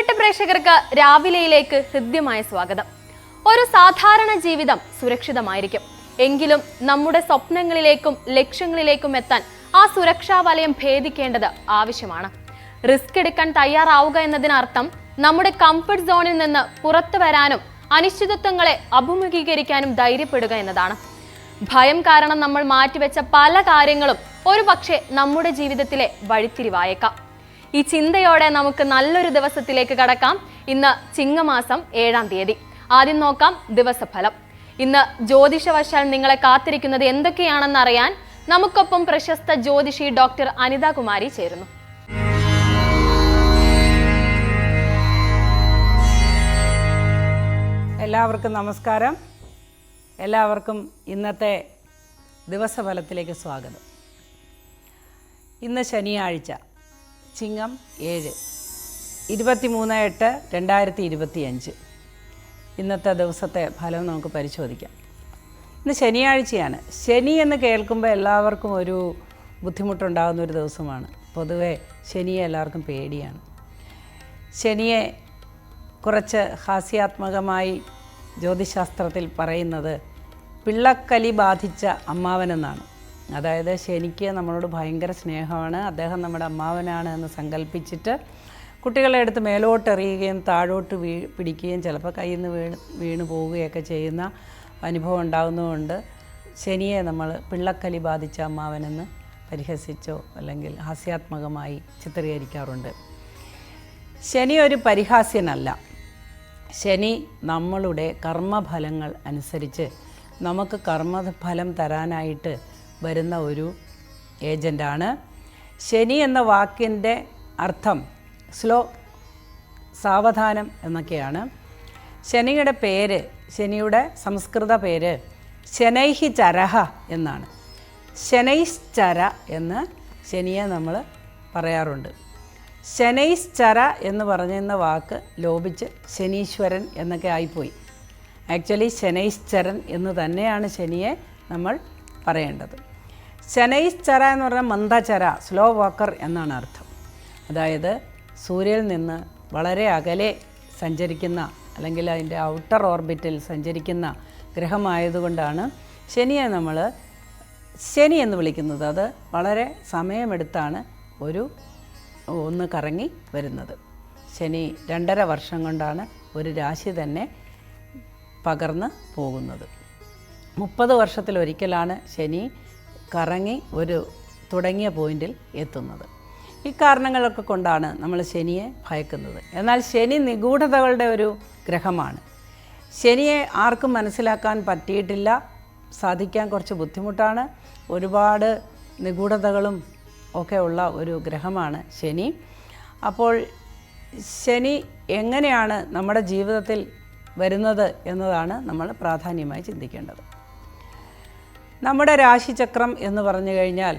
പ്രിയപ്പെട്ട പ്രേക്ഷകർക്ക് രാവിലെയിലേക്ക് ഹൃദ്യമായ സ്വാഗതം. ഒരു സാധാരണ ജീവിതം സുരക്ഷിതമായിരിക്കും, എങ്കിലും നമ്മുടെ സ്വപ്നങ്ങളിലേക്കും ലക്ഷ്യങ്ങളിലേക്കും എത്താൻ ആ സുരക്ഷാ വലയം ഭേദിക്കേണ്ടത് ആവശ്യമാണ്. റിസ്ക് എടുക്കാൻ തയ്യാറാവുക എന്നതിനർത്ഥം നമ്മുടെ കംഫർട്ട് സോണിൽ നിന്ന് പുറത്തു വരാനും അനിശ്ചിതത്വങ്ങളെ അഭിമുഖീകരിക്കാനും ധൈര്യപ്പെടുക എന്നതാണ്. ഭയം കാരണം നമ്മൾ മാറ്റിവെച്ച പല കാര്യങ്ങളും ഒരുപക്ഷെ നമ്മുടെ ജീവിതത്തിലെ വഴിത്തിരിവായേക്കാം. ഈ ചിന്തയോടെ നമുക്ക് നല്ലൊരു ദിവസത്തിലേക്ക് കടക്കാം. ഇന്ന് ചിങ്ങമാസം 7-ാം തീയതി. ആദ്യം നോക്കാം ദിവസഫലം. ഇന്ന് ജ്യോതിഷവശാൽ നിങ്ങളെ കാത്തിരിക്കുന്നത് എന്തൊക്കെയാണെന്നറിയാൻ നമുക്കൊപ്പം പ്രശസ്ത ജ്യോതിഷി ഡോക്ടർ അനിത കുമാരി ചേരുന്നു. എല്ലാവർക്കും നമസ്കാരം. എല്ലാവർക്കും ഇന്നത്തെ ദിവസഫലത്തിലേക്ക് സ്വാഗതം. ഇന്ന് ശനിയാഴ്ച, ചിങ്ങം 7, 23/8/2025. ഇന്നത്തെ ദിവസത്തെ ഫലം നമുക്ക് പരിശോധിക്കാം. ഇന്ന് ശനിയാഴ്ചയാണ്. ശനി എന്ന് കേൾക്കുമ്പോൾ എല്ലാവർക്കും ഒരു ബുദ്ധിമുട്ടുണ്ടാകുന്ന ഒരു ദിവസമാണ്. പൊതുവെ ശനിയെ എല്ലാവർക്കും പേടിയാണ്. ശനിയെ കുറച്ച് ഹാസ്യാത്മകമായി ജ്യോതിശാസ്ത്രത്തിൽ പറയുന്നത് പിള്ളക്കലി ബാധിച്ച അമ്മാവനെന്നാണ്. അതായത് ശനിക്ക് നമ്മളോട് ഭയങ്കര സ്നേഹമാണ്, അദ്ദേഹം നമ്മുടെ അമ്മാവനാണ് എന്ന് സങ്കല്പിച്ചിട്ട് കുട്ടികളെ എടുത്ത് മേലോട്ട് എറിയുകയും താഴോട്ട് പിടിക്കുകയും ചിലപ്പോൾ കയ്യിൽ നിന്ന് വീണ് പോവുകയൊക്കെ ചെയ്യുന്ന അനുഭവം ഉണ്ടാകുന്നതുകൊണ്ട് ശനിയെ നമ്മൾ പിള്ളക്കലി ബാധിച്ച അമ്മാവനെന്ന് പരിഹസിച്ചോ അല്ലെങ്കിൽ ഹാസ്യാത്മകമായി ചിത്രീകരിക്കാറുണ്ട്. ശനി ഒരു പരിഹാസ്യനല്ല. ശനി നമ്മളുടെ കർമ്മഫലങ്ങൾ അനുസരിച്ച് നമുക്ക് കർമ്മഫലം തരാനായിട്ട് വരുന്ന ഒരു ഏജൻ്റാണ്. ശനി എന്ന വാക്കിൻ്റെ അർത്ഥം സ്ലോ, സാവധാനം എന്നൊക്കെയാണ്. ശനിയുടെ പേര്, ശനിയുടെ സംസ്കൃത പേര് ശനൈഹി ചരഹ എന്നാണ്. ശനൈശ്ചര എന്ന് ശനിയെ നമ്മൾ പറയാറുണ്ട്. ശനൈശ്ചര എന്ന് പറഞ്ഞിരുന്ന വാക്ക് ലോപിച്ച് ശനീശ്വരൻ എന്നൊക്കെ ആയിപ്പോയി. ആക്ച്വലി ശനൈശ്ചരൻ എന്ന് തന്നെയാണ് ശനിയെ നമ്മൾ പറയേണ്ടത്. ശനൈശ്ചര എന്ന് പറഞ്ഞാൽ മന്ദചര, സ്ലോ വാക്കർ എന്നാണ് അർത്ഥം. അതായത് സൂര്യനിൽ നിന്ന് വളരെ അകലെ സഞ്ചരിക്കുന്ന അല്ലെങ്കിൽ അതിൻ്റെ ഔട്ടർ ഓർബിറ്റിൽ സഞ്ചരിക്കുന്ന ഗ്രഹമായതുകൊണ്ടാണ് ശനിയെ നമ്മൾ ശനി എന്ന് വിളിക്കുന്നത്. അത് വളരെ സമയമെടുത്താണ് ഒന്ന് കറങ്ങി വരുന്നത്. ശനി 2.5 വർഷം കൊണ്ടാണ് ഒരു രാശി തന്നെ പകർന്ന് പോകുന്നത്. 30 വർഷത്തിലൊരിക്കലാണ് ശനി കറങ്ങി ഒരു തുടങ്ങിയ പോയിന്റിൽ എത്തുന്നത്. ഈ കാരണങ്ങളൊക്കെ കൊണ്ടാണ് നമ്മൾ ശനിയെ ഭയക്കുന്നത്. എന്നാൽ ശനി നിഗൂഢതകളുടെ ഒരു ഗ്രഹമാണ്. ശനിയെ ആർക്കും മനസ്സിലാക്കാൻ പറ്റിയിട്ടില്ല, സാധിക്കാൻ കുറച്ച് ബുദ്ധിമുട്ടാണ്. ഒരുപാട് നിഗൂഢതകളും ഒക്കെ ഉള്ള ഒരു ഗ്രഹമാണ് ശനി. അപ്പോൾ ശനി എങ്ങനെയാണ് നമ്മുടെ ജീവിതത്തിൽ വരുന്നത് എന്നതാണ് നമ്മൾ പ്രാധാന്യമായി ചിന്തിക്കേണ്ടത്. നമ്മുടെ രാശിചക്രം എന്ന് പറഞ്ഞു കഴിഞ്ഞാൽ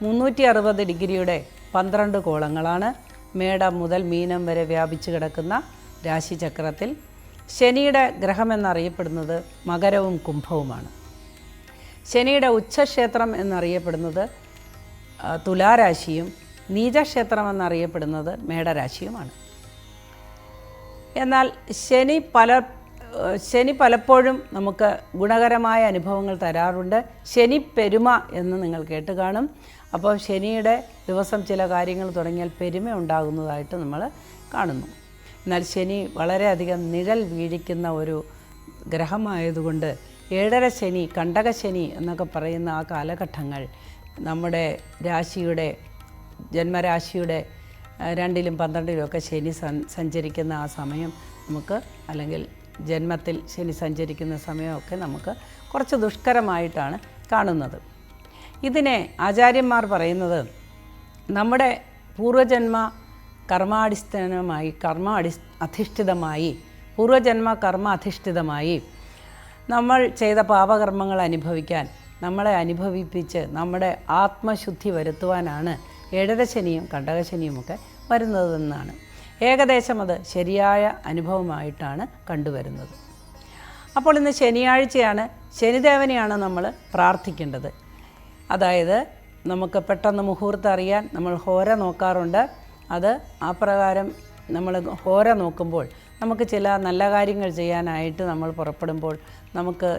360 ഡിഗ്രിയുടെ 12 കോളങ്ങളാണ്. മേടം മുതൽ മീനം വരെ വ്യാപിച്ചു കിടക്കുന്ന രാശിചക്രത്തിൽ ശനിയുടെ ഗ്രഹമെന്നറിയപ്പെടുന്നത് മകരവും കുംഭവുമാണ്. ശനിയുടെ ഉച്ചക്ഷേത്രം എന്നറിയപ്പെടുന്നത് തുലാരാശിയും നീചക്ഷേത്രം എന്നറിയപ്പെടുന്നത് മേടരാശിയുമാണ്. എന്നാൽ ശനി പലപ്പോഴും നമുക്ക് ഗുണകരമായ അനുഭവങ്ങൾ തരാറുണ്ട്. ശനി പെരുമ എന്ന് നിങ്ങൾ കേട്ട് കാണും. അപ്പോൾ ശനിയുടെ ദിവസം ചില കാര്യങ്ങൾ തുടങ്ങിയാൽ പെരുമ ഉണ്ടാകുന്നതായിട്ട് നമ്മൾ കാണുന്നു. എന്നാൽ ശനി വളരെയധികം നിഴൽ വീഴിക്കുന്ന ഒരു ഗ്രഹമായതുകൊണ്ട് 7.5 ശനി, കണ്ടകശനി എന്നൊക്കെ പറയുന്ന ആ കാലഘട്ടങ്ങൾ നമ്മുടെ രാശിയുടെ ജന്മരാശിയുടെ 2-ലും 12-ലും ഒക്കെ ശനി സഞ്ചരിക്കുന്ന ആ സമയം നമുക്ക്, അല്ലെങ്കിൽ ജന്മത്തിൽ ശനി സഞ്ചരിക്കുന്ന സമയമൊക്കെ നമുക്ക് കുറച്ച് ദുഷ്കരമായിട്ടാണ് കാണുന്നത്. ഇതിനെ ആചാര്യന്മാർ പറയുന്നത് നമ്മുടെ പൂർവജന്മ അധിഷ്ഠിതമായി നമ്മൾ ചെയ്ത പാപകർമ്മങ്ങൾ അനുഭവിക്കാൻ, നമ്മളെ അനുഭവിപ്പിച്ച് നമ്മുടെ ആത്മശുദ്ധി വരുത്തുവാനാണ് 7.5 ശനിയും കണ്ടകശനിയുമൊക്കെ വരുന്നതെന്നാണ്. ഏകദേശം അത് ശരിയായ അനുഭവമായിട്ടാണ് കണ്ടുവരുന്നത്. അപ്പോൾ ഇന്ന് ശനിയാഴ്ചയാണ്. ശനിദേവനെയാണ് നമ്മൾ പ്രാർത്ഥിക്കേണ്ടത്. അതായത് നമുക്ക് പെട്ടെന്ന് മുഹൂർത്തം അറിയാൻ നമ്മൾ ഹോര നോക്കാറുണ്ട്. അത് ആ പ്രകാരം നമ്മൾ ഹോര നോക്കുമ്പോൾ നമുക്ക് ചില നല്ല കാര്യങ്ങൾ ചെയ്യാനായിട്ട് നമ്മൾ പുറപ്പെടുമ്പോൾ നമുക്ക്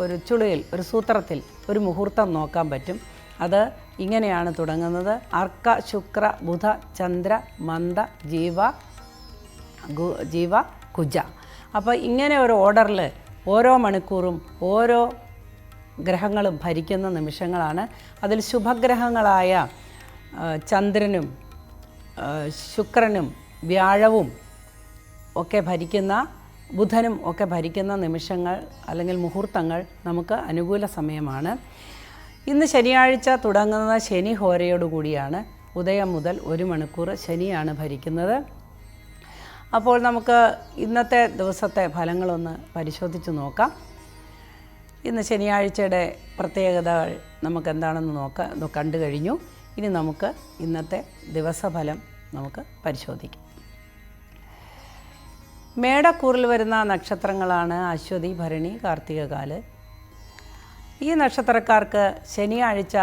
ഒരു ചുളിയിൽ ഒരു സൂത്രത്തിൽ ഒരു മുഹൂർത്തം നോക്കാൻ പറ്റും. അത് ഇങ്ങനെയാണ് തുടങ്ങുന്നത്: അർക്ക ശുക്ര ബുധ ചന്ദ്ര മന്ദ ജീവ കുജ. അപ്പോൾ ഇങ്ങനെ ഒരു ഓർഡറിൽ ഓരോ മണിക്കൂറും ഓരോ ഗ്രഹങ്ങളും ഭരിക്കുന്ന നിമിഷങ്ങളാണ്. അതിൽ ശുഭഗ്രഹങ്ങളായ ചന്ദ്രനും ശുക്രനും വ്യാഴവും ഒക്കെ ഭരിക്കുന്ന, ബുധനും ഒക്കെ ഭരിക്കുന്ന നിമിഷങ്ങൾ അല്ലെങ്കിൽ മുഹൂർത്തങ്ങൾ നമുക്ക് അനുകൂല സമയമാണ്. ഇന്ന് ശനിയാഴ്ച തുടങ്ങുന്ന ശനി ഹോരയോടുകൂടിയാണ്. ഉദയം മുതൽ 1 മണിക്കൂർ ശനിയാണ് ഭരിക്കുന്നത്. അപ്പോൾ നമുക്ക് ഇന്നത്തെ ദിവസത്തെ ഫലങ്ങളൊന്ന് പരിശോധിച്ച് നോക്കാം. ഇന്ന് ശനിയാഴ്ചയുടെ പ്രത്യേകതകൾ നമുക്ക് എന്താണെന്ന് കണ്ടു കഴിഞ്ഞു. ഇനി നമുക്ക് ഇന്നത്തെ ദിവസഫലം നമുക്ക് പരിശോധിക്കാം. മേടക്കൂറിൽ വരുന്ന നക്ഷത്രങ്ങളാണ് അശ്വതി, ഭരണി, കാർത്തികകാല്. ഈ നക്ഷത്രക്കാർക്ക് ശനിയാഴ്ച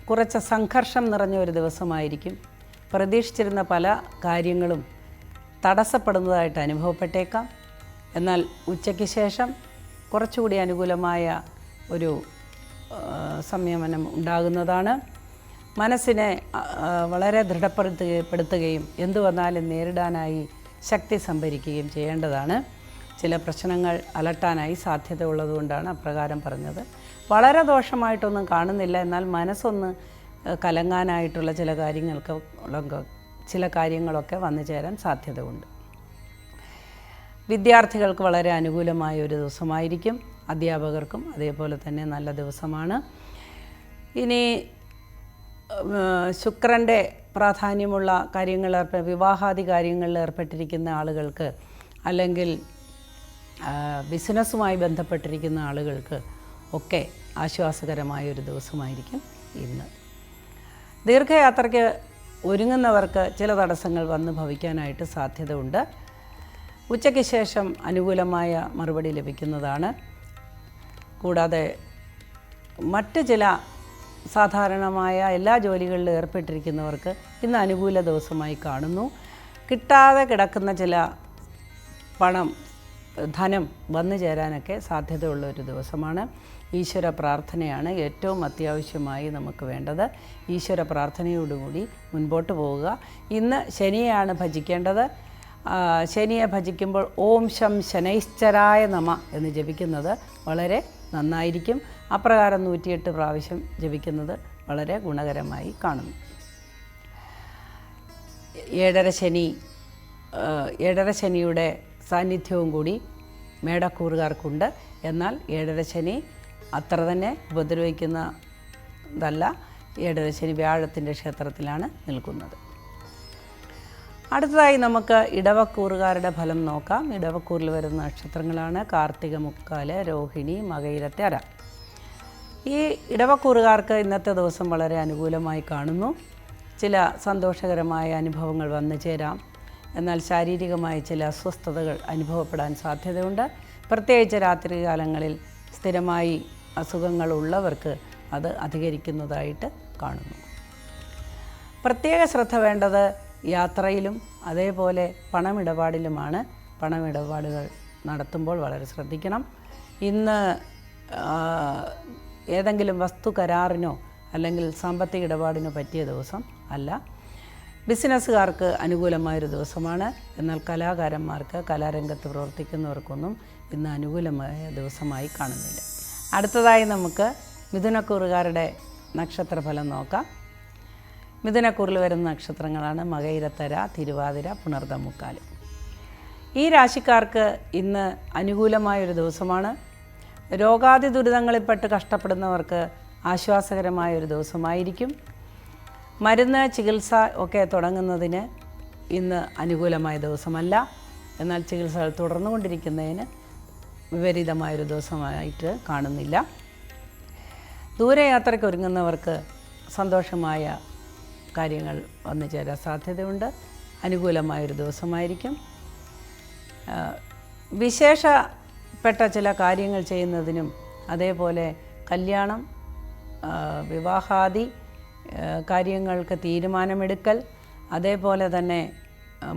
കുറച്ച് സംഘർഷം നിറഞ്ഞ ഒരു ദിവസമായിരിക്കും. പ്രതീക്ഷിച്ചിരുന്ന പല കാര്യങ്ങളും തടസ്സപ്പെടുന്നതായിട്ട് അനുഭവപ്പെട്ടേക്കാം. എന്നാൽ ഉച്ചയ്ക്ക് ശേഷം കുറച്ചുകൂടി അനുകൂലമായ ഒരു സംയമനം ഉണ്ടാകുന്നതാണ്. മനസ്സിനെ വളരെ ദൃഢപ്പെടുത്തുകയും എന്തു വന്നാലും നേരിടാനായി ശക്തി സംഭരിക്കുകയും ചെയ്യേണ്ടതാണ്. ചില പ്രശ്നങ്ങൾ അലട്ടാനായി സാധ്യത ഉള്ളതുകൊണ്ടാണ് അപ്രകാരം പറഞ്ഞത്. വളരെ ദോഷമായിട്ടൊന്നും കാണുന്നില്ല. എന്നാൽ മനസ്സൊന്ന് കലങ്ങാനായിട്ടുള്ള ചില കാര്യങ്ങളൊക്കെ വന്നു ചേരാൻ സാധ്യതയുണ്ട്. വിദ്യാർത്ഥികൾക്ക് വളരെ അനുകൂലമായ ഒരു ദിവസമായിരിക്കും. അധ്യാപകർക്കും അതേപോലെ തന്നെ നല്ല ദിവസമാണ്. ഇനി ശുക്രൻ്റെ പ്രാധാന്യമുള്ള കാര്യങ്ങൾ, വിവാഹാദി കാര്യങ്ങളിൽ ഏർപ്പെട്ടിരിക്കുന്ന ആളുകൾക്ക് അല്ലെങ്കിൽ ബിസിനസ്സുമായി ബന്ധപ്പെട്ടിരിക്കുന്ന ആളുകൾക്ക് ഒക്കെ ആശ്വാസകരമായ ഒരു ദിവസമായിരിക്കും ഇന്ന്. ദീർഘയാത്രയ്ക്ക് ഒരുങ്ങുന്നവർക്ക് ചില തടസ്സങ്ങൾ വന്ന് ഭവിക്കാനായിട്ട് സാധ്യതയുണ്ട്. ഉച്ചയ്ക്ക് ശേഷം അനുകൂലമായ മറുപടി ലഭിക്കുന്നതാണ്. കൂടാതെ മറ്റ് ചില സാധാരണമായ എല്ലാ ജോലികളിലും ഏർപ്പെട്ടിരിക്കുന്നവർക്ക് ഇന്ന് അനുകൂല ദിവസമായി കാണുന്നു. കിട്ടാതെ കിടക്കുന്ന ചില ധനം വന്നു ചേരാനൊക്കെ സാധ്യതയുള്ള ഒരു ദിവസമാണ്. ഈശ്വര പ്രാർത്ഥനയാണ് ഏറ്റവും അത്യാവശ്യമായി നമുക്ക് വേണ്ടത്. ഈശ്വര പ്രാർത്ഥനയോടുകൂടി മുൻപോട്ട് പോവുക. ഇന്ന് ശനിയെയാണ് ഭജിക്കേണ്ടത്. ശനിയെ ഭജിക്കുമ്പോൾ ഓം ശം ശനൈശ്ചരായ നമ എന്ന് ജപിക്കുന്നത് വളരെ നന്നായിരിക്കും. അപ്രകാരം 108 പ്രാവശ്യം ജപിക്കുന്നത് വളരെ ഗുണകരമായി കാണുന്നു. ഏഴര ശനിയുടെ സാന്നിധ്യവും കൂടി മേടക്കൂറുകാർക്കുണ്ട്. എന്നാൽ ഏഴര ശനി അത്ര തന്നെ ഉപദ്രവിക്കുന്നതല്ല. ഏഴര ശനി വ്യാഴത്തിൻ്റെ ക്ഷേത്രത്തിലാണ് നിൽക്കുന്നത്. അടുത്തതായി നമുക്ക് ഇടവക്കൂറുകാരുടെ ഫലം നോക്കാം. ഇടവക്കൂറിൽ വരുന്ന നക്ഷത്രങ്ങളാണ് കാർത്തിക, മുക്കാല്, രോഹിണി, മകയിരത്തര. ഈ ഇടവക്കൂറുകാർക്ക് ഇന്നത്തെ ദിവസം വളരെ അനുകൂലമായി കാണുന്നു. ചില സന്തോഷകരമായ അനുഭവങ്ങൾ വന്നു ചേരാം. എന്നാൽ ശാരീരികമായ ചില അസ്വസ്ഥതകൾ അനുഭവപ്പെടാൻ സാധ്യതയുണ്ട്. പ്രത്യേകിച്ച് രാത്രികാലങ്ങളിൽ സ്ഥിരമായി അസുഖങ്ങളുള്ളവർക്ക് അത് അധികരിക്കുന്നതായിട്ട് കാണുന്നു. പ്രത്യേക ശ്രദ്ധ വേണ്ടത് യാത്രയിലും അതേപോലെ പണമിടപാടിലുമാണ്. പണമിടപാടുകൾ നടത്തുമ്പോൾ വളരെ ശ്രദ്ധിക്കണം. ഇന്ന് ഏതെങ്കിലും വസ്തു കരാറിനോ അല്ലെങ്കിൽ സാമ്പത്തിക ഇടപാടിനോ പറ്റിയ ദിവസം അല്ല. ബിസിനസ്സുകാർക്ക് അനുകൂലമായൊരു ദിവസമാണ്. എന്നാൽ കലാകാരന്മാർക്ക്, കലാരംഗത്ത് പ്രവർത്തിക്കുന്നവർക്കൊന്നും ഇന്ന് അനുകൂലമായ ദിവസമായി കാണുന്നില്ല. അടുത്തതായി നമുക്ക് മിഥുനക്കൂറുകാരുടെ നക്ഷത്രഫലം നോക്കാം. മിഥുനക്കൂറിൽ വരുന്ന നക്ഷത്രങ്ങളാണ് മകയിരത്തര, തിരുവാതിര, പുണർദം, മുക്കാല്. ഈ രാശിക്കാർക്ക് ഇന്ന് അനുകൂലമായൊരു ദിവസമാണ്. രോഗാദി ദുരിതങ്ങളിൽപ്പെട്ട് കഷ്ടപ്പെടുന്നവർക്ക് ആശ്വാസകരമായൊരു ദിവസമായിരിക്കും. മരുന്ന്, ചികിത്സ ഒക്കെ തുടങ്ങുന്നതിന് ഇന്ന് അനുകൂലമായ ദിവസമല്ല. എന്നാൽ ചികിത്സകൾ തുടർന്നുകൊണ്ടിരിക്കുന്നതിന് വിപരീതമായൊരു ദിവസമായിട്ട് കാണുന്നില്ല. ദൂരയാത്രയ്ക്ക് ഒരുങ്ങുന്നവർക്ക് സന്തോഷമായ കാര്യങ്ങൾ വന്നു ചേരാൻ സാധ്യതയുണ്ട്. അനുകൂലമായൊരു ദിവസമായിരിക്കും. വിശേഷപ്പെട്ട ചില കാര്യങ്ങൾ ചെയ്യുന്നതിനും അതേപോലെ കല്യാണം, വിവാഹാദി കാര്യങ്ങൾക്ക് തീരുമാനമെടുക്കൽ, അതേപോലെ തന്നെ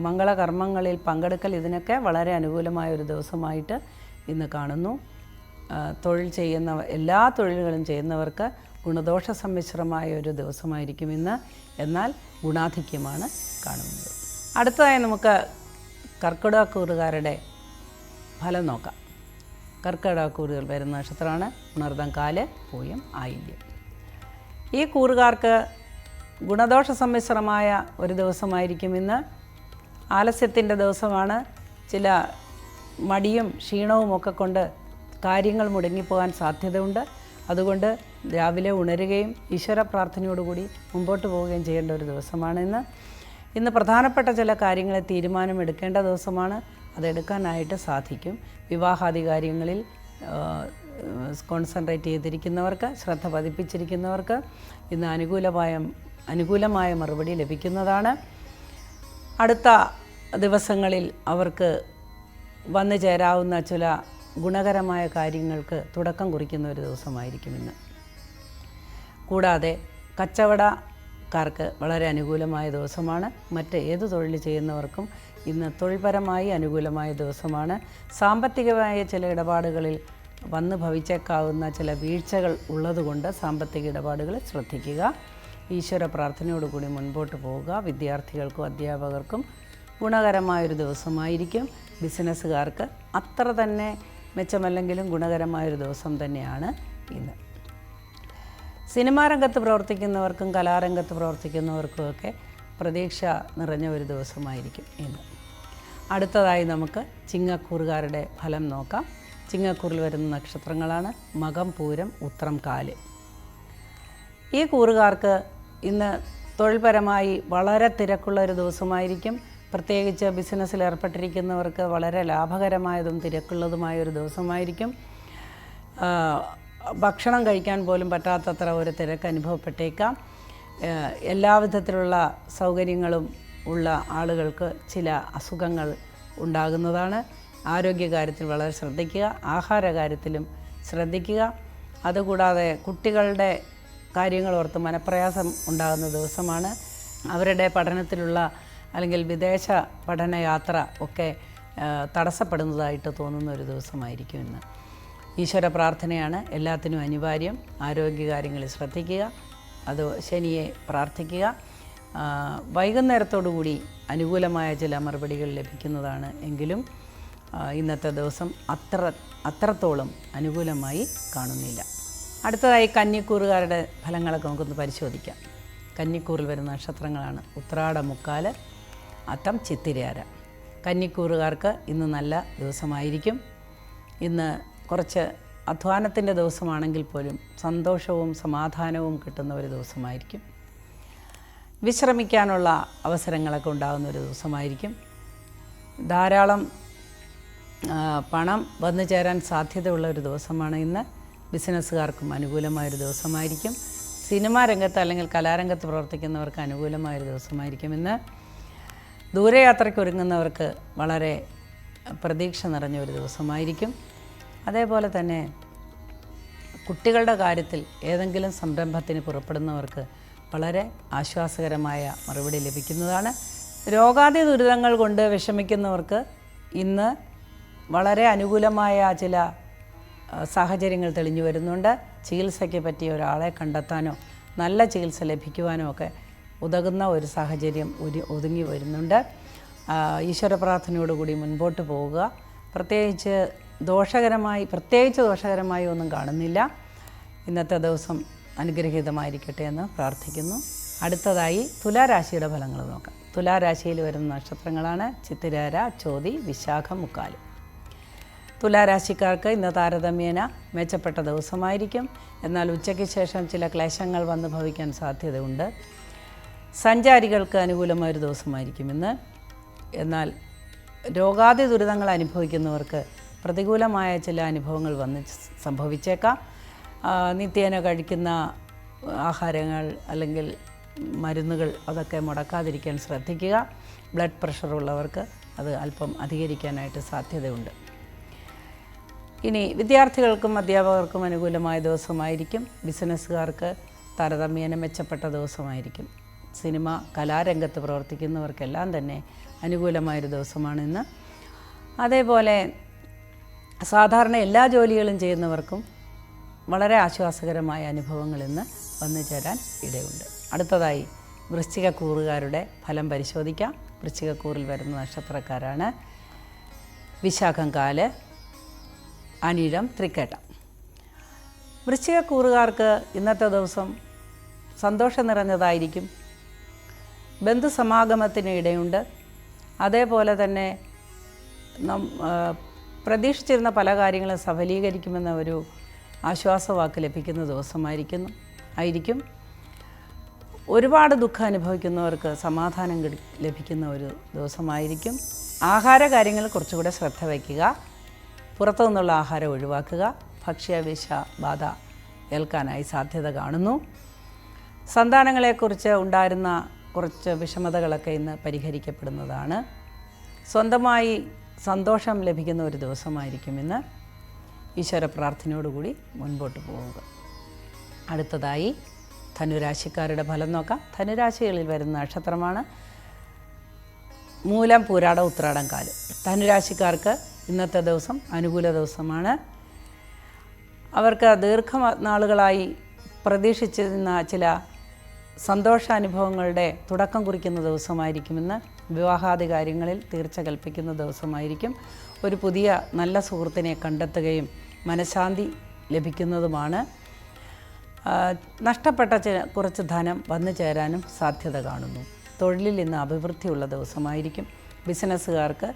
മംഗളകർമ്മങ്ങളിൽ പങ്കെടുക്കൽ, ഇതിനൊക്കെ വളരെ അനുകൂലമായ ഒരു ദിവസമായിട്ട് ഇന്ന് കാണുന്നു. എല്ലാ തൊഴിലുകളും ചെയ്യുന്നവർക്ക് ഗുണദോഷ സമ്മിശ്രമായ ഒരു ദിവസമായിരിക്കും ഇന്ന്. എന്നാൽ ഗുണാധിക്യമാണ് കാണുന്നത്. അടുത്തതായി നമുക്ക് കർക്കിടകക്കൂറുകാരുടെ ഫലം നോക്കാം. കർക്കിടകക്കൂറുകൾ വരുന്ന നക്ഷത്രമാണ് ഉണർതം, കാല്, പൂയം, ആയില്യം. ഈ കൂറുകാർക്ക് ഗുണദോഷ സമ്മിശ്രമായ ഒരു ദിവസമായിരിക്കും ഇന്ന്. ആലസ്യത്തിൻ്റെ ദിവസമാണ്. ചില മടിയും ക്ഷീണവും ഒക്കെ കൊണ്ട് കാര്യങ്ങൾ മുടങ്ങിപ്പോകാൻ സാധ്യതയുണ്ട്. അതുകൊണ്ട് രാവിലെ ഉണരുകയും ഈശ്വര പ്രാർത്ഥനയോടുകൂടി മുമ്പോട്ട് പോവുകയും ചെയ്യേണ്ട ഒരു ദിവസമാണ് ഇന്ന് പ്രധാനപ്പെട്ട ചില കാര്യങ്ങളെ തീരുമാനമെടുക്കേണ്ട ദിവസമാണ്. അതെടുക്കാനായിട്ട് സാധിക്കും. വിവാഹാദി കാര്യങ്ങളിൽ കോൺസെൻട്രേറ്റ് ചെയ്തിരിക്കുന്നവർക്ക്, ശ്രദ്ധ പതിപ്പിച്ചിരിക്കുന്നവർക്ക് ഇന്ന് അനുകൂലമായ മറുപടി ലഭിക്കുന്നതാണ്. അടുത്ത ദിവസങ്ങളിൽ അവർക്ക് വന്നു ചേരാവുന്ന ചില ഗുണകരമായ കാര്യങ്ങൾക്ക് തുടക്കം കുറിക്കുന്ന ഒരു ദിവസമായിരിക്കും ഇന്ന്. കൂടാതെ കച്ചവടക്കാർക്ക് വളരെ അനുകൂലമായ ദിവസമാണ്. മറ്റ് ഏത് തൊഴിൽ ചെയ്യുന്നവർക്കും ഇന്ന് തൊഴിൽപരമായി അനുകൂലമായ ദിവസമാണ്. സാമ്പത്തികമായ ചില ഇടപാടുകളിൽ വന്ന് ഭവിച്ചേക്കാവുന്ന ചില വീഴ്ചകൾ ഉള്ളതുകൊണ്ട് സാമ്പത്തിക ഇടപാടുകൾ ശ്രദ്ധിക്കുക. ഈശ്വര പ്രാർത്ഥനയോടുകൂടി മുൻപോട്ട് പോവുക. വിദ്യാർത്ഥികൾക്കും അധ്യാപകർക്കും ഗുണകരമായൊരു ദിവസമായിരിക്കും. ബിസിനസ്സുകാർക്ക് അത്ര തന്നെ മെച്ചമല്ലെങ്കിലും ഗുണകരമായൊരു ദിവസം തന്നെയാണ് ഇന്ന്. സിനിമാ രംഗത്ത് പ്രവർത്തിക്കുന്നവർക്കും കലാരംഗത്ത് പ്രവർത്തിക്കുന്നവർക്കുമൊക്കെ പ്രതീക്ഷ നിറഞ്ഞ ഒരു ദിവസമായിരിക്കും ഇന്ന്. അടുത്തതായി നമുക്ക് ചിങ്ങക്കൂറുകാരുടെ ഫലം നോക്കാം. ചിങ്ങക്കൂറിൽ വരുന്ന നക്ഷത്രങ്ങളാണ് മകം, പൂരം, ഉത്രം, കാല്. ഈ കൂറുകാർക്ക് ഇന്ന് തൊഴിൽപരമായി വളരെ തിരക്കുള്ള ഒരു ദിവസമായിരിക്കും. പ്രത്യേകിച്ച് ബിസിനസ്സിൽ ഏർപ്പെട്ടിരിക്കുന്നവർക്ക് വളരെ ലാഭകരമായതും തിരക്കുള്ളതുമായ ഒരു ദിവസമായിരിക്കും. ഭക്ഷണം കഴിക്കാൻ പോലും പറ്റാത്തത്ര ഒരു തിരക്ക് അനുഭവപ്പെട്ടേക്കാം. എല്ലാവിധത്തിലുള്ള സൗകര്യങ്ങളും ഉള്ള ആളുകൾക്ക് ചില അസുഖങ്ങൾ ഉണ്ടാകുന്നതാണ്. ആരോഗ്യകാര്യത്തിൽ വളരെ ശ്രദ്ധിക്കുക. ആഹാരകാര്യത്തിലും ശ്രദ്ധിക്കുക. അതുകൂടാതെ കുട്ടികളുടെ കാര്യങ്ങൾ ഓർത്ത് മനപ്രയാസം ഉണ്ടാകുന്ന ദിവസമാണ്. അവരുടെ പഠനത്തിലുള്ള അല്ലെങ്കിൽ വിദേശ പഠനയാത്ര ഒക്കെ തടസ്സപ്പെടുന്നതായിട്ട് തോന്നുന്ന ഒരു ദിവസമായിരിക്കും ഇന്ന്. ഈശ്വര പ്രാർത്ഥനയാണ് എല്ലാത്തിനും അനിവാര്യം. ആരോഗ്യകാര്യങ്ങളിൽ ശ്രദ്ധിക്കുക. അത് ശനിയെ പ്രാർത്ഥിക്കുക. വൈകുന്നേരത്തോടുകൂടി അനുകൂലമായ ചില മറുപടികൾ ലഭിക്കുന്നതാണ്. എങ്കിലും ഇന്നത്തെ ദിവസം അത്രത്തോളം അനുകൂലമായി കാണുന്നില്ല. അടുത്തതായി കന്നിക്കൂറുകാരുടെ ഫലങ്ങളൊക്കെ നമുക്കൊന്ന് പരിശോധിക്കാം. കന്നിക്കൂറിൽ വരുന്ന നക്ഷത്രങ്ങളാണ് ഉത്രാട, മുക്കാല്, അത്തം, ചിത്തിരയാര. കന്നിക്കൂറുകാർക്ക് ഇന്ന് നല്ല ദിവസമായിരിക്കും. ഇന്ന് കുറച്ച് അധ്വാനത്തിൻ്റെ ദിവസമാണെങ്കിൽ പോലും സന്തോഷവും സമാധാനവും കിട്ടുന്ന ഒരു ദിവസമായിരിക്കും. വിശ്രമിക്കാനുള്ള അവസരങ്ങളൊക്കെ ഉണ്ടാകുന്ന ഒരു ദിവസമായിരിക്കും. ധാരാളം പണം വന്നു ചേരാൻ സാധ്യതയുള്ള ഒരു ദിവസമാണ് ഇന്ന്. ബിസിനസ്സുകാർക്കും അനുകൂലമായൊരു ദിവസമായിരിക്കും. സിനിമാ രംഗത്ത് അല്ലെങ്കിൽ കലാരംഗത്ത് പ്രവർത്തിക്കുന്നവർക്ക് അനുകൂലമായൊരു ദിവസമായിരിക്കും ഇന്ന്. ദൂരയാത്രയ്ക്ക് ഒരുങ്ങുന്നവർക്ക് വളരെ പ്രതീക്ഷ നിറഞ്ഞ ഒരു ദിവസമായിരിക്കും. അതേപോലെ തന്നെ കുട്ടികളുടെ കാര്യത്തിൽ ഏതെങ്കിലും സംരംഭത്തിന് പുറപ്പെടുന്നവർക്ക് വളരെ ആശ്വാസകരമായ മറുപടി ലഭിക്കുന്നതാണ്. രോഗാദി ദുരിതങ്ങൾ കൊണ്ട് വിഷമിക്കുന്നവർക്ക് ഇന്ന് വളരെ അനുകൂലമായ ചില സാഹചര്യങ്ങൾ തെളിഞ്ഞു വരുന്നുണ്ട്. ചികിത്സയ്ക്ക് പറ്റിയ ഒരാളെ കണ്ടെത്താനോ നല്ല ചികിത്സ ലഭിക്കുവാനോ ഒക്കെ ഉതകുന്ന ഒരു സാഹചര്യം ഒതുങ്ങി വരുന്നുണ്ട്. ഈശ്വര പ്രാർത്ഥനയോടുകൂടി മുൻപോട്ട് പോവുക. പ്രത്യേകിച്ച് ദോഷകരമായി ഒന്നും കാണുന്നില്ല. ഇന്നത്തെ ദിവസം അനുഗ്രഹീതമായിരിക്കട്ടെ എന്ന് പ്രാർത്ഥിക്കുന്നു. അടുത്തതായി തുലാരാശിയുടെ ഫലങ്ങൾ നോക്കാം. തുലാരാശിയിൽ വരുന്ന നക്ഷത്രങ്ങളാണ് ചിത്തിരാര, ചോതി, വിശാഖം, മുക്കാല്. തുലാരാശിക്കാർക്ക് ഇന്ന് താരതമ്യേന മെച്ചപ്പെട്ട ദിവസമായിരിക്കും. എന്നാൽ ഉച്ചയ്ക്ക് ശേഷം ചില ക്ലേശങ്ങൾ വന്ന് ഭവിക്കാൻ സാധ്യതയുണ്ട്. സഞ്ചാരികൾക്ക് അനുകൂലമായൊരു ദിവസമായിരിക്കും ഇന്ന്. എന്നാൽ രോഗാദി ദുരിതങ്ങൾ അനുഭവിക്കുന്നവർക്ക് പ്രതികൂലമായ ചില അനുഭവങ്ങൾ വന്ന് സംഭവിച്ചേക്കാം. നിത്യേന കഴിക്കുന്ന ആഹാരങ്ങൾ അല്ലെങ്കിൽ മരുന്നുകൾ അതൊക്കെ മുടക്കാതിരിക്കാൻ ശ്രദ്ധിക്കുക. ബ്ലഡ് പ്രഷറുള്ളവർക്ക് അത് അല്പം അധികരിക്കാനായിട്ട് സാധ്യതയുണ്ട്. ഇനി വിദ്യാർത്ഥികൾക്കും അധ്യാപകർക്കും അനുകൂലമായ ദിവസമായിരിക്കും. ബിസിനസ്സുകാർക്ക് താരതമ്യേന മെച്ചപ്പെട്ട ദിവസമായിരിക്കും. സിനിമ കലാരംഗത്ത് പ്രവർത്തിക്കുന്നവർക്കെല്ലാം തന്നെ അനുകൂലമായൊരു ദിവസമാണ് ഇന്ന്. അതേപോലെ സാധാരണ എല്ലാ ജോലികളും ചെയ്യുന്നവർക്കും വളരെ ആശ്വാസകരമായ അനുഭവങ്ങൾ ഇന്ന് വന്നു ചേരാൻ ഇടയുണ്ട്. അടുത്തതായി വൃശ്ചികക്കൂറുകാരുടെ ഫലം പരിശോധിക്കാം. വൃശ്ചികക്കൂറിൽ വരുന്ന നക്ഷത്രക്കാരാണ് വിശാഖം, കാല്, അനിഴം, തൃക്കേട്ട. വൃശ്ചികക്കൂറുകാർക്ക് ഇന്നത്തെ ദിവസം സന്തോഷം നിറഞ്ഞതായിരിക്കും. ബന്ധുസമാഗമത്തിന് ഇടയുണ്ട്. അതേപോലെ തന്നെ പ്രതീക്ഷിച്ചിരുന്ന പല കാര്യങ്ങളും സഫലീകരിക്കുമെന്ന ഒരു ആശ്വാസവാക്ക് ലഭിക്കുന്ന ദിവസമായിരിക്കും. ഒരുപാട് ദുഃഖം അനുഭവിക്കുന്നവർക്ക് സമാധാനം ലഭിക്കുന്ന ഒരു ദിവസമായിരിക്കും. ആഹാര കാര്യങ്ങളിൽ കുറച്ചുകൂടെ ശ്രദ്ധ വയ്ക്കുക. പുറത്തു നിന്നുള്ള ആഹാരം ഒഴിവാക്കുക. ഭക്ഷ്യവിഷ ബാധ ഏൽക്കാനായി സാധ്യത കാണുന്നു. സന്താനങ്ങളെക്കുറിച്ച് ഉണ്ടായിരുന്ന കുറച്ച് വിഷമതകളൊക്കെ ഇന്ന് പരിഹരിക്കപ്പെടുന്നതാണ്. സ്വന്തമായി സന്തോഷം ലഭിക്കുന്ന ഒരു ദിവസമായിരിക്കും ഇന്ന്. ഈശ്വര പ്രാർത്ഥനയോടുകൂടി മുൻപോട്ട് പോവുക. അടുത്തതായി ധനുരാശിക്കാരുടെ ഫലം നോക്കാം. ധനുരാശികളിൽ വരുന്ന നക്ഷത്രമാണ് മൂലം, പൂരാടം, ഉത്രാടം, കാല്. ധനുരാശിക്കാർക്ക് ഇന്നത്തെ ദിവസം അനുകൂല ദിവസമാണ്. അവർക്ക് ദീർഘനാളുകളായി പ്രതീക്ഷിച്ചിരുന്ന ചില സന്തോഷാനുഭവങ്ങളുടെ തുടക്കം കുറിക്കുന്ന ദിവസമായിരിക്കുമെന്ന്. വിവാഹാദി കാര്യങ്ങളിൽ തീർച്ച കൽപ്പിക്കുന്ന ദിവസമായിരിക്കും. ഒരു പുതിയ നല്ല സുഹൃത്തിനെ കണ്ടെത്തുകയും മനഃശാന്തി ലഭിക്കുന്നതുമാണ്. നഷ്ടപ്പെട്ട കുറച്ച് ധനം വന്നു ചേരാനും സാധ്യത കാണുന്നു. തൊഴിലിൽ ഇന്ന് അഭിവൃദ്ധിയുള്ള ദിവസമായിരിക്കും. ബിസിനസ്സുകാർക്ക്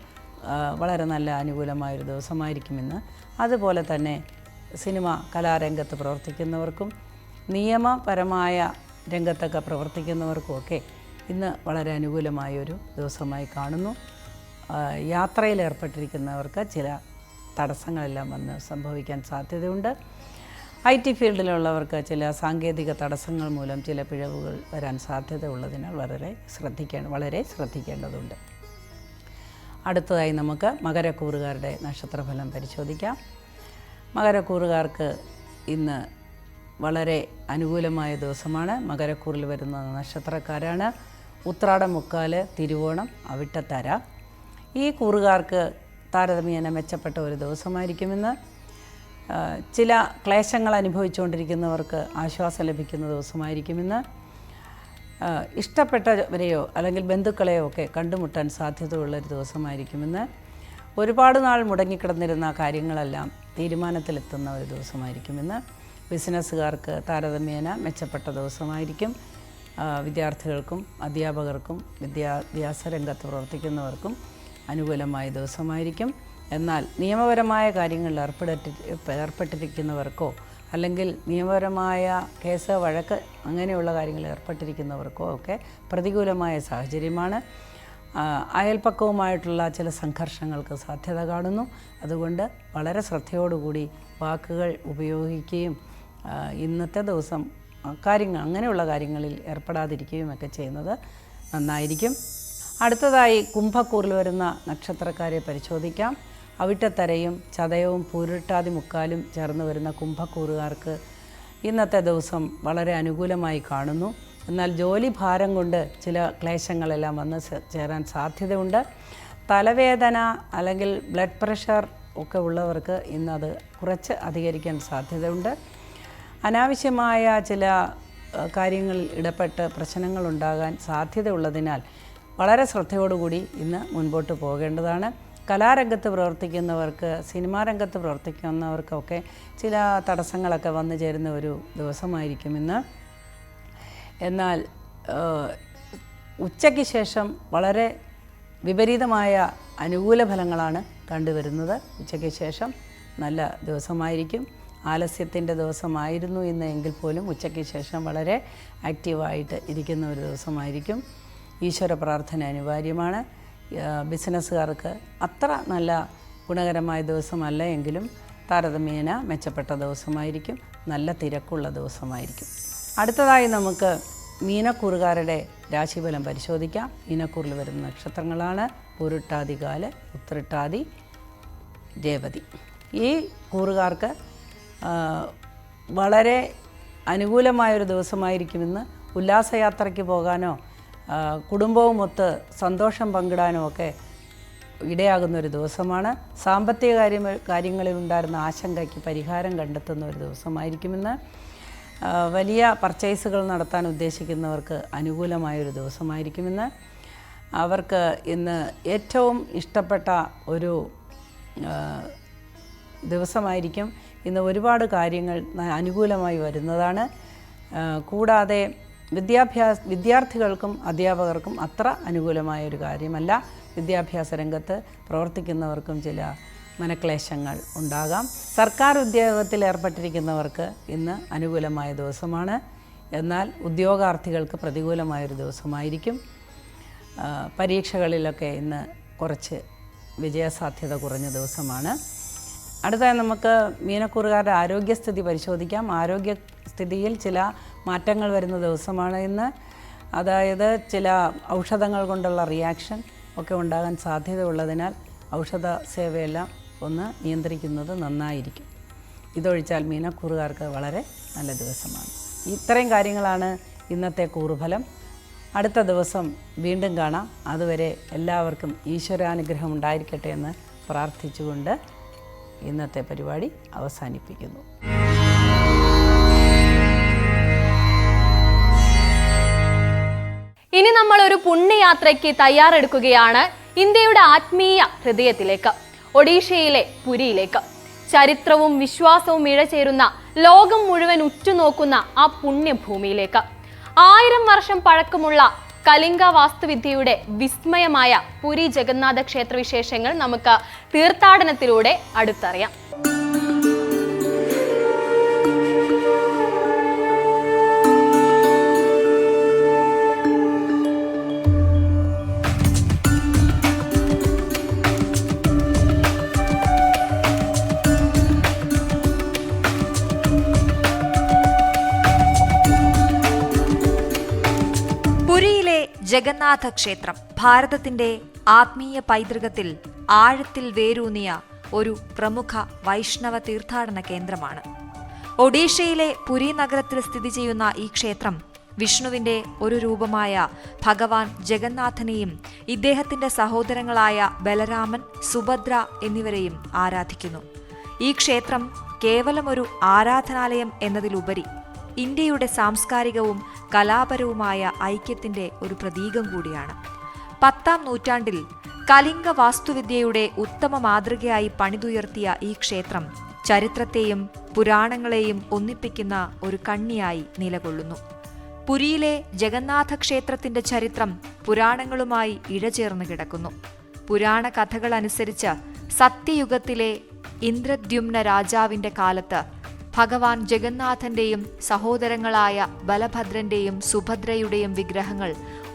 വളരെ നല്ല അനുകൂലമായൊരു ദിവസമായിരിക്കും ഇന്ന്. അതുപോലെ തന്നെ സിനിമ കലാരംഗത്ത് പ്രവർത്തിക്കുന്നവർക്കും നിയമപരമായ രംഗത്തൊക്കെ പ്രവർത്തിക്കുന്നവർക്കുമൊക്കെ ഇന്ന് വളരെ അനുകൂലമായൊരു ദിവസമായി കാണുന്നു. യാത്രയിൽ ഏർപ്പെട്ടിരിക്കുന്നവർക്ക് ചില തടസ്സങ്ങളെല്ലാം വന്ന് സംഭവിക്കാൻ സാധ്യതയുണ്ട്. IT ഫീൽഡിലുള്ളവർക്ക് ചില സാങ്കേതിക തടസ്സങ്ങൾ മൂലം ചില പിഴവുകൾ വരാൻ സാധ്യത ഉള്ളതിനാൽ വളരെ ശ്രദ്ധിക്കേണ്ടതുണ്ട്. അടുത്തതായി നമുക്ക് മകരക്കൂറുകാരുടെ നക്ഷത്രഫലം പരിശോധിക്കാം. മകരക്കൂറുകാർക്ക് ഇന്ന് വളരെ അനുകൂലമായ ദിവസമാണ്. മകരക്കൂറിൽ വരുന്ന നക്ഷത്രക്കാരാണ് ഉത്രാടം, മുക്കാല്, തിരുവോണം, അവിട്ടത്തര. ഈ കൂറുകാർക്ക് താരതമ്യേന മെച്ചപ്പെട്ട ഒരു ദിവസമായിരിക്കുമെന്ന്. ചില ക്ലേശങ്ങൾ അനുഭവിച്ചുകൊണ്ടിരിക്കുന്നവർക്ക് ആശ്വാസം ലഭിക്കുന്ന ദിവസമായിരിക്കുമെന്ന്. ഇഷ്ടപ്പെട്ടവരെയോ അല്ലെങ്കിൽ ബന്ധുക്കളെയോ ഒക്കെ കണ്ടുമുട്ടാൻ സാധ്യതയുള്ളൊരു ദിവസമായിരിക്കുമെന്ന്. ഒരുപാട് നാൾ മുടങ്ങിക്കിടന്നിരുന്ന കാര്യങ്ങളെല്ലാം തീരുമാനത്തിലെത്തുന്ന ഒരു ദിവസമായിരിക്കുമെന്ന്. ബിസിനസ്സുകാർക്ക് താരതമ്യേന മെച്ചപ്പെട്ട ദിവസമായിരിക്കും. വിദ്യാർത്ഥികൾക്കും അധ്യാപകർക്കും വിദ്യാഭ്യാസ രംഗത്ത് പ്രവർത്തിക്കുന്നവർക്കും അനുകൂലമായ ദിവസമായിരിക്കും. എന്നാൽ നിയമപരമായ കാര്യങ്ങളിൽ ഏർപ്പെട്ടിരിക്കുന്നവർക്കോ അല്ലെങ്കിൽ നിയമപരമായ കേസ്, വഴക്ക് അങ്ങനെയുള്ള കാര്യങ്ങളിൽ ഏർപ്പെട്ടിരിക്കുന്നവർക്കോ ഒക്കെ പ്രതികൂലമായ സാഹചര്യമാണ്. അയൽപ്പക്കവുമായിട്ടുള്ള ചില സംഘർഷങ്ങൾക്ക് സാധ്യത കാണുന്നു. അതുകൊണ്ട് വളരെ ശ്രദ്ധയോടുകൂടി വാക്കുകൾ ഉപയോഗിക്കുകയും ഇന്നത്തെ ദിവസം അങ്ങനെയുള്ള കാര്യങ്ങളിൽ ഏർപ്പെടാതിരിക്കുകയും ഒക്കെ ചെയ്യുന്നത് നന്നായിരിക്കും. അടുത്തതായി കുംഭക്കൂറിൽ വരുന്ന നക്ഷത്രക്കാരെ പരിശോധിക്കാം. അവിട്ടത്തരയും ചതയവും പൂരിട്ടാതി മുക്കാലും ചേർന്ന് വരുന്ന കുംഭക്കൂറുകാർക്ക് ഇന്നത്തെ ദിവസം വളരെ അനുകൂലമായി കാണുന്നു. എന്നാൽ ജോലി ഭാരം കൊണ്ട് ചില ക്ലേശങ്ങളെല്ലാം വന്ന് ചേരാൻ സാധ്യതയുണ്ട്. തലവേദന അല്ലെങ്കിൽ ബ്ലഡ് പ്രഷർ ഒക്കെ ഉള്ളവർക്ക് ഇന്നത് കുറച്ച് അധികരിക്കാൻ സാധ്യതയുണ്ട്. അനാവശ്യമായ ചില കാര്യങ്ങളിൽ ഇടപെട്ട് പ്രശ്നങ്ങളുണ്ടാകാൻ സാധ്യതയുള്ളതിനാൽ വളരെ ശ്രദ്ധയോടുകൂടി ഇന്ന് മുൻപോട്ട് പോകേണ്ടതാണ്. കലാരംഗത്ത് പ്രവർത്തിക്കുന്നവർക്ക്, സിനിമാ രംഗത്ത് പ്രവർത്തിക്കുന്നവർക്കൊക്കെ ചില തടസ്സങ്ങളൊക്കെ വന്നു ചേരുന്ന ഒരു ദിവസമായിരിക്കും ഇന്ന്. എന്നാൽ ഉച്ചയ്ക്ക് ശേഷം വളരെ വിപരീതമായ അനുകൂല ഫലങ്ങളാണ് കണ്ടുവരുന്നത്. ഉച്ചയ്ക്ക് ശേഷം നല്ല ദിവസമായിരിക്കും. ആലസ്യത്തിൻ്റെ ദിവസമായിരുന്നു ഇന്ന് എങ്കിൽ പോലും ഉച്ചയ്ക്ക് ശേഷം വളരെ ആക്റ്റീവായിട്ട് ഇരിക്കുന്ന ഒരു ദിവസമായിരിക്കും. ഈശ്വര പ്രാർത്ഥന അനിവാര്യമാണ്. ബിസിനസ്സുകാർക്ക് അത്ര നല്ല ഗുണകരമായ ദിവസമല്ല എങ്കിലും താരതമ്യേന മെച്ചപ്പെട്ട ദിവസമായിരിക്കും. നല്ല തിരക്കുള്ള ദിവസമായിരിക്കും. അടുത്തതായി നമുക്ക് മീനക്കൂറുകാരുടെ രാശിഫലം പരിശോധിക്കാം. മീനക്കൂറിൽ വരുന്ന നക്ഷത്രങ്ങളാണ് പൂരുട്ടാതി, കാല്, ഉത്രട്ടാതി, രേവതി. ഈ കൂറുകാർക്ക് വളരെ അനുകൂലമായൊരു ദിവസമായിരിക്കുമെന്ന്. ഉല്ലാസയാത്രയ്ക്ക് പോകാനോ കുടുംബവുമൊത്ത് സന്തോഷം പങ്കിടാനോ ഒക്കെ ഇടയാകുന്നൊരു ദിവസമാണ്. സാമ്പത്തിക കാര്യങ്ങളിൽ ഉണ്ടായിരുന്ന ആശങ്കയ്ക്ക് പരിഹാരം കണ്ടെത്തുന്ന ഒരു ദിവസമായിരിക്കുമെന്ന്. വലിയ പർച്ചേസുകൾ നടത്താൻ ഉദ്ദേശിക്കുന്നവർക്ക് അനുകൂലമായൊരു ദിവസമായിരിക്കുമെന്ന്. അവർക്ക് ഇന്ന് ഏറ്റവും ഇഷ്ടപ്പെട്ട ഒരു ദിവസമായിരിക്കും. ഇന്ന് ഒരുപാട് കാര്യങ്ങൾ അനുകൂലമായി വരുന്നതാണ്. കൂടാതെ വിദ്യാർത്ഥികൾക്കും അധ്യാപകർക്കും അത്ര അനുകൂലമായൊരു കാര്യമല്ല. വിദ്യാഭ്യാസ രംഗത്ത് പ്രവർത്തിക്കുന്നവർക്കും ചില മനക്ലേശങ്ങൾ ഉണ്ടാകാം. സർക്കാർ ഉദ്യോഗത്തിൽ ഏർപ്പെട്ടിരിക്കുന്നവർക്ക് ഇന്ന് അനുകൂലമായ ദിവസമാണ്. എന്നാൽ ഉദ്യോഗാർത്ഥികൾക്ക് പ്രതികൂലമായൊരു ദിവസമായിരിക്കും. പരീക്ഷകളിലൊക്കെ ഇന്ന് കുറച്ച് വിജയസാധ്യത കുറഞ്ഞ ദിവസമാണ്. അടുത്തായി നമുക്ക് മീനക്കൂറുകാരുടെ ആരോഗ്യസ്ഥിതി പരിശോധിക്കാം. ആരോഗ്യസ്ഥിതിയിൽ ചില മാറ്റങ്ങൾ വരുന്ന ദിവസമാണ് ഇന്ന്. അതായത് ചില ഔഷധങ്ങൾ കൊണ്ടുള്ള റിയാക്ഷൻ ഒക്കെ ഉണ്ടാകാൻ സാധ്യതയുള്ളതിനാൽ ഔഷധ സേവയെല്ലാം ഒന്ന് നിയന്ത്രിക്കുന്നത് നന്നായിരിക്കും. ഇതൊഴിച്ചാൽ മീനക്കൂറുകാർക്ക് വളരെ നല്ല ദിവസമാണ്. ഇത്രയും കാര്യങ്ങളാണ് ഇന്നത്തെ കൂറുഫലം. അടുത്ത ദിവസം വീണ്ടും കാണാം. അതുവരെ എല്ലാവർക്കും ഈശ്വരാനുഗ്രഹം ഉണ്ടായിരിക്കട്ടെ എന്ന് പ്രാർത്ഥിച്ചുകൊണ്ട് ഇന്നത്തെ പരിപാടി അവസാനിപ്പിക്കുന്നു. ഇനി നമ്മൾ ഒരു പുണ്യയാത്രയ്ക്ക് തയ്യാറെടുക്കുകയാണ് ഇന്ത്യയുടെ ആത്മീയ ഹൃദയത്തിലേക്ക്, ഒഡീഷയിലെ പുരിയിലേക്ക്. ചരിത്രവും വിശ്വാസവും ഇഴചേരുന്ന, ലോകം മുഴുവൻ ഉറ്റുനോക്കുന്ന ആ പുണ്യഭൂമിയിലേക്ക്. 1000 വർഷം പഴക്കമുള്ള കലിംഗ വാസ്തുവിദ്യയുടെ വിസ്മയമായ പുരി ജഗന്നാഥ ക്ഷേത്ര വിശേഷങ്ങൾ നമുക്ക് തീർത്ഥാടനത്തിലൂടെ അടുത്തറിയാം. ജഗന്നാഥ ക്ഷേത്രം ഭാരതത്തിന്റെ ആത്മീയ പൈതൃകത്തിൽ ആഴത്തിൽ വേരൂന്നിയ ഒരു പ്രമുഖ വൈഷ്ണവ തീർത്ഥാടന കേന്ദ്രമാണ്. ഒഡീഷയിലെ പുരി നഗരത്തിൽ സ്ഥിതി ചെയ്യുന്ന ഈ ക്ഷേത്രം വിഷ്ണുവിന്റെ ഒരു രൂപമായ ഭഗവാൻ ജഗന്നാഥനെയും ഇദ്ദേഹത്തിന്റെ സഹോദരങ്ങളായ ബലരാമൻ, സുഭദ്ര എന്നിവരെയും ആരാധിക്കുന്നു. ഈ ക്ഷേത്രം കേവലം ഒരു ആരാധനാലയം എന്നതിലുപരി ഇന്ത്യയുടെ സാംസ്കാരികവും കലാപരവുമായ ഐക്യത്തിന്റെ ഒരു പ്രതീകം കൂടിയാണ്. 10ാം നൂറ്റാണ്ടിൽ കലിംഗ വാസ്തുവിദ്യയുടെ ഉത്തമ മാതൃകയായി പണിതുയർത്തിയ ഈ ക്ഷേത്രം ചരിത്രത്തെയും പുരാണങ്ങളെയും ഒന്നിപ്പിക്കുന്ന ഒരു കണ്ണിയായി നിലകൊള്ളുന്നു. പുരിയിലെ ജഗന്നാഥ ക്ഷേത്രത്തിന്റെ ചരിത്രം പുരാണങ്ങളുമായി ഇഴചേർന്ന് കിടക്കുന്നു. പുരാണ കഥകൾ അനുസരിച്ച് സത്യയുഗത്തിലെ ഇന്ദ്രദ്യുമ്ന രാജാവിന്റെ കാലത്ത് ഭഗവാൻ ജഗന്നാഥന്റെയും സഹോദരങ്ങളായ ബലഭദ്രന്റെയും സുഭദ്രയുടെയും വിഗ്രഹങ്ങൾ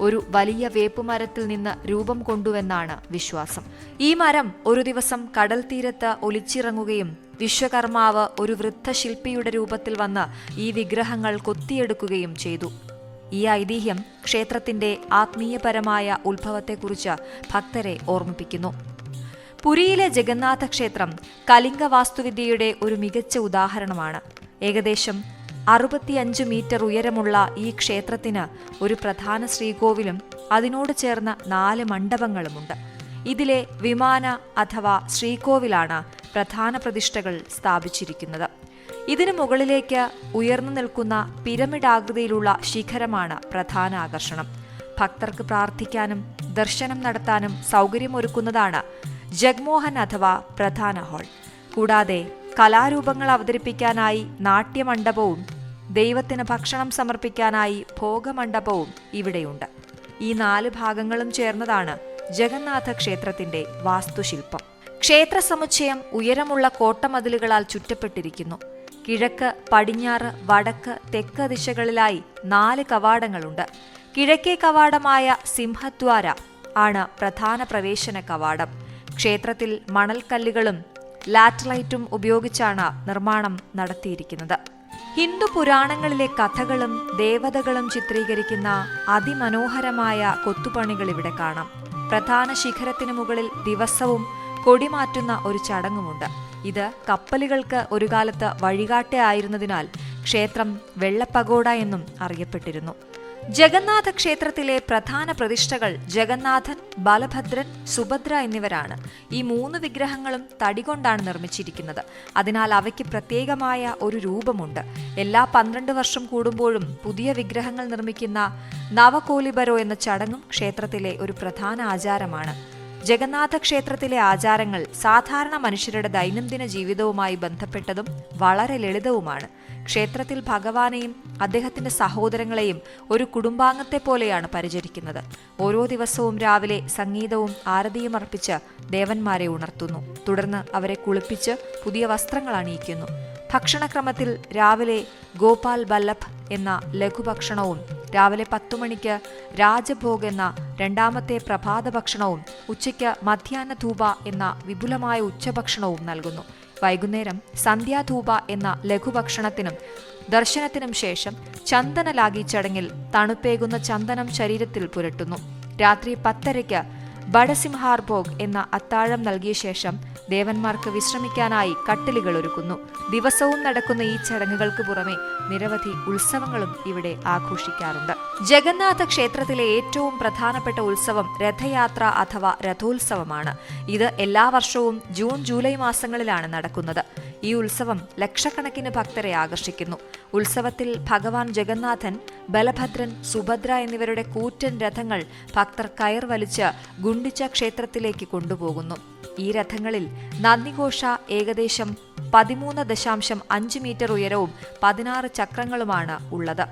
ഒരു വലിയ വേപ്പുമരത്തിൽ നിന്ന് രൂപം കൊണ്ടുവെന്നാണ് വിശ്വാസം. ഈ മരം ഒരു ദിവസം കടൽ തീരത്ത് ഒലിച്ചിറങ്ങുകയും വിശ്വകർമാവ് ഒരു വൃദ്ധശില്പിയുടെ രൂപത്തിൽ വന്ന് ഈ വിഗ്രഹങ്ങൾ കൊത്തിയെടുക്കുകയും ചെയ്തു. ഈ ഐതിഹ്യം ക്ഷേത്രത്തിന്റെ ആത്മീയപരമായ ഉത്ഭവത്തെക്കുറിച്ച് ഭക്തരെ ഓർമ്മിപ്പിക്കുന്നു. പുരിയിലെ ജഗന്നാഥ ക്ഷേത്രം കലിംഗ വാസ്തുവിദ്യയുടെ ഒരു മികച്ച ഉദാഹരണമാണ്. ഏകദേശം 65 മീറ്റർ ഉയരമുള്ള ഈ ക്ഷേത്രത്തിന് ഒരു പ്രധാന ശ്രീകോവിലും അതിനോട് ചേർന്ന 4 മണ്ഡപങ്ങളുമുണ്ട്. ഇതിലെ വിമാന അഥവാ ശ്രീകോവിലാണ് പ്രധാന പ്രതിഷ്ഠകൾ സ്ഥാപിച്ചിരിക്കുന്നത്. ഇതിനു മുകളിലേക്ക് ഉയർന്നു നിൽക്കുന്ന പിരമിഡ് ആകൃതിയിലുള്ള ശിഖരമാണ് പ്രധാന ആകർഷണം. ഭക്തർക്ക് പ്രാർത്ഥിക്കാനും ദർശനം നടത്താനും സൗകര്യമൊരുക്കുന്നതാണ് ജഗ്മോഹൻ അഥവാ പ്രധാന ഹാൾ. കൂടാതെ കലാരൂപങ്ങൾ അവതരിപ്പിക്കാനായി നാട്യമണ്ഡപവും ദൈവത്തിന് ഭക്ഷണം സമർപ്പിക്കാനായി ഭോഗമണ്ഡപവും ഇവിടെയുണ്ട്. ഈ 4 ഭാഗങ്ങളും ചേർന്നതാണ് ജഗന്നാഥ ക്ഷേത്രത്തിന്റെ വാസ്തുശില്പം. ക്ഷേത്ര സമുച്ചയം ഉയരമുള്ള കോട്ടമതിലുകളാൽ ചുറ്റപ്പെട്ടിരിക്കുന്നു. കിഴക്ക്, പടിഞ്ഞാറ്, വടക്ക്, തെക്ക് ദിശകളിലായി 4 കവാടങ്ങളുണ്ട്. കിഴക്കേ കവാടമായ സിംഹദ്വാര ആണ് പ്രധാന പ്രവേശന കവാടം. ക്ഷേത്രത്തിൽ മണൽക്കല്ലുകളും ലാറ്ററൈറ്റും ഉപയോഗിച്ചാണ് നിർമ്മാണം നടത്തിയിരിക്കുന്നത്. ഹിന്ദു പുരാണങ്ങളിലെ കഥകളും ദേവതകളും ചിത്രീകരിക്കുന്ന അതിമനോഹരമായ കൊത്തുപണികൾ ഇവിടെ കാണാം. പ്രധാന ശിഖരത്തിന് മുകളിൽ ദിവസവും കൊടിമാറ്റുന്ന ഒരു ചടങ്ങുമുണ്ട്. ഇത് കപ്പലുകൾക്ക് ഒരു കാലത്ത് വഴികാട്ടിയായിരുന്നതിനാൽ ക്ഷേത്രം വെള്ളപ്പഗോഡ എന്നും അറിയപ്പെട്ടിരുന്നു. ജഗന്നാഥ ക്ഷേത്രത്തിലെ പ്രധാന പ്രതിഷ്ഠകൾ ജഗന്നാഥൻ, ബലഭദ്രൻ, സുഭദ്ര എന്നിവരാണ്. ഈ 3 വിഗ്രഹങ്ങളും തടികൊണ്ടാണ് നിർമ്മിച്ചിരിക്കുന്നത്. അതിനാൽ അവയ്ക്ക് പ്രത്യേകമായ ഒരു രൂപമുണ്ട്. എല്ലാ 12 വർഷം കൂടുമ്പോഴും പുതിയ വിഗ്രഹങ്ങൾ നിർമ്മിക്കുന്ന നവകോലിബരോ എന്ന ചടങ്ങും ക്ഷേത്രത്തിലെ ഒരു പ്രധാന ആചാരമാണ്. ജഗന്നാഥ ക്ഷേത്രത്തിലെ ആചാരങ്ങൾ സാധാരണ മനുഷ്യരുടെ ദൈനംദിന ജീവിതവുമായി ബന്ധപ്പെട്ടതും വളരെ ലളിതവുമാണ്. ക്ഷേത്രത്തിൽ ഭഗവാനെയും അദ്ദേഹത്തിന്റെ സഹോദരങ്ങളെയും ഒരു കുടുംബാംഗത്തെ പോലെയാണ് പരിചരിക്കുന്നത്. ഓരോ ദിവസവും രാവിലെ സംഗീതവും ആരതിയും അർപ്പിച്ച് ദേവന്മാരെ ഉണർത്തുന്നു. തുടർന്ന് അവരെ കുളിപ്പിച്ച് പുതിയ വസ്ത്രങ്ങൾ അണിയിക്കുന്നു. ഭക്ഷണക്രമത്തിൽ രാവിലെ ഗോപാൽ ബല്ലഭ് എന്ന ലഘുഭക്ഷണവും രാവിലെ 10 മണിക്ക് രാജഭോഗ് എന്ന രണ്ടാമത്തെ പ്രഭാത ഭക്ഷണവും ഉച്ചയ്ക്ക് മധ്യാഹ്ന ധൂപ എന്ന വിപുലമായ ഉച്ചഭക്ഷണവും നൽകുന്നു. വൈകുന്നേരം സന്ധ്യാധൂപ എന്ന ലഘുഭക്ഷണത്തിനും ദർശനത്തിനും ശേഷം ചന്ദനലാഗി ചടങ്ങിൽ തണുപ്പേകുന്ന ചന്ദനം ശരീരത്തിൽ പുരട്ടുന്നു. രാത്രി 10:30 ബഡസിംഹാർ ഭോഗ് എന്ന അത്താഴം നൽകിയ ശേഷം ദേവന്മാർക്ക് വിശ്രമിക്കാനായി കട്ടിലുകൾ ഒരുക്കുന്നു. ദിവസവും നടക്കുന്ന ഈ ചടങ്ങുകൾക്ക് പുറമെ നിരവധി ഉത്സവങ്ങളും ഇവിടെ ആഘോഷിക്കാറുണ്ട്. ജഗന്നാഥ ക്ഷേത്രത്തിലെ ഏറ്റവും പ്രധാനപ്പെട്ട ഉത്സവം രഥയാത്ര അഥവാ രഥോത്സവമാണ്. ഇത് എല്ലാ വർഷവും ജൂൺ, ജൂലൈ മാസങ്ങളിലാണ് നടക്കുന്നത്. ഈ ഉത്സവം ലക്ഷക്കണക്കിന് ഭക്തരെ ആകർഷിക്കുന്നു. ഉത്സവത്തിൽ ഭഗവാൻ ജഗന്നാഥൻ, ബലഭദ്രൻ, സുഭദ്ര എന്നിവരുടെ കൂറ്റൻ രഥങ്ങൾ ഭക്തർ കയർ വലിച്ച് ഗുണ്ടിച്ച ക്ഷേത്രത്തിലേക്ക് കൊണ്ടുപോകുന്നു. ഈ രഥങ്ങളിൽ നന്ദിഘോഷ ഏകദേശം 13.5 മീറ്റർ ഉയരവും 16 ചക്രങ്ങളുമാണ് ഉള്ളത്.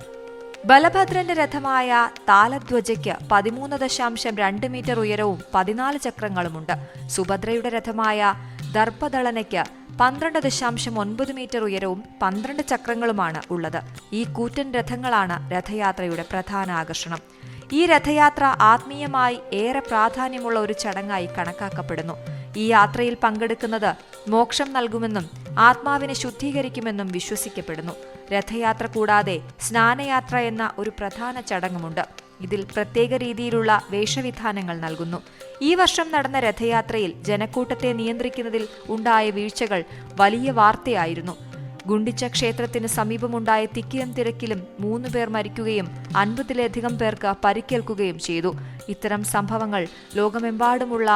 ബലഭദ്രന്റെ രഥമായ താലധ്വജയ്ക്ക് 13.2 മീറ്റർ ഉയരവും 14 ചക്രങ്ങളുമുണ്ട്. സുഭദ്രയുടെ രഥമായ ദർപ്പദളനയ്ക്ക് 12.9 മീറ്റർ ഉയരവും 12 ചക്രങ്ങളുമാണ് ഉള്ളത്. ഈ കൂറ്റൻ രഥങ്ങളാണ് രഥയാത്രയുടെ പ്രധാന ആകർഷണം. ഈ രഥയാത്ര ആത്മീയമായി ഏറെ പ്രാധാന്യമുള്ള ഒരു ചടങ്ങായി കണക്കാക്കപ്പെടുന്നു. ഈ യാത്രയിൽ പങ്കെടുക്കുന്നത് മോക്ഷം നൽകുമെന്നും ആത്മാവിനെ ശുദ്ധീകരിക്കുമെന്നും വിശ്വസിക്കപ്പെടുന്നു. രഥയാത്ര കൂടാതെ സ്നാനയാത്ര എന്ന ഒരു പ്രധാന ചടങ്ങുമുണ്ട്. ഇതിൽ പ്രത്യേക രീതിയിലുള്ള വേഷവിധാനങ്ങൾ നൽകുന്നു. ഈ വർഷം നടന്ന രഥയാത്രയിൽ ജനക്കൂട്ടത്തെ നിയന്ത്രിക്കുന്നതിൽ ഉണ്ടായ വീഴ്ചകൾ വലിയ വാർത്തയായിരുന്നു. ഗുണ്ടിച്ച ക്ഷേത്രത്തിന് സമീപമുണ്ടായ തിക്കിലും തിരക്കിലും 3 പേർ മരിക്കുകയും 50-ലധികം പേർക്ക് പരിക്കേൽക്കുകയും ചെയ്തു. ഇത്തരം സംഭവങ്ങൾ ലോകമെമ്പാടുമുള്ള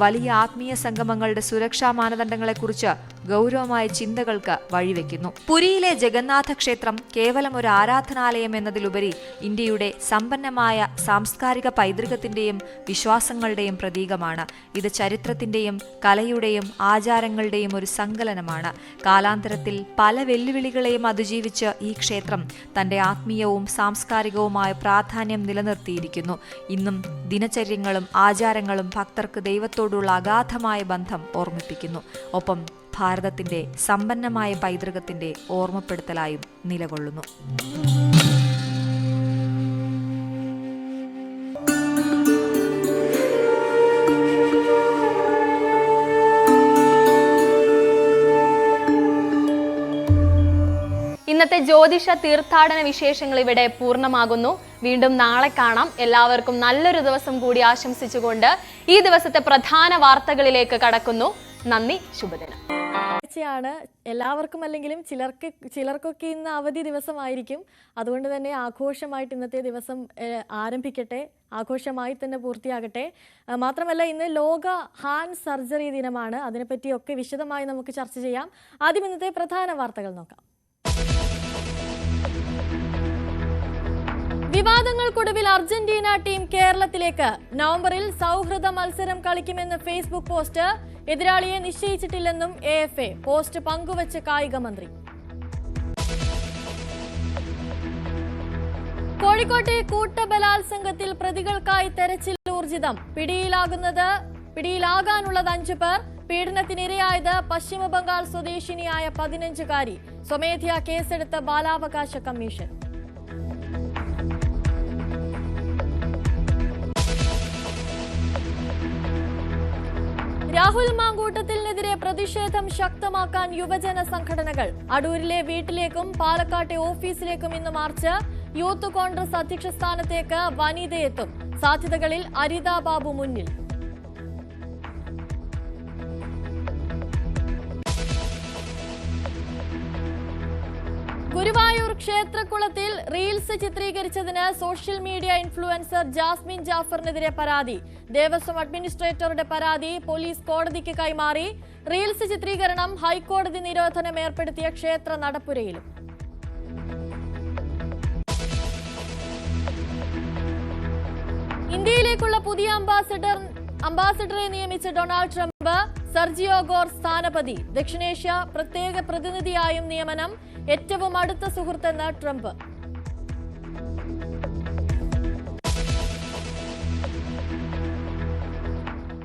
വലിയ ആത്മീയ സംഗമങ്ങളുടെ സുരക്ഷാ മാനദണ്ഡങ്ങളെക്കുറിച്ച് ഗൗരവമായ ചിന്തകൾക്ക് വഴിവെക്കുന്നു. പുരിയിലെ ജഗന്നാഥ ക്ഷേത്രം കേവലം ഒരു ആരാധനാലയം എന്നതിലുപരി ഇന്ത്യയുടെ സമ്പന്നമായ സാംസ്കാരിക പൈതൃകത്തിന്റെയും വിശ്വാസങ്ങളുടെയും പ്രതീകമാണ്. ഇത് ചരിത്രത്തിന്റെയും കലയുടെയും ആചാരങ്ങളുടെയും ഒരു സങ്കലനമാണ്. കാലാന്തരത്തിൽ പല വെല്ലുവിളികളെയും അതിജീവിച്ച് ഈ ക്ഷേത്രം തന്റെ ആത്മീയവും സാംസ്കാരികവുമായ പ്രാധാന്യം നിലനിർത്തിയിരിക്കുന്നു. ഇന്നും ദിനചര്യങ്ങളും ആചാരങ്ങളും ഭക്തർക്ക് ദൈവത്തോടുള്ള അഗാധമായ ബന്ധം ഓർമ്മിപ്പിക്കുന്നു. ഒപ്പം ഭാരതത്തിന്റെ സമ്പന്നമായ പൈതൃകത്തിന്റെ ഓർമ്മപ്പെടുത്തലായും നിലകൊള്ളുന്നു. ഇന്നത്തെ ജ്യോതിഷ തീർത്ഥാടന വിശേഷങ്ങൾ ഇവിടെ പൂർണ്ണമാകുന്നു. വീണ്ടും നാളെ കാണാം. എല്ലാവർക്കും നല്ലൊരു ദിവസം കൂടി ആശംസിച്ചുകൊണ്ട് ഈ ദിവസത്തെ പ്രധാന വാർത്തകളിലേക്ക് കടക്കുന്നു. നന്ദി, ശുഭദിനം. എല്ലാവർക്കും അല്ലെങ്കിലും ചിലർക്കൊക്കെ ഇന്ന് അവധി ദിവസമായിരിക്കും. അതുകൊണ്ട് തന്നെ ആഘോഷമായിട്ട് ഇന്നത്തെ ദിവസം ആരംഭിക്കട്ടെ, ആഘോഷമായി തന്നെ പൂർത്തിയാകട്ടെ. മാത്രമല്ല ഇന്ന് ലോക ഹാൻഡ് സർജറി ദിനമാണ്. അതിനെപ്പറ്റിയൊക്കെ വിശദമായി നമുക്ക് ചർച്ച ചെയ്യാം. ആദ്യം ഇന്നത്തെ പ്രധാന വാർത്തകൾ നോക്കാം. വിവാദങ്ങൾക്കൊടുവിൽ അർജന്റീന ടീം കേരളത്തിലേക്ക്. നവംബറിൽ സൗഹൃദ മത്സരം കളിക്കുമെന്ന് ഫേസ്ബുക്ക് പോസ്റ്റ്. എതിരാളിയെ നിശ്ചയിച്ചിട്ടില്ലെന്നും AFA. പോസ്റ്റ് പങ്കുവച്ച് കായിക മന്ത്രി. കോഴിക്കോട്ടെ കൂട്ടബലാത്സംഗത്തിൽ പ്രതികൾക്കായി തെരച്ചിൽ ഊർജിതം. പിടിയിലാകാനുള്ളത് 5 പേർ. പീഡനത്തിനിരയായത് പശ്ചിമബംഗാൾ സ്വദേശിനിയായ 15-കാരി. സ്വമേധയാ കേസെടുത്ത ബാലാവകാശ കമ്മീഷൻ. രാഹുൽ മാങ്കൂട്ടത്തിനെതിരെ പ്രതിഷേധം ശക്തമാക്കാൻ യുവജന സംഘടനകൾ. അടൂരിലെ വീട്ടിലേക്കും പാലക്കാട്ടെ ഓഫീസിലേക്കും ഇന്ന് മാർച്ച്. യൂത്ത് കോൺഗ്രസ് അധ്യക്ഷ സ്ഥാനത്തേക്ക് വനിതയെത്തും. സാധ്യതകളിൽ അരിത ബാബു മുന്നിൽ. ഗുരുവായൂർ ക്ഷേത്രക്കുളത്തിൽ റീൽസ് ചിത്രീകരിച്ചതിന് സോഷ്യൽ മീഡിയ ഇൻഫ്ലുവൻസർ ജാസ്മിൻ ജാഫറിനെതിരെ പരാതി. ദേവസ്വം അഡ്മിനിസ്ട്രേറ്ററുടെ പരാതി പോലീസ് കോടതിക്ക് കൈമാറി. റീൽസ് ചിത്രീകരണം ഹൈക്കോടതി നിരോധനം ഏർപ്പെടുത്തിയ ക്ഷേത്ര നടപ്പുരയിലും. ഇന്ത്യയിലേക്കുള്ള പുതിയ അംബാസിഡറെ നിയമിച്ച ഡൊണാൾഡ് ട്രംപ്. സർജിയോ ഗോർ സ്ഥാനപതി. ദക്ഷിണേഷ്യ പ്രത്യേക പ്രതിനിധിയായും നിയമനം. ഏറ്റവും അടുത്ത സുഹൃത്തെന്ന് ട്രംപ്.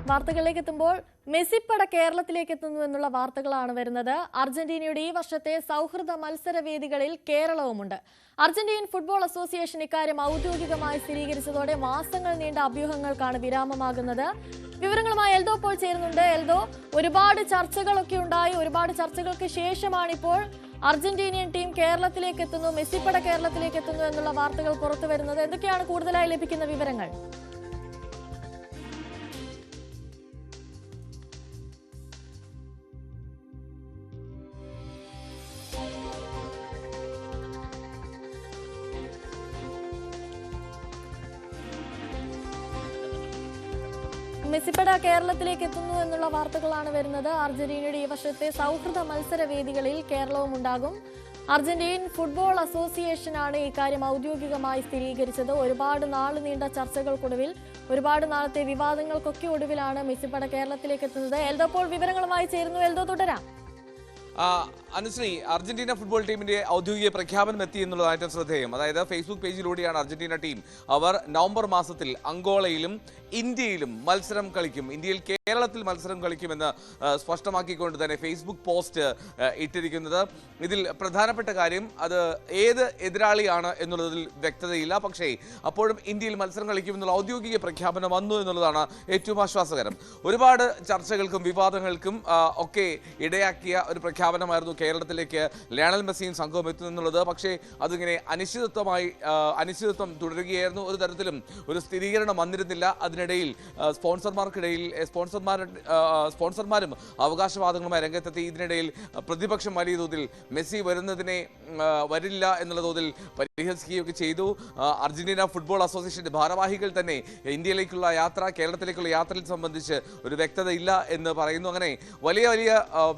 വാർത്തകളിലേക്ക് എത്തുമ്പോൾ മെസ്സിപ്പട കേരളത്തിലേക്ക് എത്തുന്നു എന്നുള്ള വാർത്തകളാണ് വരുന്നത്. അർജന്റീനയുടെ ഈ വർഷത്തെ സൗഹൃദ മത്സരവേദികളിൽ കേരളവുമുണ്ട്. അർജന്റീൻ ഫുട്ബോൾ അസോസിയേഷൻ ഇക്കാര്യം ഔദ്യോഗികമായി സ്ഥിരീകരിച്ചതോടെ മാസങ്ങൾ നീണ്ട അഭ്യൂഹങ്ങൾക്കാണ് വിരാമമാകുന്നത്. വിവരങ്ങളുമായി എൽദോ പോൾ ചേരുന്നുണ്ട്. എൽദോ, ഒരുപാട് ചർച്ചകളൊക്കെ ഉണ്ടായി. ഒരുപാട് ചർച്ചകൾക്ക് ശേഷമാണിപ്പോൾ അർജന്റീനിയൻ ടീം കേരളത്തിലേക്ക് എത്തുന്നു, മെസ്സിപ്പട കേരളത്തിലേക്ക് എത്തുന്നു എന്നുള്ള വാർത്തകൾ പുറത്തു വരുന്നത്. എന്തൊക്കെയാണ് കൂടുതലായി ലഭിക്കുന്ന വിവരങ്ങൾ? മെസ്സിപ്പട കേരളത്തിലേക്ക് എത്തുന്നു എന്നുള്ള വാർത്തകളാണ് വരുന്നത്. അർജന്റീനയുടെ ഈ വർഷത്തെ സൗഹൃദ മത്സരവേദികളിൽ കേരളവും ഉണ്ടാകും. അർജന്റീൻ ഫുട്ബോൾ അസോസിയേഷനാണ് ഇക്കാര്യം ഔദ്യോഗികമായി സ്ഥിരീകരിച്ചത്. ഒരുപാട് നാൾ നീണ്ട ചർച്ചകൾക്കൊടുവിൽ, ഒരുപാട് നാളത്തെ വിവാദങ്ങൾക്കൊക്കെ ഒടുവിലാണ് മെസ്സിപ്പട കേരളത്തിലേക്ക് എത്തുന്നത്. എൽദോ പോൾ വിവരങ്ങളുമായി ചേരുന്നു. എൽദോ, തുടരാം. അനുശ്രീ, അർജന്റീന ഫുട്ബോൾ ടീമിന്റെ ഔദ്യോഗിക പ്രഖ്യാപനം എത്തി എന്നുള്ളതായിട്ട് ശ്രദ്ധേയം. അതായത് ഫേസ്ബുക്ക് പേജിലൂടെയാണ് അർജന്റീന ടീം അവർ നവംബർ മാസത്തിൽ അങ്കോളയിലും ഇന്ത്യയിലും മത്സരം കളിക്കും, ഇന്ത്യയിൽ കേരളത്തിൽ മത്സരം കളിക്കുമെന്ന് സ്പഷ്ടമാക്കിക്കൊണ്ട് തന്നെ ഫേസ്ബുക്ക് പോസ്റ്റ് ഇട്ടിരിക്കുന്നത്. ഇതിൽ പ്രധാനപ്പെട്ട കാര്യം അത് ഏത് എതിരാളിയാണ് എന്നുള്ളതിൽ വ്യക്തതയില്ല. പക്ഷേ അപ്പോഴും ഇന്ത്യയിൽ മത്സരം കളിക്കുമെന്നുള്ള ഔദ്യോഗിക പ്രഖ്യാപനം വന്നു എന്നുള്ളതാണ് ഏറ്റവും ആശ്വാസകരം. ഒരുപാട് ചർച്ചകൾക്കും വിവാദങ്ങൾക്കും ഒക്കെ ഇടയാക്കിയ ഒരു പ്രഖ്യാപനമായിരുന്നു കേരളത്തിലേക്ക് ലയണൽ മെസ്സിയും സംഘവും എത്തുന്നുള്ളത്. പക്ഷേ അതിങ്ങനെ അനിശ്ചിതത്വം തുടരുകയായിരുന്നു. ഒരു തരത്തിലും ഒരു സ്ഥിരീകരണം വന്നിരുന്നില്ല. അതിനിടയിൽ സ്പോൺസർമാരും അവകാശവാദങ്ങളുമായി രംഗത്തെത്തി. ഇതിനിടയിൽ പ്രതിപക്ഷം വലിയ തോതിൽ മെസ്സി വരില്ല എന്നുള്ള തോതിൽ പരിഹസിക്കുകയൊക്കെ ചെയ്തു. അർജന്റീന ഫുട്ബോൾ അസോസിയേഷന്റെ ഭാരവാഹികൾ തന്നെ ഇന്ത്യയിലേക്കുള്ള യാത്ര, കേരളത്തിലേക്കുള്ള യാത്രയിൽ സംബന്ധിച്ച് ഒരു വ്യക്തതയില്ല എന്ന് പറയുന്നു. അങ്ങനെ വലിയ വലിയ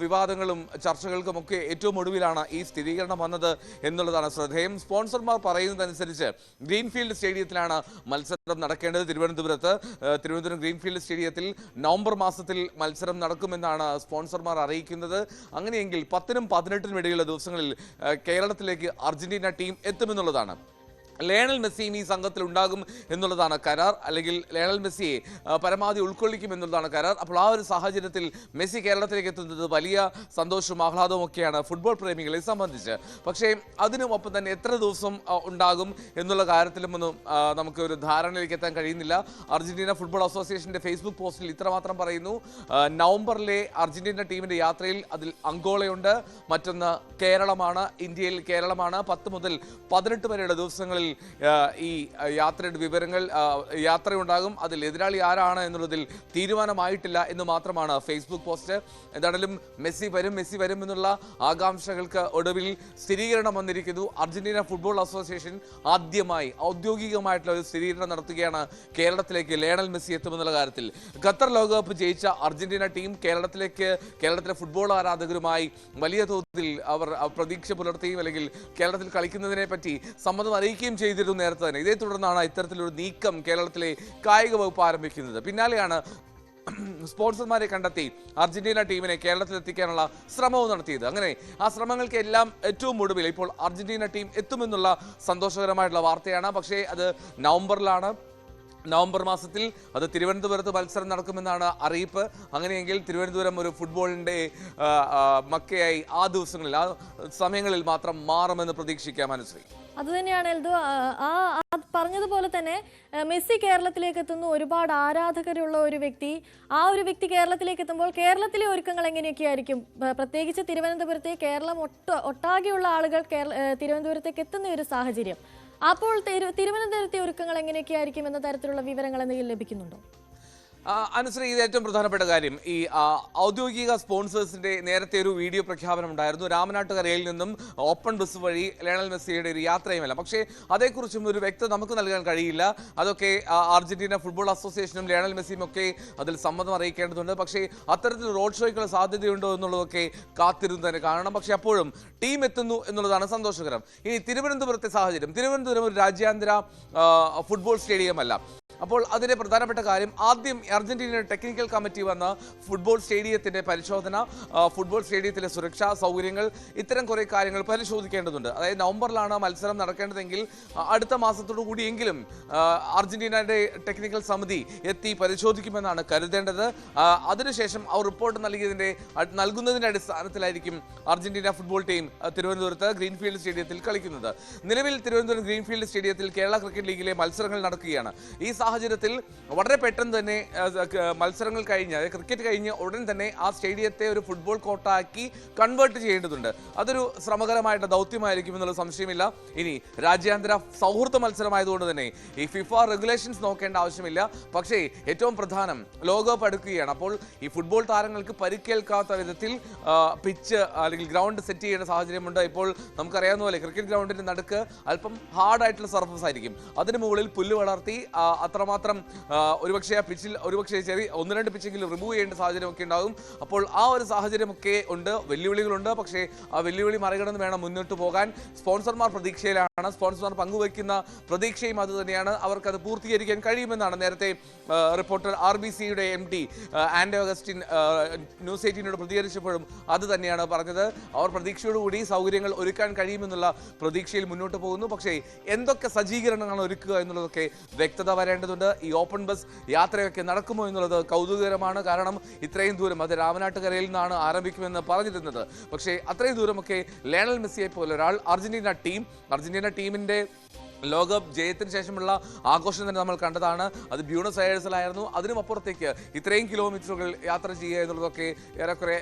വിവാദങ്ങളും ചർച്ചകൾക്കും ഒക്കെ ഏറ്റവും ഒടുവിലാണ് ഈ സ്ഥിരീകരണം വന്നത് എന്നുള്ളതാണ് ശ്രദ്ധേയം. സ്പോൺസർമാർ പറയുന്നതനുസരിച്ച് ഗ്രീൻഫീൽഡ് സ്റ്റേഡിയത്തിലാണ് മത്സരം നടക്കേണ്ടത്. തിരുവനന്തപുരം ഗ്രീൻഫീൽഡ് സ്റ്റേഡിയത്തിൽ നവംബർ മാസത്തിൽ മത്സരം നടക്കുമെന്നാണ് സ്പോൺസർമാർ അറിയിക്കുന്നത്. അങ്ങനെയെങ്കിൽ 10-നും 18-നും ഇടയിലുള്ള ദിവസങ്ങളിൽ കേരളത്തിലേക്ക് അർജന്റീന ടീം എത്തുമെന്നുള്ളതാണ്. ലയണൽ മെസ്സിയും ഈ സംഘത്തിൽ ഉണ്ടാകും എന്നുള്ളതാണ് കരാർ, അല്ലെങ്കിൽ ലയണൽ മെസ്സിയെ പരമാവധി ഉൾക്കൊള്ളിക്കും എന്നുള്ളതാണ് കരാർ. അപ്പോൾ ആ ഒരു സാഹചര്യത്തിൽ മെസ്സി കേരളത്തിലേക്ക് എത്തുന്നത് വലിയ സന്തോഷവും ആഹ്ലാദവും ഒക്കെയാണ് ഫുട്ബോൾ പ്രേമികളെ സംബന്ധിച്ച്. പക്ഷേ അതിനുമൊപ്പം തന്നെ എത്ര ദിവസം ഉണ്ടാകും എന്നുള്ള കാര്യത്തിലും ഒന്നും നമുക്ക് ഒരു ധാരണയിലേക്ക് എത്താൻ കഴിയുന്നില്ല. അർജന്റീന ഫുട്ബോൾ അസോസിയേഷന്റെ ഫേസ്ബുക്ക് പോസ്റ്റിൽ ഇത്രമാത്രം പറയുന്നു: നവംബറിലെ അർജന്റീന ടീമിന്റെ യാത്രയിൽ അതിൽ അങ്കോളയുണ്ട്, മറ്റൊന്ന് കേരളമാണ്, ഇന്ത്യയിൽ കേരളമാണ്. 10 മുതൽ 18 വരെയുള്ള ദിവസങ്ങളിൽ ഈ യാത്രയുടെ വിവരങ്ങൾ യാത്രയുണ്ടാകും. അതിൽ എതിരാളി ആരാണ് എന്നുള്ളതിൽ തീരുമാനമായിട്ടില്ല എന്ന് മാത്രമാണ് ഫേസ്ബുക്ക് പോസ്റ്റ്. എന്തായാലും മെസ്സി വരും എന്നുള്ള ആകാംക്ഷകൾക്ക് ഒടുവിൽ സ്ഥിരീകരണം വന്നിരിക്കുന്നു. അർജന്റീന ഫുട്ബോൾ അസോസിയേഷൻ ആദ്യമായി ഔദ്യോഗികമായിട്ടുള്ള ഒരു സ്ഥിരീകരണം നടത്തുകയാണ് കേരളത്തിലേക്ക് ലയണൽ മെസ്സി എത്തുമെന്നുള്ള കാര്യത്തിൽ. ഖത്തർ ലോകകപ്പ് ജയിച്ച അർജന്റീന ടീം കേരളത്തിലെ ഫുട്ബോൾ ആരാധകരുമായി വലിയ തോതിൽ അവർ പ്രതീക്ഷ പുലർത്തുകയും അല്ലെങ്കിൽ കേരളത്തിൽ കളിക്കുന്നതിനെ പറ്റി സമ്മതം അറിയിക്കുകയും ചെയ്തിരുന്നു നേരത്തെ തന്നെ. ഇതേ തുടർന്നാണ് ഇത്തരത്തിലൊരു നീക്കം കേരളത്തിലെ കായിക വകുപ്പ് ആരംഭിക്കുന്നത്. പിന്നാലെയാണ് സ്പോൺസർമാരെ കണ്ടെത്തി അർജന്റീന ടീമിനെ കേരളത്തിലെത്തിക്കാനുള്ള ശ്രമവും നടത്തിയത്. അങ്ങനെ ആ ശ്രമങ്ങൾക്ക് എല്ലാം ഏറ്റവും ഒടുവിൽ ഇപ്പോൾ അർജന്റീന ടീം എത്തുമെന്നുള്ള സന്തോഷകരമായിട്ടുള്ള വാർത്തയാണ്. പക്ഷേ അത് നവംബറിലാണ്. നവംബർ മാസത്തിൽ അത് തിരുവനന്തപുരത്ത് മത്സരം നടക്കുമെന്നാണ് അറിയിപ്പ്. അങ്ങനെയെങ്കിൽ തിരുവനന്തപുരം ഒരു ഫുട്ബോളിൻ്റെ മക്കയായി ആ ദിവസങ്ങളിൽ, ആ സമയങ്ങളിൽ മാത്രം മാറുമെന്ന് പ്രതീക്ഷിക്കാം. അനുശ്രീ, അതുതന്നെയാണ് എൽദോ. പറഞ്ഞതുപോലെ തന്നെ മെസ്സി കേരളത്തിലേക്ക് എത്തുന്നു, ഒരുപാട് ആരാധകരുള്ള ഒരു വ്യക്തി. ആ ഒരു വ്യക്തി കേരളത്തിലേക്ക് എത്തുമ്പോൾ കേരളത്തിലെ ഒരുക്കങ്ങൾ എങ്ങനെയൊക്കെ ആയിരിക്കും? പ്രത്യേകിച്ച് തിരുവനന്തപുരത്തെ കേരളം ഒട്ടാകെയുള്ള ആളുകൾ തിരുവനന്തപുരത്തേക്ക് എത്തുന്ന ഒരു സാഹചര്യം. അപ്പോൾ തിരുവനന്തപുരത്തെ ഒരുക്കങ്ങൾ എങ്ങനെയൊക്കെ ആയിരിക്കും എന്ന തരത്തിലുള്ള വിവരങ്ങൾ എന്തെങ്കിലും ലഭിക്കുന്നുണ്ടോ? അനുശ്രീ, ഇത് ഏറ്റവും പ്രധാനപ്പെട്ട കാര്യം. ഈ ഔദ്യോഗിക സ്പോൺസേഴ്സിന്റെ നേരത്തെ ഒരു വീഡിയോ പ്രഖ്യാപനം ഉണ്ടായിരുന്നു. രാമനാട്ടുകരയിൽ നിന്നും ഓപ്പൺ ബസ് വഴി ലയണൽ മെസ്സിയുടെ ഒരു യാത്രയുമല്ല. പക്ഷേ അതേക്കുറിച്ചും ഒരു വ്യക്തത നമുക്ക് നൽകാൻ കഴിയില്ല. അതൊക്കെ അർജന്റീന ഫുട്ബോൾ അസോസിയേഷനും ലയണൽ മെസ്സിയും ഒക്കെ അതിൽ സമ്മതം അറിയിക്കേണ്ടതുണ്ട്. പക്ഷേ അത്തരത്തിൽ റോഡ് ഷോയ്ക്കുള്ള സാധ്യതയുണ്ടോ എന്നുള്ളതൊക്കെ കാത്തിരുന്ന് തന്നെ കാണണം. പക്ഷേ അപ്പോഴും ടീം എത്തുന്നു എന്നുള്ളതാണ് സന്തോഷകരം. ഇനി തിരുവനന്തപുരത്തെ സാഹചര്യം, തിരുവനന്തപുരം ഒരു രാജ്യാന്തര ഫുട്ബോൾ സ്റ്റേഡിയം അല്ല. അപ്പോൾ അതിൻ്റെ പ്രധാനപ്പെട്ട കാര്യം, ആദ്യം അർജന്റീന ടെക്നിക്കൽ കമ്മിറ്റി വന്ന ഫുട്ബോൾ സ്റ്റേഡിയത്തിൻ്റെ പരിശോധന, ഫുട്ബോൾ സ്റ്റേഡിയത്തിലെ സുരക്ഷാ സൗകര്യങ്ങൾ, ഇത്തരം കുറേ കാര്യങ്ങൾ പരിശോധിക്കേണ്ടതുണ്ട്. അതായത് നവംബറിലാണ് മത്സരം നടക്കേണ്ടതെങ്കിൽ അടുത്ത മാസത്തോടു കൂടിയെങ്കിലും അർജന്റീനയുടെ ടെക്നിക്കൽ സമിതി എത്തി പരിശോധിക്കുമെന്നാണ് കരുതേണ്ടത്. അതിനുശേഷം അവർ റിപ്പോർട്ട് നൽകുന്നതിൻ്റെ അടിസ്ഥാനത്തിലായിരിക്കും അർജന്റീന ഫുട്ബോൾ ടീം തിരുവനന്തപുരത്ത് ഗ്രീൻഫീൽഡ് സ്റ്റേഡിയത്തിൽ കളിക്കുന്നത്. നിലവിൽ തിരുവനന്തപുരം ഗ്രീൻഫീൽഡ് സ്റ്റേഡിയത്തിൽ കേരള ക്രിക്കറ്റ് ലീഗിലെ മത്സരങ്ങൾ നടക്കുകയാണ്. ഈ സാഹചര്യത്തിൽ വളരെ പെട്ടെന്ന് തന്നെ മത്സരങ്ങൾ കഴിഞ്ഞ്, അതായത് ക്രിക്കറ്റ് കഴിഞ്ഞ് ഉടൻ തന്നെ ആ സ്റ്റേഡിയത്തെ ഒരു ഫുട്ബോൾ കോർട്ടാക്കി കൺവേർട്ട് ചെയ്യേണ്ടതുണ്ട്. അതൊരു ശ്രമകരമായിട്ടുള്ള ദൗത്യമായിരിക്കും എന്നുള്ള സംശയമില്ല. ഇനി രാജ്യാന്തര സൗഹൃദ മത്സരമായതുകൊണ്ട് തന്നെ ഈ ഫിഫ റെഗുലേഷൻസ് നോക്കേണ്ട ആവശ്യമില്ല. പക്ഷേ ഏറ്റവും പ്രധാനം, ലോകകപ്പ് അടുക്കുകയാണ്. അപ്പോൾ ഈ ഫുട്ബോൾ താരങ്ങൾക്ക് പരിക്കേൽക്കാത്ത വിധത്തിൽ പിച്ച് അല്ലെങ്കിൽ ഗ്രൗണ്ട് സെറ്റ് ചെയ്യേണ്ട സാഹചര്യമുണ്ട്. ഇപ്പോൾ നമുക്കറിയാവുന്ന പോലെ ക്രിക്കറ്റ് ഗ്രൗണ്ടിന്റെ നടുക്ക് അല്പം ഹാർഡായിട്ടുള്ള സർഫസ് ആയിരിക്കും. അതിന് മുകളിൽ പുല്ല് വളർത്തി അത്രമാത്രം ഒരുപക്ഷെ ആ പിച്ചിൽ ചെറിയ 1-2 പിച്ചെങ്കിലും റിമൂവ് ചെയ്യേണ്ട സാഹചര്യമൊക്കെ ഉണ്ടാകും. അപ്പോൾ ആ ഒരു സാഹചര്യമൊക്കെ ഉണ്ട്, വെല്ലുവിളികളുണ്ട്. പക്ഷേ ആ വെല്ലുവിളി മറികടന്ന് വേണം മുന്നോട്ട് പോകാൻ. സ്പോൺസർമാർ പ്രതീക്ഷയിലാണ്. സ്പോൺസർമാർ പങ്കുവയ്ക്കുന്ന പ്രതീക്ഷയും അത് തന്നെയാണ്. അവർക്കത് പൂർത്തീകരിക്കാൻ കഴിയുമെന്നാണ് നേരത്തെ റിപ്പോർട്ടർ RBCയുടെ MD ആൻഡോ അഗസ്റ്റിൻ ന്യൂസ് 18നോട് പ്രതികരിച്ചപ്പോഴും അത് തന്നെയാണ് പറഞ്ഞത്. അവർ പ്രതീക്ഷയോടുകൂടി സൗകര്യങ്ങൾ ഒരുക്കാൻ കഴിയുമെന്നുള്ള പ്രതീക്ഷയിൽ മുന്നോട്ട് പോകുന്നു. പക്ഷേ എന്തൊക്കെ സജ്ജീകരണങ്ങളാണ് ഒരുക്കുക എന്നുള്ളതൊക്കെ വ്യക്തത വരേണ്ടതുണ്ട്. ഈ ഓപ്പൺ ബസ് യാത്രയൊക്കെ നടക്കുമോ എന്നുള്ളത് കൗതുകകരമാണ്. കാരണം ഇത്രയും ദൂരം അത് രാമനാട്ടുകരയിൽ നിന്നാണ് ആരംഭിക്കുമെന്ന് പറഞ്ഞിരുന്നത്. പക്ഷേ അത്രയും ദൂരമൊക്കെ ലയണൽ മെസ്സിയെ പോലെ ഒരാൾ, അർജന്റീന ടീമിന്റെ ലോകകപ്പ് ജയത്തിന് ശേഷമുള്ള ആഘോഷം തന്നെ നമ്മൾ കണ്ടതാണ്. അത് ബ്യൂണസ് അയേഴ്സിലായിരുന്നു. അതിനുമപ്പുറത്തേക്ക് ഇത്രയും കിലോമീറ്ററുകൾ യാത്ര ചെയ്യുക എന്നുള്ളതൊക്കെ ഏറെക്കുറെ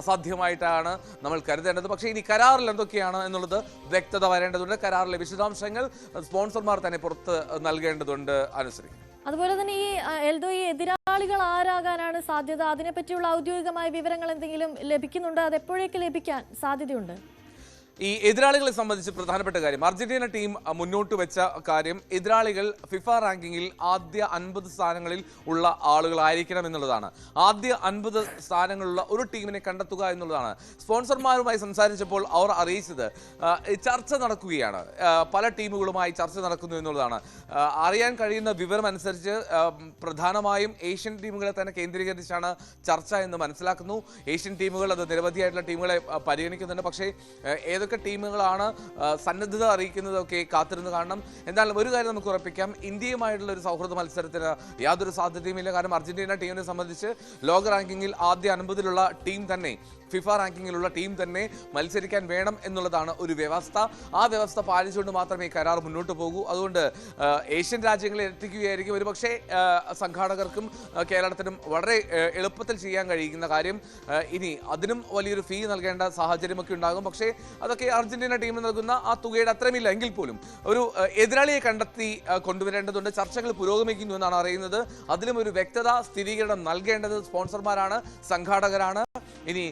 അസാധ്യമായിട്ടാണ് നമ്മൾ കരുതേണ്ടത്. പക്ഷേ ഇനി കരാറിൽ എന്തൊക്കെയാണ് എന്നുള്ളത് വ്യക്തത വരേണ്ടതുണ്ട്. കരാറിലെ വിശദാംശങ്ങൾ സ്പോൺസർമാർ തന്നെ പുറത്ത് നൽകേണ്ടതുണ്ട്. അനുസരിക്കും. അതുപോലെ തന്നെ ഈ എതിരാളികൾ ആരാകാനാണ് സാധ്യത? അതിനെപ്പറ്റിയുള്ള ഔദ്യോഗികമായ വിവരങ്ങൾ എന്തെങ്കിലും ലഭിക്കുന്നുണ്ട്? അത് എപ്പോഴേക്ക് ലഭിക്കാൻ സാധ്യതയുണ്ട്? ഈ എതിരാളികളെ സംബന്ധിച്ച് പ്രധാനപ്പെട്ട കാര്യം, അർജന്റീന ടീം മുന്നോട്ട് വെച്ച കാര്യം, എതിരാളികൾ ഫിഫ റാങ്കിങ്ങിൽ ആദ്യ 50 സ്ഥാനങ്ങളിൽ ഉള്ള ആളുകളായിരിക്കണം എന്നുള്ളതാണ്. ആദ്യ 50 സ്ഥാനങ്ങളുള്ള ഒരു ടീമിനെ കണ്ടെത്തുക എന്നുള്ളതാണ്. സ്പോൺസർമാരുമായി സംസാരിച്ചപ്പോൾ അവർ അറിയിച്ചത് ചർച്ച നടക്കുകയാണ്, പല ടീമുകളുമായി ചർച്ച നടക്കുന്നു എന്നുള്ളതാണ്. അറിയാൻ കഴിയുന്ന വിവരം അനുസരിച്ച് പ്രധാനമായും ഏഷ്യൻ ടീമുകളെ തന്നെ കേന്ദ്രീകരിച്ചാണ് ചർച്ച എന്ന് മനസ്സിലാക്കുന്നു. ഏഷ്യൻ ടീമുകൾ, അത് നിരവധിയായിട്ടുള്ള ടീമുകളെ പരിഗണിക്കുന്നുണ്ട്. പക്ഷേ ഏതൊക്കെ ടീമുകളാണ് സന്നദ്ധത അറിയിക്കുന്നതൊക്കെ കാത്തിരുന്ന് കാണണം. എന്തായാലും ഒരു കാര്യം നമുക്ക് ഉറപ്പിക്കാം, ഇന്ത്യയുമായിട്ടുള്ള ഒരു സൗഹൃദ മത്സരത്തിന് യാതൊരു സാധ്യതയുമില്ല. കാരണം അർജന്റീന ടീമിനെ സംബന്ധിച്ച് ലോക റാങ്കിങ്ങിൽ ആദ്യ 50-ലുള്ള ടീം തന്നെ, ഫിഫ റാങ്കിങ്ങിലുള്ള ടീം തന്നെ മത്സരിക്കാൻ വേണം എന്നുള്ളതാണ് ഒരു വ്യവസ്ഥ. ആ വ്യവസ്ഥ പാലിച്ചുകൊണ്ട് മാത്രമേ കരാർ മുന്നോട്ട് പോകൂ. അതുകൊണ്ട് ഏഷ്യൻ രാജ്യങ്ങളിൽ എത്തിക്കുകയായിരിക്കും ഒരുപക്ഷെ സംഘാടകർക്കും കേരളത്തിനും വളരെ എളുപ്പത്തിൽ ചെയ്യാൻ കഴിയുന്ന കാര്യം. ഇനി അതിനും വലിയൊരു ഫീ നൽകേണ്ട സാഹചര്യമൊക്കെ ഉണ്ടാകും. പക്ഷേ അതൊക്കെ അർജന്റീന ടീമിന് നൽകുന്ന ആ തുകയുടെ അത്രയുമില്ല. എങ്കിൽ പോലും ഒരു എതിരാളിയെ കണ്ടെത്തി കൊണ്ടുവരേണ്ടതുണ്ട്. ചർച്ചകൾ പുരോഗമിക്കുന്നു എന്നാണ് അറിയുന്നത്. അതിലും ഒരു വ്യക്തത, സ്ഥിരീകരണം നൽകേണ്ടത് സ്പോൺസർമാരാണ്, സംഘാടകരാണ്. ഇനി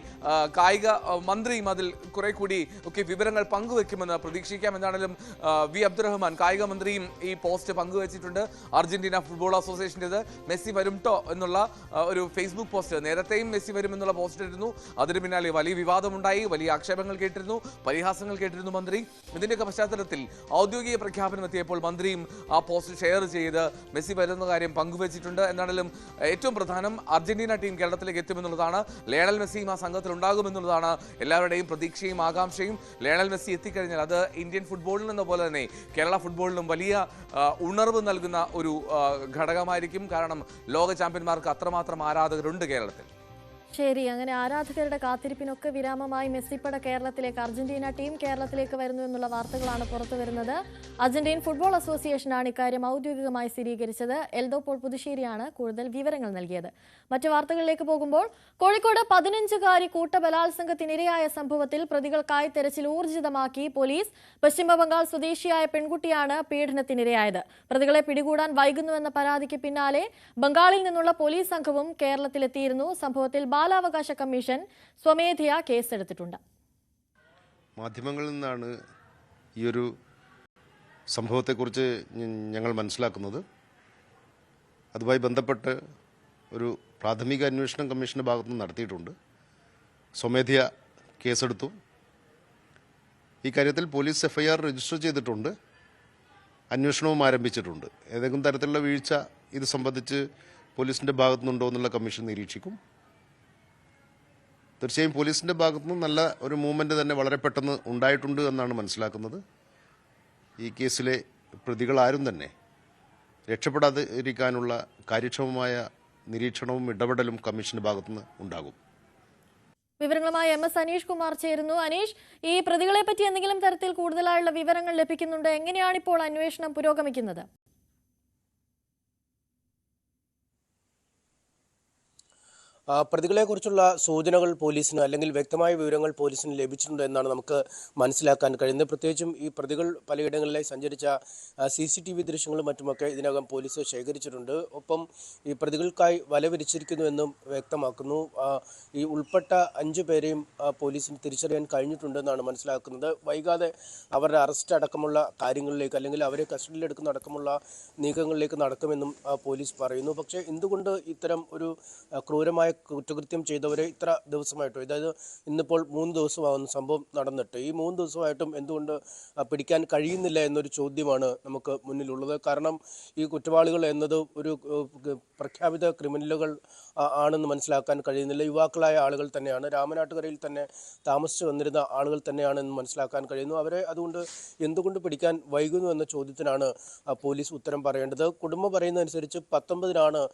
കായിക മന്ത്രിയും അതിൽ കുറെ കൂടി ഒക്കെ വിവരങ്ങൾ പങ്കുവെക്കുമെന്ന് പ്രതീക്ഷിക്കാം. എന്താണെങ്കിലും വി അബ്ദുറഹ്മാൻ കായിക മന്ത്രിയും ഈ പോസ്റ്റ് പങ്കുവച്ചിട്ടുണ്ട്. അർജന്റീന ഫുട്ബോൾ അസോസിയേഷൻ്റെത് മെസ്സി വരുംട്ടോ എന്നുള്ള ഒരു ഫേസ്ബുക്ക് പോസ്റ്റ്, നേരത്തെയും മെസ്സി വരും എന്നുള്ള പോസ്റ്റ് ഇട്ടിരുന്നു. അതിന് പിന്നാലെ വലിയ വിവാദമുണ്ടായി, വലിയ ആക്ഷേപങ്ങൾ കേട്ടിരുന്നു, പരിഹാസങ്ങൾ കേട്ടിരുന്നു മന്ത്രി. ഇതിൻ്റെയൊക്കെ പശ്ചാത്തലത്തിൽ ഔദ്യോഗിക പ്രഖ്യാപനം എത്തിയപ്പോൾ മന്ത്രിയും ആ പോസ്റ്റ് ഷെയർ ചെയ്ത് മെസ്സി വരുന്ന കാര്യം പങ്കുവച്ചിട്ടുണ്ട്. എന്താണെങ്കിലും ഏറ്റവും പ്രധാനം അർജന്റീന ടീം കേരളത്തിലേക്ക് എത്തുമെന്നുള്ളതാണ്. ലയണൽ മെസ്സിയും ആ സംഘത്തിൽ ഉണ്ടാകുമെന്നുള്ളതാണ് എല്ലാവരുടെയും പ്രതീക്ഷയും ആകാംക്ഷയും. ലയണൽ മെസ്സി എത്തിക്കഴിഞ്ഞാൽ അത് ഇന്ത്യൻ ഫുട്ബോളിൽ നിന്ന പോലെ തന്നെ കേരള ഫുട്ബോളിനും വലിയ ഉണർവ് നൽകുന്ന ഒരു ഘടകമായിരിക്കും. കാരണം ലോക ചാമ്പ്യന്മാർക്ക് അത്രമാത്രം ആരാധകരുണ്ട് കേരളത്തിൽ. ശരി, അങ്ങനെ ആരാധകരുടെ കാത്തിരിപ്പിനൊക്കെ വിരാമമായി മെസ്സിപ്പട കേരളത്തിലേക്ക്, അർജന്റീന ടീം കേരളത്തിലേക്ക് വരുന്നു എന്നുള്ള വാർത്തകളാണ് പുറത്തു വരുന്നത്. അർജന്റീൻ ഫുട്ബോൾ അസോസിയേഷനാണ് ഇക്കാര്യം ഔദ്യോഗികമായി സ്ഥിരീകരിച്ചത്. എൽദോ പോൾ പുതുശ്ശേരിയാണ് കൂടുതൽ വിവരങ്ങൾ നൽകിയത്. മറ്റു വാർത്തകളിലേക്ക് പോകുമ്പോൾ, കോഴിക്കോട് 15-കാരി കൂട്ടബലാത്സംഗത്തിനിരയായ സംഭവത്തിൽ പ്രതികൾക്കായി തെരച്ചിൽ ഊർജിതമാക്കി പോലീസ്. പശ്ചിമബംഗാൾ സ്വദേശിയായ പെൺകുട്ടിയാണ് പീഡനത്തിനിരയായത്. പ്രതികളെ പിടികൂടാൻ വൈകുന്നുവെന്ന പരാതിക്ക് പിന്നാലെ ബംഗാളിൽ നിന്നുള്ള പോലീസ് സംഘവും കേരളത്തിലെത്തിയിരുന്നു. സംഭവത്തിൽ ബാലാവകാശ കമ്മീഷൻ സ്വമേധയാ കേസെടുത്തിട്ടുണ്ട്. മാധ്യമങ്ങളിൽ നിന്നാണ് ഈ ഒരു സംഭവത്തെക്കുറിച്ച് ഞങ്ങൾ മനസ്സിലാക്കുന്നത്. അതുമായി ബന്ധപ്പെട്ട് ഒരു പ്രാഥമിക അന്വേഷണം കമ്മീഷൻ്റെ ഭാഗത്തുനിന്ന് നടത്തിയിട്ടുണ്ട്. സ്വമേധയാ കേസെടുത്തു. ഈ കാര്യത്തിൽ പോലീസ് FIR രജിസ്റ്റർ ചെയ്തിട്ടുണ്ട്. അന്വേഷണവും ആരംഭിച്ചിട്ടുണ്ട്. ഏതെങ്കിലും തരത്തിലുള്ള വീഴ്ച ഇത് സംബന്ധിച്ച് പോലീസിൻ്റെ ഭാഗത്തുനിന്നുണ്ടോ എന്നുള്ള കമ്മീഷൻ നിരീക്ഷിക്കും. തീർച്ചയായും പോലീസിൻ്റെ ഭാഗത്തുനിന്ന് നല്ല ഒരു മൂവ്മെൻറ്റ് തന്നെ വളരെ പെട്ടെന്ന് ഉണ്ടായിട്ടുണ്ട് എന്നാണ് മനസ്സിലാക്കുന്നത്. ഈ കേസിലെ പ്രതികളാരും തന്നെ രക്ഷപ്പെടാതിരിക്കാനുള്ള കാര്യക്ഷമമായ നിരീക്ഷണവും ഇടപെടലും കമ്മീഷൻ്റെ ഭാഗത്തുനിന്ന് ഉണ്ടാകും. വിവരങ്ങളുമായി MS അനീഷ് കുമാർ ചേരുന്നു. അനീഷ്, ഈ പ്രതികളെ പറ്റി എന്തെങ്കിലും തരത്തിൽ കൂടുതലായുള്ള വിവരങ്ങൾ ലഭിക്കുന്നുണ്ട്? എങ്ങനെയാണ് ഇപ്പോൾ അന്വേഷണം പുരോഗമിക്കുന്നത്? പ്രതികളെക്കുറിച്ചുള്ള സൂചനകൾ പോലീസിന് അല്ലെങ്കിൽ വ്യക്തമായ വിവരങ്ങൾ പോലീസിന് ലഭിച്ചിട്ടുണ്ട് എന്നാണ് നമുക്ക് മനസ്സിലാക്കാൻ കഴിയുന്നത്. പ്രത്യേകിച്ചും ഈ പ്രതികൾ പലയിടങ്ങളിലായി സഞ്ചരിച്ച CCTV ദൃശ്യങ്ങളും മറ്റുമൊക്കെ ഇതിനകം പോലീസ് ശേഖരിച്ചിട്ടുണ്ട്. ഒപ്പം ഈ പ്രതികൾക്കായി വല വിരിച്ചിരിക്കുന്നുവെന്നും വ്യക്തമാക്കുന്നു. ഈ ഉൾപ്പെട്ട 5 പേരെയും പോലീസിന് തിരിച്ചറിയാൻ കഴിഞ്ഞിട്ടുണ്ടെന്നാണ് മനസ്സിലാക്കുന്നത്. വൈകാതെ അവരുടെ അറസ്റ്റ് അടക്കമുള്ള കാര്യങ്ങളിലേക്ക് അല്ലെങ്കിൽ അവരെ കസ്റ്റഡിയിലെടുക്കുന്ന അടക്കമുള്ള നീക്കങ്ങളിലേക്ക് നടക്കുമെന്നും പോലീസ് പറയുന്നു. പക്ഷേ എന്തുകൊണ്ട് ഇത്തരം ഒരു ക്രൂരമായ കുറ്റകൃത്യം ചെയ്തവരെ ഇത്ര ദിവസമായിട്ടും, അതായത് ഇന്നിപ്പോൾ 3 ദിവസമാകുന്ന സംഭവം നടന്നിട്ട്, ഈ 3 ദിവസമായിട്ടും എന്തുകൊണ്ട് പിടിക്കാൻ കഴിയുന്നില്ല എന്നൊരു ചോദ്യമാണ് നമുക്ക് മുന്നിലുള്ളത്. കാരണം ഈ കുറ്റവാളികൾ എന്നത് ഒരു പ്രഖ്യാപിത ക്രിമിനലുകൾ ആണെന്ന് മനസ്സിലാക്കാൻ കഴിയുന്നില്ല. യുവാക്കളായ ആളുകൾ തന്നെയാണ്, രാമനാട്ടുകരയിൽ തന്നെ താമസിച്ചു വന്നിരുന്ന ആളുകൾ തന്നെയാണെന്ന് മനസ്സിലാക്കാൻ കഴിയുന്നു. അവരെ അതുകൊണ്ട് എന്തുകൊണ്ട് പിടിക്കാൻ വൈകുന്നു എന്ന ചോദ്യത്തിനാണ് പോലീസ് ഉത്തരം പറയേണ്ടത്. കുടുംബം പറയുന്നതനുസരിച്ച് 19-നാണ്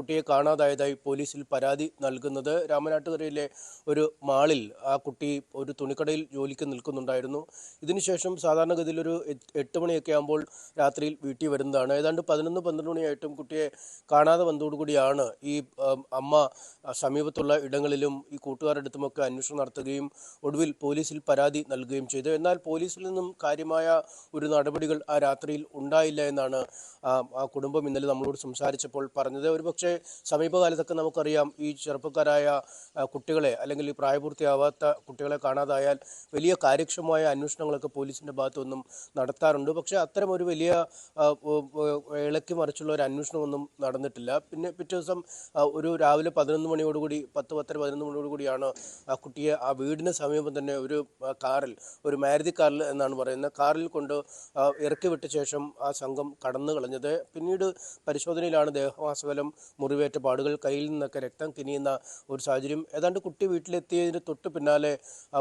കുട്ടിയെ കാണാതായതായി പോലീസിൽ പരാതി നൽകുന്നത്. രാമനാട്ടുകരയിലെ ഒരു മാളിൽ ആ കുട്ടി ഒരു തുണിക്കടയിൽ ജോലിക്ക് നിൽക്കുന്നുണ്ടായിരുന്നു. ഇതിനുശേഷം സാധാരണഗതിയിൽ ഒരു 8 മണിയൊക്കെ ആകുമ്പോൾ രാത്രിയിൽ വീട്ടിൽ വരുന്നതാണ്. ഏതാണ്ട് 11-12 മണിയായിട്ടും കുട്ടിയെ കാണാതെ വന്നതോടുകൂടിയാണ് ഈ അമ്മ സമീപത്തുള്ള ഇടങ്ങളിലും ഈ കൂട്ടുകാരുടെ അടുത്തുമൊക്കെ അന്വേഷണം നടത്തുകയും ഒടുവിൽ പോലീസിൽ പരാതി നൽകുകയും ചെയ്തു. എന്നാൽ പോലീസിൽ നിന്നും കാര്യമായ ഒരു നടപടികൾ ആ രാത്രിയിൽ ഉണ്ടായില്ല എന്നാണ് ആ കുടുംബം ഇന്നലെ നമ്മളോട് സംസാരിച്ചപ്പോൾ പറഞ്ഞത്. ഒരുപക്ഷെ സമീപകാലത്തൊക്കെ നമുക്കറിയാം, ഈ ചെറുപ്പക്കാരായ കുട്ടികളെ അല്ലെങ്കിൽ ഈ പ്രായപൂർത്തിയാവാത്ത കുട്ടികളെ കാണാതായാൽ വലിയ കാര്യക്ഷമമായ അന്വേഷണങ്ങളൊക്കെ പോലീസിൻ്റെ ഭാഗത്തുനിന്നും നടത്താറുണ്ട്. പക്ഷേ അത്തരം ഒരു വലിയ ഇളക്കി മറിച്ചുള്ള ഒരു അന്വേഷണമൊന്നും നടന്നിട്ടില്ല. പിന്നെ പിറ്റേ ദിവസം ഒരു രാവിലെ 11 മണിയോടുകൂടി 10-11 മണിയോടുകൂടിയാണ് ആ കുട്ടിയെ ആ വീടിന് സമീപം തന്നെ ഒരു കാറിൽ, ഒരു മാരുതി കാറിൽ എന്നാണ് പറയുന്നത്, കാറിൽ കൊണ്ട് ഇറക്കി വിട്ട ശേഷം ആ സംഘം കടന്നു കളഞ്ഞത്. പിന്നീട് പരിശോധനയിലാണ് ദേഹമാസകലം മുറിവേറ്റ പാടുകൾ, കയ്യിൽ നിന്നൊക്കെ രക്തം കിനിയുന്ന ഒരു സാഹചര്യം. ഏതാണ്ട് കുട്ടി വീട്ടിലെത്തിയതിന് തൊട്ട് പിന്നാലെ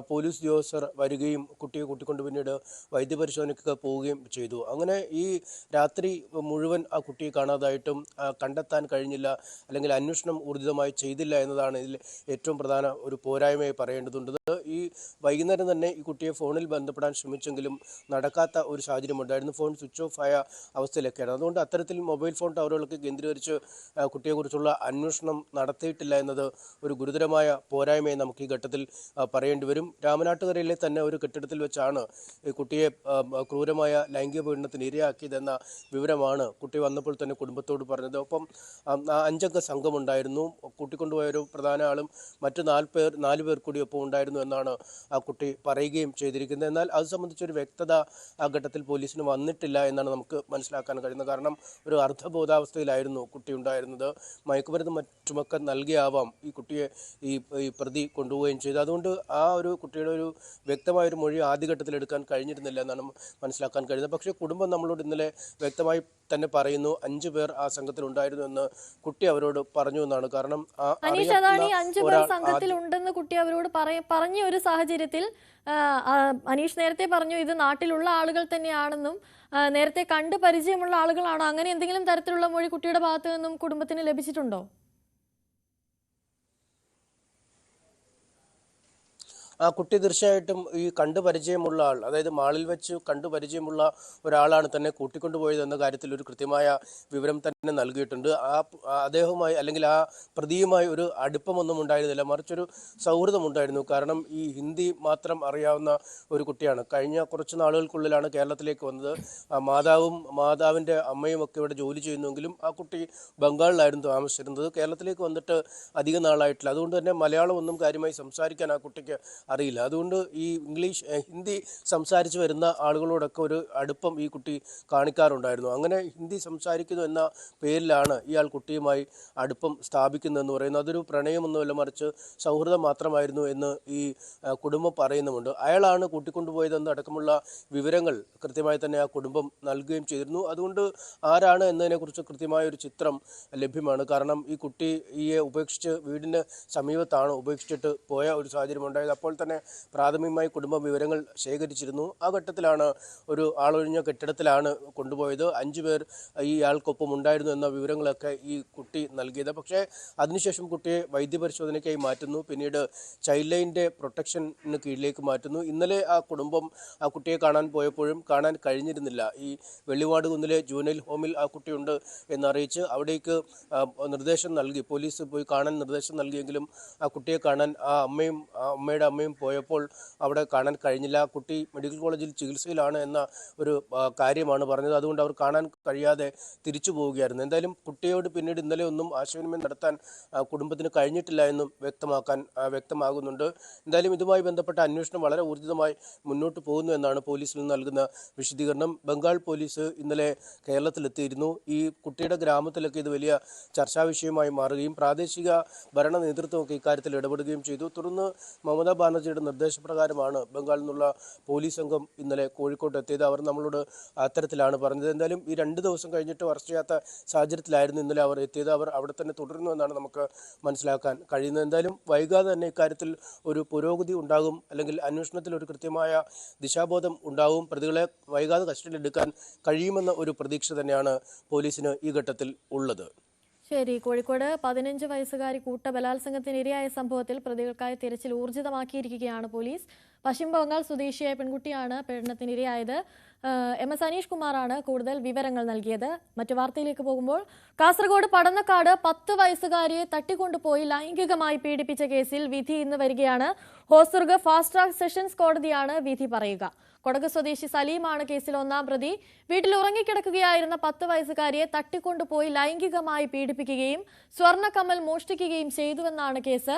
പോലീസ് ഉദ്യോഗസ്ഥർ വരികയും കുട്ടിയെ കൂട്ടിക്കൊണ്ട് പിന്നീട് വൈദ്യപരിശോധനയ്ക്ക് പോവുകയും ചെയ്തു. അങ്ങനെ ഈ രാത്രി മുഴുവൻ ആ കുട്ടിയെ കാണാതായിട്ടും കണ്ടെത്താൻ കഴിഞ്ഞില്ല, അല്ലെങ്കിൽ അന്വേഷണം ഊർജിതമായി ചെയ്തില്ല എന്നതാണ് ഇതിൽ ഏറ്റവും പ്രധാന ഒരു പോരായ്മയായി പറയേണ്ടതുണ്ട്. ഈ വൈകുന്നേരം തന്നെ ഈ കുട്ടിയെ ഫോണിൽ ബന്ധപ്പെടാൻ ശ്രമിച്ചെങ്കിലും നടക്കാത്ത ഒരു സാഹചര്യം ഉണ്ടായിരുന്നു. ഫോൺ സ്വിച്ച് ഓഫ് ആയ അവസ്ഥയിലൊക്കെയാണ്. അതുകൊണ്ട് അത്തരത്തിൽ മൊബൈൽ ഫോൺ ടവറുകളൊക്കെ കേന്ദ്രീകരിച്ച് കുട്ടിയെക്കുറിച്ചുള്ള അന്വേഷണം നടത്തിയിട്ടില്ല എന്നത് ഒരു ഗുരുതരമായ പോരായ്മയെ നമുക്ക് ഈ ഘട്ടത്തിൽ പറയേണ്ടി വരും. രാമനാട്ടുകരയിലെ തന്നെ ഒരു കെട്ടിടത്തിൽ വെച്ചാണ് ഈ കുട്ടിയെ ക്രൂരമായ ലൈംഗിക പീഡനത്തിന് ഇരയാക്കിയതെന്ന വിവരമാണ് കുട്ടി വന്നപ്പോൾ തന്നെ കുടുംബത്തോട് പറഞ്ഞത്. ഒപ്പം 5-അംഗ സംഘമുണ്ടായിരുന്നു. കൂട്ടിക്കൊണ്ടുപോയ ഒരു പ്രധാന ആളും മറ്റ് 4 പേർ കൂടി ഒപ്പം ഉണ്ടായിരുന്നു എന്നാണ് ആ കുട്ടി പറയുകയും ചെയ്തിരിക്കുന്നത്. എന്നാൽ അത് സംബന്ധിച്ചൊരു വ്യക്തത ആ ഘട്ടത്തിൽ പോലീസിന് വന്നിട്ടില്ല എന്നാണ് നമുക്ക് മനസ്സിലാക്കാൻ കഴിയുന്നത്. കാരണം ഒരു അർദ്ധബോധാവസ്ഥയിലായിരുന്നു കുട്ടി ഉണ്ടായിരുന്നത്. മയക്കുമരുന്ന് മറ്റുമൊക്കെ നൽകിയാവാം ഈ കുട്ടിയെ ഈ പ്രതി കൊണ്ടുപോവുകയും ചെയ്തു. അതുകൊണ്ട് ആ ഒരു കുട്ടിയുടെ ഒരു വ്യക്തമായൊരു മൊഴി ആദ്യഘട്ടത്തിൽ എടുക്കാൻ കഴിഞ്ഞിരുന്നില്ല എന്നാണ് മനസ്സിലാക്കാൻ കഴിയുന്നത്. പക്ഷേ കുടുംബം നമ്മളോട് ഇന്നലെ വ്യക്തമായി തന്നെ പറയുന്നു 5 പേർ ആ സംഘത്തിൽ ഉണ്ടായിരുന്നു എന്ന് കുട്ടി അവരോട് പറഞ്ഞു എന്നാണ്. കാരണം അനീഷ്, അതാണ് ഈ 5 പേർ സംഘത്തിൽ ഉണ്ടെന്ന് കുട്ടി അവരോട് പറഞ്ഞ ഒരു സാഹചര്യത്തിൽ അനീഷ് നേരത്തെ പറഞ്ഞു ഇത് നാട്ടിലുള്ള ആളുകൾ തന്നെയാണെന്നും നേരത്തെ കണ്ട് പരിചയമുള്ള ആളുകളാണോ, അങ്ങനെ എന്തെങ്കിലും തരത്തിലുള്ള മൊഴി കുട്ടിയുടെ ഭാഗത്തു നിന്നും കുടുംബത്തിന് ലഭിച്ചിട്ടുണ്ടോ? ആ കുട്ടി തീർച്ചയായിട്ടും ഈ കണ്ടു പരിചയമുള്ള ആൾ, അതായത് മാളിൽ വെച്ച് കണ്ടു പരിചയമുള്ള ഒരാളാണ് തന്നെ കൂട്ടിക്കൊണ്ടുപോയത് എന്ന കാര്യത്തിൽ ഒരു കൃത്യമായ വിവരം തന്നെ നൽകിയിട്ടുണ്ട്. അദ്ദേഹവുമായി അല്ലെങ്കിൽ ആ പ്രതിയുമായി ഒരു അടുപ്പമൊന്നും ഉണ്ടായിരുന്നില്ല, മറിച്ചൊരു സൗഹൃദം ഉണ്ടായിരുന്നു. കാരണം ഈ ഹിന്ദി മാത്രം അറിയാവുന്ന ഒരു കുട്ടിയാണ്. കഴിഞ്ഞ കുറച്ച് നാളുകൾക്കുള്ളിലാണ് കേരളത്തിലേക്ക് വന്നത്. മാതാവിൻ്റെ അമ്മയും ഒക്കെ ഇവിടെ ജോലി ചെയ്യുന്നുവെങ്കിലും ആ കുട്ടി ബംഗാളിലായിരുന്നു താമസിച്ചിരുന്നത്. കേരളത്തിലേക്ക് വന്നിട്ട് അധിക നാളായിട്ടില്ല. അതുകൊണ്ട് തന്നെ മലയാളം ഒന്നും കാര്യമായി സംസാരിക്കാൻ ആ കുട്ടിക്ക് അറിയില്ല. അതുകൊണ്ട് ഈ ഹിന്ദി സംസാരിച്ച് വരുന്ന ആളുകളോടൊക്കെ ഒരു അടുപ്പം ഈ കുട്ടി കാണിക്കാറുണ്ടായിരുന്നു. അങ്ങനെ ഹിന്ദി സംസാരിക്കുന്നു എന്ന പേരിലാണ് ഇയാൾ കുട്ടിയുമായി അടുപ്പം സ്ഥാപിക്കുന്നതെന്ന് പറയുന്നത്. അതൊരു പ്രണയമൊന്നുമല്ല, മറിച്ച് സൗഹൃദം മാത്രമായിരുന്നു എന്ന് ഈ കുടുംബം പറയുന്നുമുണ്ട്. അയാളാണ് കൂട്ടിക്കൊണ്ടുപോയതെന്ന് അടക്കമുള്ള വിവരങ്ങൾ കൃത്യമായി തന്നെ ആ കുടുംബം നൽകുകയും ചെയ്തിരുന്നു. അതുകൊണ്ട് ആരാണ് എന്നതിനെക്കുറിച്ച് കൃത്യമായ ഒരു ചിത്രം ലഭ്യമാണ്. കാരണം ഈ കുട്ടിയെ ഉപേക്ഷിച്ച് വീടിന് സമീപത്താണ് ഉപേക്ഷിച്ചിട്ട് പോയ ഒരു സാഹചര്യം ഉണ്ടായത്. അപ്പോൾ തന്നെ പ്രാഥമികമായി കുടുംബം വിവരങ്ങൾ ശേഖരിച്ചിരുന്നു. ആ ഘട്ടത്തിലാണ് ഒരു ആളൊഴിഞ്ഞ കെട്ടിടത്തിലാണ് കൊണ്ടുപോയത്. 5 പേർ ഈ ആൾക്കൊപ്പം ഉണ്ടായിരുന്നു എന്ന വിവരങ്ങളൊക്കെ ഈ കുട്ടി നൽകിയത്. പക്ഷേ അതിനുശേഷം കുട്ടിയെ വൈദ്യപരിശോധനയ്ക്കായി മാറ്റുന്നു. പിന്നീട് ചൈൽഡ് ലൈനിൻ്റെ പ്രൊട്ടക്ഷന് കീഴിലേക്ക് മാറ്റുന്നു. ഇന്നലെ ആ കുടുംബം ആ കുട്ടിയെ കാണാൻ പോയപ്പോഴും കാണാൻ കഴിഞ്ഞിരുന്നില്ല. ഈ വെള്ളിവാട് കുന്നിലെ ജുവനൈൽ ഹോമിൽ ആ കുട്ടിയുണ്ട് എന്നറിയിച്ച് അവിടേക്ക് നിർദ്ദേശം നൽകി, പോലീസ് പോയി കാണാൻ നിർദ്ദേശം നൽകിയെങ്കിലും ആ കുട്ടിയെ കാണാൻ അമ്മയുടെ അമ്മയും പോയപ്പോൾ അവിടെ കാണാൻ കഴിഞ്ഞില്ല. ആ കുട്ടി മെഡിക്കൽ കോളേജിൽ ചികിത്സയിലാണ് എന്ന ഒരു കാര്യമാണ് പറഞ്ഞത്. അതുകൊണ്ട് അവർ കാണാൻ കഴിയാതെ തിരിച്ചു പോവുകയായിരുന്നു. എന്തായാലും കുട്ടിയോട് പിന്നീട് ഇന്നലെ ഒന്നും ആശയവിനിമയം നടത്താൻ കുടുംബത്തിന് കഴിഞ്ഞിട്ടില്ല എന്നും വ്യക്തമാകുന്നുണ്ട്. എന്തായാലും ഇതുമായി ബന്ധപ്പെട്ട അന്വേഷണം വളരെ ഊർജിതമായി മുന്നോട്ട് പോകുന്നു എന്നാണ് പോലീസിൽ നിന്ന് നൽകുന്ന വിശദീകരണം. ബംഗാൾ പോലീസ് ഇന്നലെ കേരളത്തിലെത്തിയിരുന്നു. ഈ കുട്ടിയുടെ ഗ്രാമത്തിലൊക്കെ ഇത് വലിയ ചർച്ചാ വിഷയമായി മാറുകയും പ്രാദേശിക ഭരണ നേതൃത്വമൊക്കെ ഇക്കാര്യത്തിൽ ഇടപെടുകയും ചെയ്തു. തുടർന്ന് മമതാ ബാനർജിയുടെ നിർദ്ദേശപ്രകാരമാണ് ബംഗാളിൽ നിന്നുള്ള പോലീസ് സംഘം ഇന്നലെ കോഴിക്കോട്ട് എത്തിയത്. അവർ നമ്മളോട് അത്തരത്തിലാണ് പറഞ്ഞത്. എന്തായാലും ഈ 2 ദിവസം കഴിഞ്ഞിട്ട് അറസ്റ്റ് ചെയ്യാത്ത സാഹചര്യത്തിലായിരുന്നു ഇന്നലെ അവർ എത്തിയത്. അവർ അവിടെ തന്നെ തുടരുന്നു എന്നാണ് നമുക്ക് മനസ്സിലാക്കാൻ കഴിയുന്നത്. എന്തായാലും വൈകാതെ തന്നെ ഇക്കാര്യത്തിൽ ഒരു പുരോഗതി ഉണ്ടാകും, അല്ലെങ്കിൽ അന്വേഷണത്തിൽ ഒരു കൃത്യമായ ദിശാബോധം ഉണ്ടാവും. പ്രതികളെ വൈകാതെ കസ്റ്റഡിയിലെടുക്കാൻ കഴിയുമെന്ന ഒരു പ്രതീക്ഷ തന്നെയാണ് പോലീസിന് ഈ ഘട്ടത്തിൽ ഉള്ളത്. ശരി, കോഴിക്കോട് 15 വയസ്സുകാരി കൂട്ടബലാത്സംഗത്തിന് ഇരയായ സംഭവത്തിൽ പ്രതികൾക്കായി തിരച്ചിൽ ഊർജിതമാക്കിയിരിക്കുകയാണ് പോലീസ്. പശ്ചിമ ബംഗാൾ സ്വദേശിയായ പെൺകുട്ടിയാണ് പീഡനത്തിന് ഇരയായത്. MS അനീഷ് കുമാറാണ് കൂടുതൽ വിവരങ്ങൾ നൽകിയത്. മറ്റു വാർത്തയിലേക്ക് പോകുമ്പോൾ, കാസർഗോഡ് പടന്നക്കാട് 10 വയസ്സുകാരിയെ തട്ടിക്കൊണ്ടുപോയി ലൈംഗികമായി പീഡിപ്പിച്ച കേസിൽ വിധി ഇന്ന് വരികയാണ്. ഹോസ്ദുർഗ് ഫാസ്റ്റ് ട്രാക്ക് സെഷൻസ് കോടതിയാണ് വിധി പറയുക. കൊടക് സ്വദേശി സലീമാണ് കേസിൽ 1-ാം പ്രതി. വീട്ടിൽ ഉറങ്ങിക്കിടക്കുകയായിരുന്ന 10 വയസ്സുകാരിയെ തട്ടിക്കൊണ്ടുപോയി ലൈംഗികമായി പീഡിപ്പിക്കുകയും സ്വർണ്ണ കമ്മൽ മോഷ്ടിക്കുകയും ചെയ്തുവെന്നാണ് കേസ്.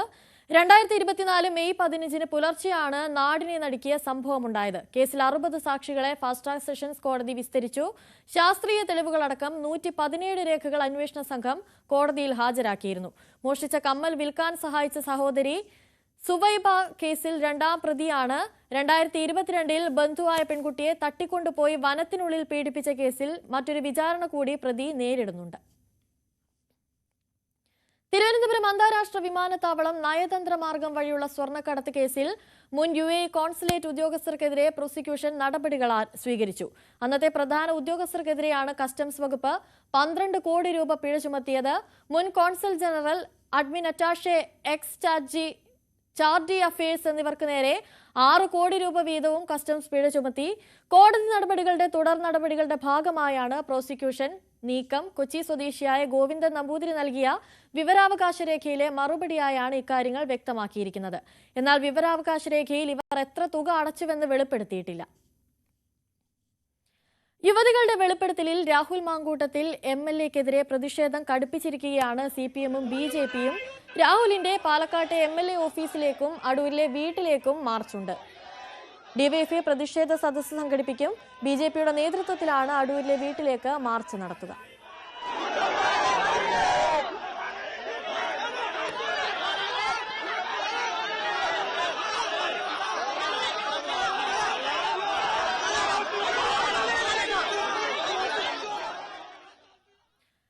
2024 മെയ് 15 പുലർച്ചെയാണ് നാടിനെ നടുക്കിയ സംഭവമുണ്ടായത്. കേസിൽ 60 സാക്ഷികളെ ഫാസ്റ്റ് ട്രാക്ക് സെഷൻസ് കോടതി വിസ്തരിച്ചു. ശാസ്ത്രീയ തെളിവുകളടക്കം 117 രേഖകൾ അന്വേഷണ സംഘം കോടതിയിൽ ഹാജരാക്കിയിരുന്നു. മോഷ്ടിച്ച കമ്മൽ വിൽക്കാൻ സഹായിച്ച സഹോദരി സുവൈബ കേസിൽ 2-ാം പ്രതിയാണ്. 2022 ബന്ധുവായ പെൺകുട്ടിയെ തട്ടിക്കൊണ്ടുപോയി വനത്തിനുള്ളിൽ പീഡിപ്പിച്ച കേസിൽ മറ്റൊരു വിചാരണ കൂടി പ്രതി നേരിടുന്നുണ്ട്. തിരുവനന്തപുരം അന്താരാഷ്ട്ര വിമാനത്താവളം നയതന്ത്ര മാർഗം വഴിയുള്ള സ്വർണ്ണക്കടത്ത് കേസിൽ മുൻ UAE കോൺസുലേറ്റ് ഉദ്യോഗസ്ഥർക്കെതിരെ പ്രോസിക്യൂഷൻ നടപടികൾ സ്വീകരിച്ചു. അന്നത്തെ പ്രധാന ഉദ്യോഗസ്ഥർക്കെതിരെയാണ് കസ്റ്റംസ് വകുപ്പ് 12 കോടി രൂപ പിഴ ചുമത്തിയത്. മുൻ consul general, admin attache, ex chargé affairs എന്നിവർക്ക് നേരെ 6 കോടി രൂപ വീതവും കസ്റ്റംസ് പിഴ ചുമത്തി. കോടതി നടപടികളുടെ തുടർ നടപടികളുടെ ഭാഗമായാണ് പ്രോസിക്യൂഷൻ നീക്കം. കൊച്ചി സ്വദേശിയായ ഗോവിന്ദൻ നമ്പൂതിരി നൽകിയ വിവരാവകാശ രേഖയിലെ മറുപടിയായാണ് ഇക്കാര്യങ്ങൾ വ്യക്തമാക്കിയിരിക്കുന്നത്. എന്നാൽ വിവരാവകാശ രേഖയിൽ ഇവർ എത്ര തുക അടച്ചുവെന്ന് വെളിപ്പെടുത്തിയിട്ടില്ല. യുവതികളുടെ വെളിപ്പെടുത്തലിൽ രാഹുൽ മാങ്കൂട്ടത്തിൽ MLAക്കെതിരെ പ്രതിഷേധം കടുപ്പിച്ചിരിക്കുകയാണ് CPM-ഉം BJP-യും. രാഹുലിന്റെ പാലക്കാട്ടെ MLA ഓഫീസിലേക്കും അടൂരിലെ വീട്ടിലേക്കും മാർച്ചുണ്ട്. DYFI പ്രതിഷേധ സദസ്സ് സംഘടിപ്പിക്കും. BJP-യുടെ നേതൃത്വത്തിലാണ് അടൂരിലെ വീട്ടിലേക്ക് മാർച്ച് നടത്തുക.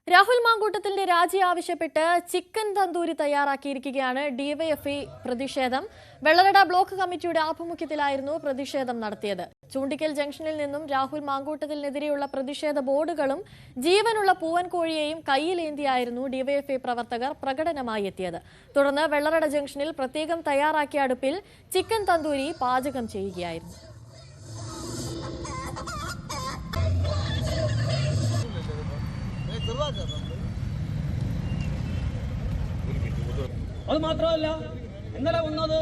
രാഹുൽ മാങ്കൂട്ടത്തിന്റെ രാജി ആവശ്യപ്പെട്ട് ചിക്കൻ തന്തൂരി തയ്യാറാക്കിയിരിക്കുകയാണ് ഡിവൈഎഫ്ഐ പ്രതിഷേധം. വെള്ളറട ബ്ലോക്ക് കമ്മിറ്റിയുടെ ആഭിമുഖ്യത്തിലായിരുന്നു പ്രതിഷേധം നടത്തിയത്. ചൂണ്ടിക്കൽ ജംഗ്ഷനിൽ നിന്നും രാഹുൽ മാങ്കൂട്ടത്തിനെതിരെയുള്ള പ്രതിഷേധ ബോർഡുകളും ജീവനുള്ള പൂവൻ കോഴിയെയും കയ്യിലേന്തിയായിരുന്നു ഡിവൈഎഫ്ഐ പ്രവർത്തകർ പ്രകടനമായി എത്തിയത്. തുടർന്ന് വെള്ളറട ജംഗ്ഷനിൽ പ്രത്യേകം തയ്യാറാക്കിയ അടുപ്പിൽ ചിക്കൻ തന്തൂരി പാചകം ചെയ്യുകയായിരുന്നു. അത് മാത്രമല്ല ഇന്നലെ വന്നത്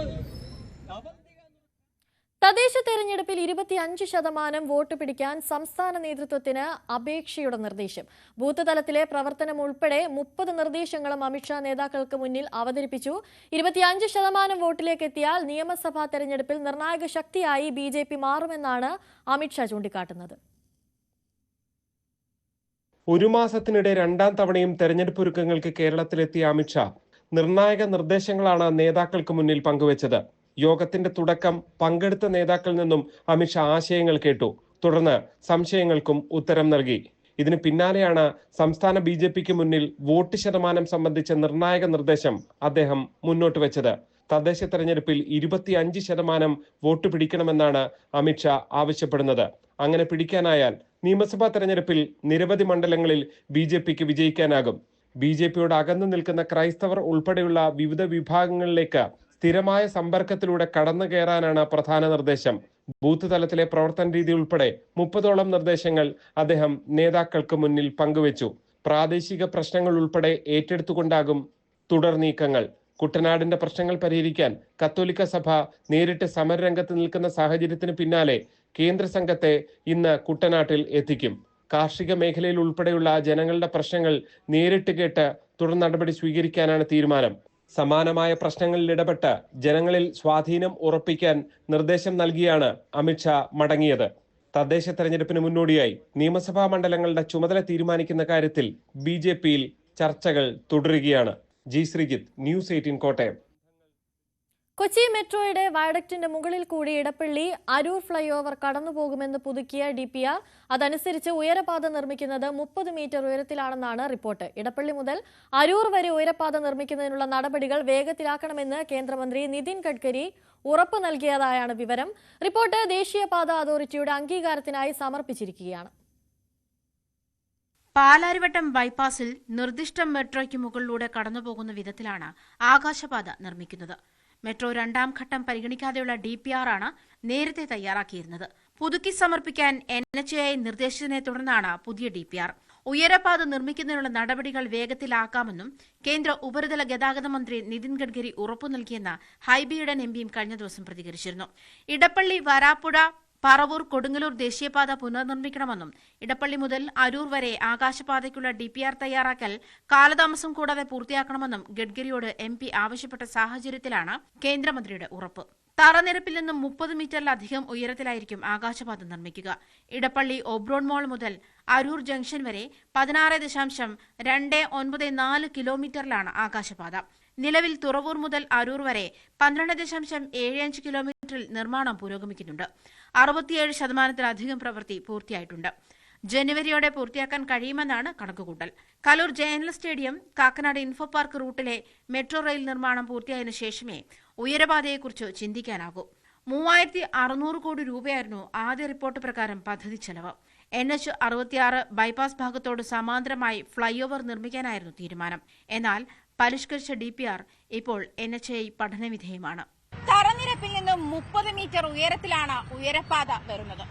തദ്ദേശ തെരഞ്ഞെടുപ്പിൽ 25% വോട്ട് പിടിക്കാൻ സംസ്ഥാന നേതൃത്വത്തിന് അപേക്ഷയുടെ നിർദ്ദേശം. ബൂത്ത് തലത്തിലെ പ്രവർത്തനം ഉൾപ്പെടെ 30 നിർദ്ദേശങ്ങളും അമിത്ഷാ നേതാക്കൾക്ക് മുന്നിൽ അവതരിപ്പിച്ചു. 25% വോട്ടിലേക്ക് എത്തിയാൽ നിയമസഭാ തെരഞ്ഞെടുപ്പിൽ നിർണായക ശക്തിയായി BJP മാറുമെന്നാണ് അമിത്ഷാ ചൂണ്ടിക്കാട്ടുന്നത്. ഒരു മാസത്തിനിടെ രണ്ടാം തവണയും തെരഞ്ഞെടുപ്പ് ഒരുക്കങ്ങൾക്ക് കേരളത്തിലെത്തിയ അമിത്ഷാ നിർണായക നിർദ്ദേശങ്ങളാണ് നേതാക്കൾക്ക് മുന്നിൽ പങ്കുവച്ചത്. യോഗത്തിന്റെ തുടക്കം പങ്കെടുത്ത നേതാക്കളിൽ നിന്നും അമിത്ഷാ ആശയങ്ങൾ കേട്ടു. തുടർന്ന് സംശയങ്ങൾക്കും ഉത്തരം നൽകി. ഇതിന് പിന്നാലെയാണ് സംസ്ഥാന BJPക്ക് മുന്നിൽ വോട്ട് ശതമാനം സംബന്ധിച്ച നിർണായക നിർദ്ദേശം അദ്ദേഹം മുന്നോട്ട് വെച്ചത്. തദ്ദേശ തെരഞ്ഞെടുപ്പിൽ 25% വോട്ട് പിടിക്കണമെന്നാണ് അമിത്ഷാ ആവശ്യപ്പെടുന്നത്. അങ്ങനെ പിടിക്കാനായാൽ നിയമസഭാ തെരഞ്ഞെടുപ്പിൽ നിരവധി മണ്ഡലങ്ങളിൽ BJPക്ക് വിജയിക്കാനാകും. BJPയോട് അകന്നു നിൽക്കുന്ന ക്രൈസ്തവർ ഉൾപ്പെടെയുള്ള വിവിധ വിഭാഗങ്ങളിലേക്ക് സ്ഥിരമായ സമ്പർക്കത്തിലൂടെ കടന്നു കയറാനാണ് പ്രധാന നിർദ്ദേശം. ബൂത്ത് തലത്തിലെ പ്രവർത്തന രീതി ഉൾപ്പെടെ 30ഓളം നിർദ്ദേശങ്ങൾ അദ്ദേഹം നേതാക്കൾക്ക് മുന്നിൽ പങ്കുവച്ചു. പ്രാദേശിക പ്രശ്നങ്ങൾ ഉൾപ്പെടെ ഏറ്റെടുത്തുകൊണ്ടാകും തുടർ നീക്കങ്ങൾ. കുട്ടനാടിന്റെ പ്രശ്നങ്ങൾ പരിഹരിക്കാൻ കത്തോലിക്ക സഭ നേരിട്ട് സമരരംഗത്ത് നിൽക്കുന്ന സാഹചര്യത്തിന് പിന്നാലെ കേന്ദ്ര സംഘത്തെ ഇന്ന് കുട്ടനാട്ടിൽ എത്തിക്കും. കാർഷിക മേഖലയിൽ ഉൾപ്പെടെയുള്ള ജനങ്ങളുടെ പ്രശ്നങ്ങൾ നേരിട്ട് കേട്ട് തുടർ നടപടി സ്വീകരിക്കാനാണ് തീരുമാനം. സമാനമായ പ്രശ്നങ്ങളിൽ ഇടപെട്ട് ജനങ്ങളിൽ സ്വാധീനം ഉറപ്പിക്കാൻ നിർദ്ദേശം നൽകിയാണ് അമിത്ഷാ മടങ്ങിയത്. തദ്ദേശ തെരഞ്ഞെടുപ്പിന് മുന്നോടിയായി നിയമസഭാ മണ്ഡലങ്ങളുടെ ചുമതല തീരുമാനിക്കുന്ന കാര്യത്തിൽ BJPയിൽ ചർച്ചകൾ തുടരുകയാണ്. G Sreejith, news 18 Kottayam. കൊച്ചി മെട്രോയുടെ വയഡക്റ്റിന്റെ മുകളിൽ കൂടി ഇടപ്പള്ളി അരൂർ ഫ്ലൈ ഓവർ കടന്നുപോകുമെന്ന് പുതുക്കിയ DPR. അതനുസരിച്ച് ഉയരപാത നിർമ്മിക്കുന്നത് 30 മീറ്റർ ഉയരത്തിലാണെന്നാണ് റിപ്പോർട്ട്. ഇടപ്പള്ളി മുതൽ അരൂർ വരെ ഉയരപാത നിർമ്മിക്കുന്നതിനുള്ള നടപടികൾ വേഗത്തിലാക്കണമെന്ന് കേന്ദ്രമന്ത്രി നിതിൻ ഗഡ്കരി ഉറപ്പ് നൽകിയതായാണ് വിവരം. റിപ്പോർട്ട് ദേശീയപാത അതോറിറ്റിയുടെ അംഗീകാരത്തിനായി സമർപ്പിച്ചിരിക്കുകയാണ്. പാലാരിവട്ടം ബൈപ്പാസിൽ നിർദ്ദിഷ്ട മെട്രോയ്ക്ക് മുകളിലൂടെ കടന്നുപോകുന്ന വിധത്തിലാണ് ആകാശപാത നിർമ്മിക്കുന്നത്. മെട്രോ 2ാം ഘട്ടം പരിഗണിക്കാതെയുള്ള DPR ആണ് നേരത്തെ തയ്യാറാക്കിയിരുന്നത്. പുതുക്കി സമർപ്പിക്കാൻ NHAI നിർദ്ദേശിച്ചതിനെ തുടർന്നാണ് പുതിയ DPR. ഉയരപാത നിർമ്മിക്കുന്നതിനുള്ള നടപടികൾ വേഗത്തിലാക്കാമെന്നും കേന്ദ്ര ഉപരിതല ഗതാഗത മന്ത്രി നിതിൻ ഗഡ്കരി ഉറപ്പു നൽകിയെന്ന് ഹൈബിയുടെ MPയും കഴിഞ്ഞ ദിവസം പ്രതികരിച്ചിരുന്നു. ഇടപ്പള്ളി വരാപ്പുഴ പറവൂർ കൊടുങ്ങല്ലൂർ ദേശീയപാത പുനർനിർമ്മിക്കണമെന്നും ഇടപ്പള്ളി മുതൽ അരൂർ വരെ ആകാശപാതയ്ക്കുള്ള DPR തയ്യാറാക്കൽ കാലതാമസം കൂടാതെ പൂർത്തിയാക്കണമെന്നും ഗഡ്കരിയോട് MP ആവശ്യപ്പെട്ട സാഹചര്യത്തിലാണ് കേന്ദ്രമന്ത്രിയുടെ ഉറപ്പ്. തറനിരപ്പിൽ നിന്നും 30 മീറ്ററിലധികം ഉയരത്തിലായിരിക്കും ആകാശപാത നിർമ്മിക്കുക. ഇടപ്പള്ളി ഒബ്രോൺ മോൾ മുതൽ അരൂർ ജംഗ്ഷൻ വരെ 16.294 കിലോമീറ്ററിലാണ് ആകാശപാത. നിലവിൽ തുറവൂർ മുതൽ അരൂർ വരെ 12.75 കിലോമീറ്ററിൽ നിർമ്മാണം പുരോഗമിക്കുന്നുണ്ട്. 67% പ്രവൃത്തി പൂർത്തിയായിട്ടുണ്ട്. ജനുവരിയോടെ പൂർത്തിയാക്കാൻ കഴിയുമെന്നാണ് കണക്കുകൂട്ടൽ. Kaloor JNL stadium, Kakkanad info park റൂട്ടിലെ മെട്രോ റെയിൽ നിർമ്മാണം പൂർത്തിയായതിനു ശേഷമേ ഉയരപാതയെക്കുറിച്ച് ചിന്തിക്കാനാകൂ. 3600 കോടി രൂപയായിരുന്നു ആദ്യ റിപ്പോർട്ട് പ്രകാരം പദ്ധതി ചെലവ്. NH 66 ബൈപ്പാസ് ഭാഗത്തോട് സമാന്തരമായി ഫ്ലൈ ഓവർ നിർമ്മിക്കാനായിരുന്നു തീരുമാനം. എന്നാൽ പരിഷ്കരിച്ച DPR ഇപ്പോൾ NHAI പഠനവിധേയമാണ്. തറനിരപ്പിൽ നിന്നും 30 മീറ്റർ ഉയരത്തിലാണ് ഉയരപാത വരുന്നത്.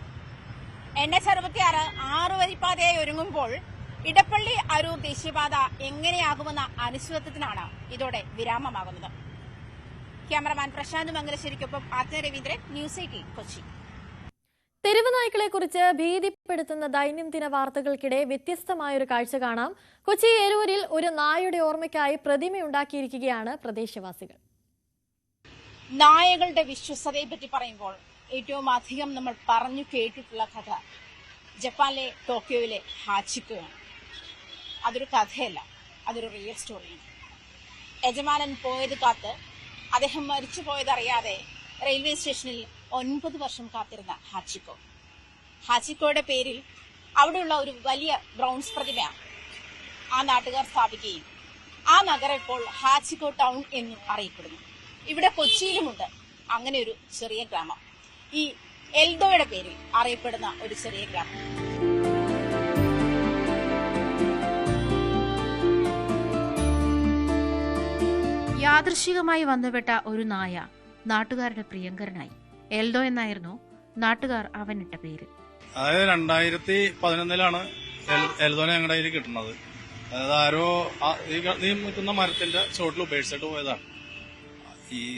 NH 66 6 വരിപ്പാതയായി ഒരുങ്ങുമ്പോൾ ഇടപ്പള്ളി അരൂർ ദേശീയപാത എങ്ങനെയാകുമെന്ന അനിശ്ചിതത്വത്തിനാണ് ഇതോടെ വിരാമമാകുന്നത്. ക്യാമറമാൻ പ്രശാന്ത് മംഗലശ്ശേരിക്കൊപ്പം ആത്മ രവീന്ദ്രൻ, ന്യൂസ് 18 കൊച്ചി. തെരുവ് നായ്ക്കളെക്കുറിച്ച് ഭീതിപ്പെടുത്തുന്ന ദൈനംദിന വാർത്തകൾക്കിടെ വ്യത്യസ്തമായൊരു കാഴ്ച കാണാം. കൊച്ചി ഏരൂരിൽ ഒരു നായയുടെ ഓർമ്മയ്ക്കായി പ്രതിമയുണ്ടാക്കിയിരിക്കുകയാണ് പ്രദേശവാസികൾ. നായകളുടെ വിശ്വസ്തതയെ പറ്റി പറയുമ്പോൾ ഏറ്റവും അധികം നമ്മൾ പറഞ്ഞു കേട്ടിട്ടുള്ള കഥ ജപ്പാനിലെ ടോക്കിയോയിലെ ഹാച്ചിക്കോയാണ്. അതൊരു കഥയല്ല, അതൊരു റിയൽ സ്റ്റോറിയാണ്. യജമാനൻ പോയത് കാത്ത് അദ്ദേഹം മരിച്ചു പോയതറിയാതെ റെയിൽവേ സ്റ്റേഷനിൽ 9 വർഷം കാത്തിരുന്ന ഹാച്ചിക്കോയുടെ പേരിൽ അവിടെയുള്ള ഒരു വലിയ ബ്രോൺസ് പ്രതിമയാണ്. ആ നാട്ടുകാർ സ്ഥാപിക്കുകയും ആ നഗരം ഇപ്പോൾ ഹാച്ചിക്കോ ടൗൺ എന്നും അറിയപ്പെടുന്നു. ഇവിടെ കൊച്ചിയിലുമുണ്ട് അങ്ങനെ ഒരു ചെറിയ ഗ്രാമം, ഈ എൽദോയുടെ പേരിൽ അറിയപ്പെടുന്ന ഒരു ചെറിയ ഗ്രാമം. യാദൃശ്ചികമായി വന്നുപെട്ട ഒരു നായ നാട്ടുകാരുടെ പ്രിയങ്കരനായി. എൽദോ എന്നായിരുന്നു നാട്ടുകാർ അവനിട്ട പേര്. അതായത് 2011 എൽദോനെ ഞങ്ങളുടെ കയ്യിൽ കിട്ടുന്നത്. അതായത് ആരോ ഈ നിൽക്കുന്ന മരത്തിന്റെ ചോട്ടിൽ ഉപേക്ഷിച്ചിട്ട് പോയതാണ്.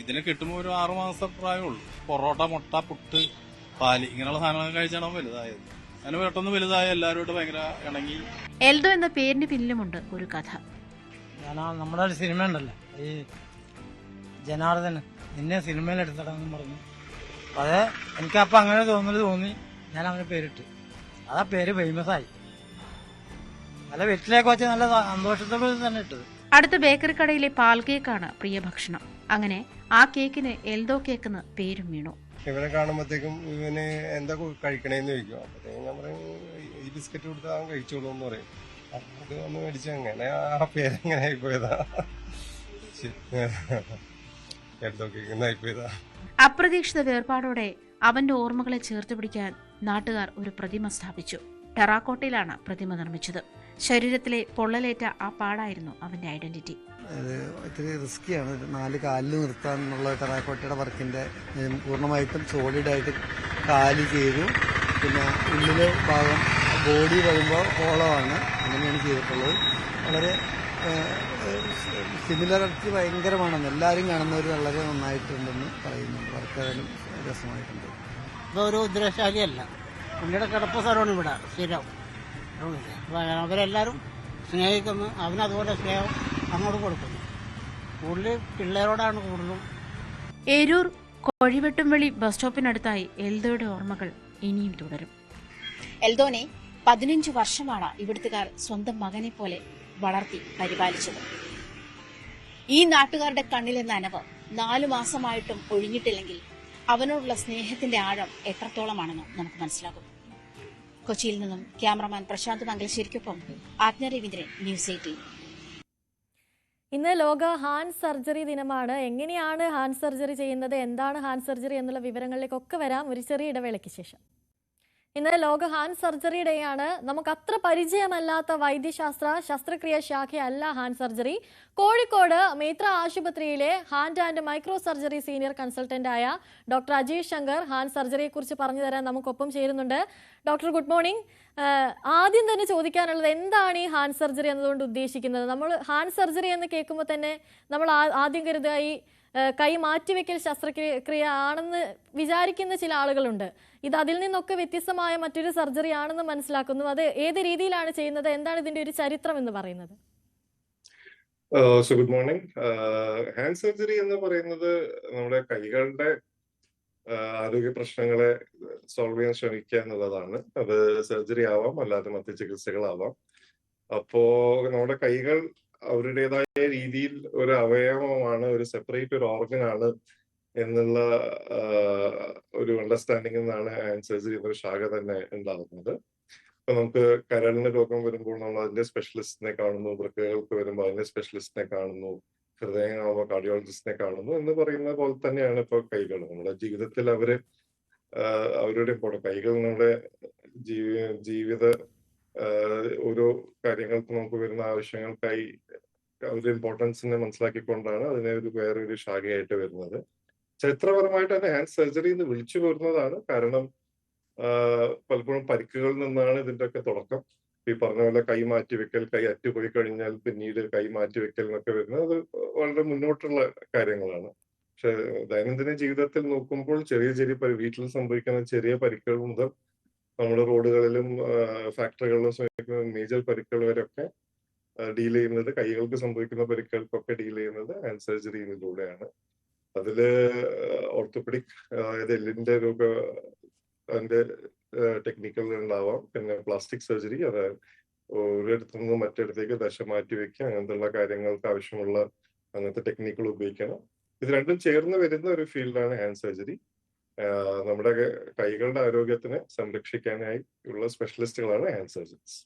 ഇതിനെ കിട്ടുമ്പോൾ ഒരു 6 മാസം പ്രായമുള്ളൂ. പൊറോട്ട, മുട്ട, പുട്ട്, പാല് ഇങ്ങനെയുള്ള സാധനങ്ങൾ കഴിച്ചാണ് വലുതായത്. അതിന് പെട്ടെന്ന് വലുതായ എല്ലാവരോട് ഭയങ്കര ഇണങ്ങി. എൽദോ എന്ന പേരിന് പിന്നിലുമുണ്ട് ഒരു കഥ. നമ്മുടെ ഒരു സിനിമ ഉണ്ടല്ലോ, ഈ ജനാർദ്ദന് നിന്നെ സിനിമയിൽ എടുത്തിടാന്ന് പറഞ്ഞു. അത് എനിക്കപ്പോൾ അങ്ങനെ തോന്നി, ഞാൻ അങ്ങനെ പേരിട്ട്. അതാ പേര് ഫേമസ് ആയി. നല്ല വീട്ടിലേക്ക് വെച്ച് നല്ല സന്തോഷത്തോട് തന്നെ ഇട്ടത്. അടുത്ത ബേക്കറി കടയിലെ പാൽ കേക്കാണ് പ്രിയ ഭക്ഷണം. അങ്ങനെ ആ കേക്കിന് എൽദോ കേക്ക് എന്ന് പേരും വീണു. ഇവനെ കാണുമ്പോഴത്തേക്കും ഇവന് എന്താ കഴിക്കണേന്ന് ചോദിക്കും. അപ്പോഴത്തേക്കും ഞാൻ പറയും ഈ ബിസ്ക്കറ്റ് കൊടുത്താൽ അവൻ കഴിച്ചോളൂ എന്ന് പറയും. അത് ഒന്ന് മേടിച്ച അങ്ങനെ ആ പേരെങ്ങനെ ആയിപ്പോയതാ, ആയിപ്പോയതാ. അപ്രതീക്ഷിത വേർപാടോടെ അവന്റെ ഓർമ്മകളെ ചേർത്ത് പിടിക്കാൻ നാട്ടുകാർ ഒരു പ്രതിമ സ്ഥാപിച്ചു. ടെറാക്കോട്ടയിലാണ് പ്രതിമ നിർമ്മിച്ചത്. ശരീരത്തിലെ പൊള്ളലേറ്റ ആ പാടായിരുന്നു അവന്റെ ഐഡന്റിറ്റി. ഇത്തിരി റിസ്കിയാണ് 4 കാലിൽ നിർത്താനുള്ള ടെറാക്കോട്ടയുടെ വർക്കിന്റെ പൂർണ്ണമായിട്ടും സോളിഡായിട്ട് കാല് ചെയ്തു. പിന്നെ ഉള്ളിലെ ഭാഗം ബോഡി വരുമ്പോൾ ഹോളമാണ്, അങ്ങനെയാണ് ചെയ്തിട്ടുള്ളത്. വളരെ സിമിലറിറ്റി ഭയങ്കരമാണെന്ന് എല്ലാവരും കാണുന്നവർ വളരെ നന്നായിട്ടുണ്ടെന്ന് പറയുന്നുണ്ട്. വർക്കായാലും രസമായിട്ടുണ്ട്. ഇതൊരു ഉദ്രശാലിയല്ല, പുള്ളിയുടെ കിടപ്പ് സ്ഥലമാണ് ഇവിടെ സ്ഥിരം. അവരെല്ലാവരും സ്നേഹിക്കുന്നു, അവനതുപോലെ സ്നേഹം അങ്ങോട്ട് കൊടുക്കുന്നു. കൂടുതൽ പിള്ളേരോടാണ് കൂടുതലും. ഏരൂർ കോഴിവെട്ടുംവെളി ബസ് സ്റ്റോപ്പിനടുത്തായി എൽദോയുടെ ഓർമ്മകൾ ഇനിയും തുടരും. എൽദോനെ 15 വർഷമാണ് ഇവിടുത്തുകാർ സ്വന്തം മകനെ പോലെ വളർത്തി പരിപാലിച്ചത്. ഈ നാട്ടുകാരുടെ കണ്ണിലെ നനവ് 4 മാസമായിട്ടും ഒഴിഞ്ഞിട്ടില്ലെങ്കിൽ അവനോടുള്ള സ്നേഹത്തിന്റെ ആഴം എത്രത്തോളമാണെന്ന് നമുക്ക് മനസ്സിലാകും. കൊച്ചിയിൽ നിന്നും ക്യാമറമാൻ പ്രശാന്ത് മംഗലശ്ശേരിക്കൊപ്പം ആജ്ഞ രവീന്ദ്രൻ, ന്യൂസ് 18. ഇന്ന് ലോക ഹാൻഡ് സർജറി ദിനമാണ്. എങ്ങനെയാണ് ഹാൻഡ് സർജറി ചെയ്യുന്നത്, എന്താണ് ഹാൻഡ് സർജറി എന്നുള്ള വിവരങ്ങളിലേക്കൊക്കെ വരാം ഒരു ചെറിയ ഇടവേളയ്ക്ക് ശേഷം. ഇന്ന് ലോക ഹാൻഡ് സർജറി ഡേ ആണ്. നമുക്ക് അത്ര പരിചയമല്ലാത്ത വൈദ്യശാസ്ത്ര ശസ്ത്രക്രിയ ശാഖയല്ല ഹാൻഡ് സർജറി. കോഴിക്കോട് മേത്ര ആശുപത്രിയിലെ hand and micro surgery senior കൺസൾട്ടന്റായ ഡോക്ടർ അജീഷ് ശങ്കർ ഹാൻഡ് സർജറിയെ കുറിച്ച് പറഞ്ഞു തരാൻ നമുക്കൊപ്പം ചേരുന്നുണ്ട്. Doctor good morning. ആദ്യം തന്നെ ചോദിക്കാനുള്ളത്, എന്താണ് ഈ ഹാൻഡ് സർജറി എന്നതുകൊണ്ട് ഉദ്ദേശിക്കുന്നത്? നമ്മൾ ഹാൻഡ് സർജറി എന്ന് കേൾക്കുമ്പോൾ തന്നെ നമ്മൾ ആദ്യം കരുതുക ഈ കൈ മാറ്റിവെക്കൽ ശസ്ത്രക്രിയ ആണെന്ന് വിചാരിക്കുന്ന ചില ആളുകളുണ്ട്. ഇത് അതിൽ നിന്നൊക്കെ വ്യത്യസ്തമായ മറ്റൊരു സർജറി ആണെന്ന് മനസ്സിലാക്കുന്നു. അത് ഏത് രീതിയിലാണ് ചെയ്യുന്നത്, എന്താണ് ഇതിന്റെ ഒരു ചരിത്രം എന്ന് പറയുന്നത്? Good morning. ഹാൻഡ് സർജറി എന്ന് പറയുന്നത് നമ്മുടെ കൈകളുടെ ആരോഗ്യ പ്രശ്നങ്ങളെ സോൾവ് ചെയ്യാൻ ശ്രമിക്കുക എന്നുള്ളതാണ്. അത് സർജറി ആവാം, അല്ലാതെ മറ്റ് ചികിത്സകളാവാം. അപ്പോ നമ്മുടെ കൈകൾ അവരുടേതായ രീതിയിൽ ഒരു അവയവമാണ്, ഒരു സെപ്പറേറ്റ് ഒരു ഓർഗൻ ആണ് എന്നുള്ള ഒരു അണ്ടർസ്റ്റാൻഡിംഗിൽ നിന്നാണ് ഹാൻഡ് സർജറി എന്നൊരു ശാഖ തന്നെ ഉണ്ടാകുന്നത്. ഇപ്പൊ നമുക്ക് കരളിന് രോഗം വരുമ്പോൾ നമ്മൾ അതിന്റെ സ്പെഷ്യലിസ്റ്റിനെ കാണുന്നു, വൃക്കകൾക്ക് വരുമ്പോൾ അതിന്റെ സ്പെഷ്യലിസ്റ്റിനെ കാണുന്നു, ഹൃദയമാകുമ്പോൾ കാർഡിയോളജിസ്റ്റിനെ കാണുന്നു എന്ന് പറയുന്ന പോലെ തന്നെയാണ് ഇപ്പൊ കൈകൾ. നമ്മുടെ ജീവിതത്തിൽ അവരുടെ കൈകൾ നമ്മുടെ ജീവിത ഓരോ കാര്യങ്ങൾക്ക് നമുക്ക് വരുന്ന ആവശ്യങ്ങൾക്കായി ഒരു ഇമ്പോർട്ടൻസിനെ മനസ്സിലാക്കിക്കൊണ്ടാണ് അതിനെ വേറൊരു ശാഖയായിട്ട് വരുന്നത്. ചരിത്രപരമായിട്ട് തന്നെ ഹാൻഡ് സർജറി എന്ന് വിളിച്ചു പോരുന്നതാണ്. കാരണം പലപ്പോഴും പരിക്കുകളിൽ നിന്നാണ് ഇതിന്റെയൊക്കെ തുടക്കം. ഈ പറഞ്ഞ പോലെ കൈ മാറ്റിവെക്കൽ, കൈ അറ്റുപോയി കഴിഞ്ഞാൽ പിന്നീട് കൈ മാറ്റിവെക്കൽ എന്നൊക്കെ വരുന്നത് അത് വളരെ മുന്നോട്ടുള്ള കാര്യങ്ങളാണ്. പക്ഷെ ദൈനംദിന ജീവിതത്തിൽ നോക്കുമ്പോൾ ചെറിയ ചെറിയ വീട്ടിൽ സംഭവിക്കുന്ന ചെറിയ പരിക്കുകൾ മുതൽ നമ്മുടെ റോഡുകളിലും ഫാക്ടറികളിലും സംഭവിക്കുന്ന മേജർ പരിക്കുകൾ വരെയൊക്കെ ഡീൽ ചെയ്യുന്നത്, കൈകൾക്ക് സംഭവിക്കുന്ന പരിക്കുകൾക്കൊക്കെ ഡീൽ ചെയ്യുന്നത് ഹാൻഡ് സർജറിയിലൂടെയാണ്. അതില് ഓർത്തോപെഡിക്, അതായത് എല്ലിന്റെ അതിന്റെ ടെക്നിക്കുകൾ ഉണ്ടാവാം. പിന്നെ പ്ലാസ്റ്റിക് സർജറി, അതായത് ഒരിടത്തു നിന്ന് മറ്റിടത്തേക്ക് ദശ മാറ്റി വെക്കുക, അങ്ങനത്തെ കാര്യങ്ങൾക്ക് ആവശ്യമുള്ള അങ്ങനത്തെ ടെക്നിക്കുകൾ ഉപയോഗിക്കണം. ഇത് രണ്ടും ചേർന്ന് വരുന്ന ഒരു ഫീൽഡാണ് ഹാൻഡ് സർജറി. നമ്മുടെ കൈകളുടെ ആരോഗ്യത്തിനെ സംരക്ഷിക്കാനായി ഉള്ള സ്പെഷ്യലിസ്റ്റുകളാണ് ഹാൻഡ് സർജൻസ്.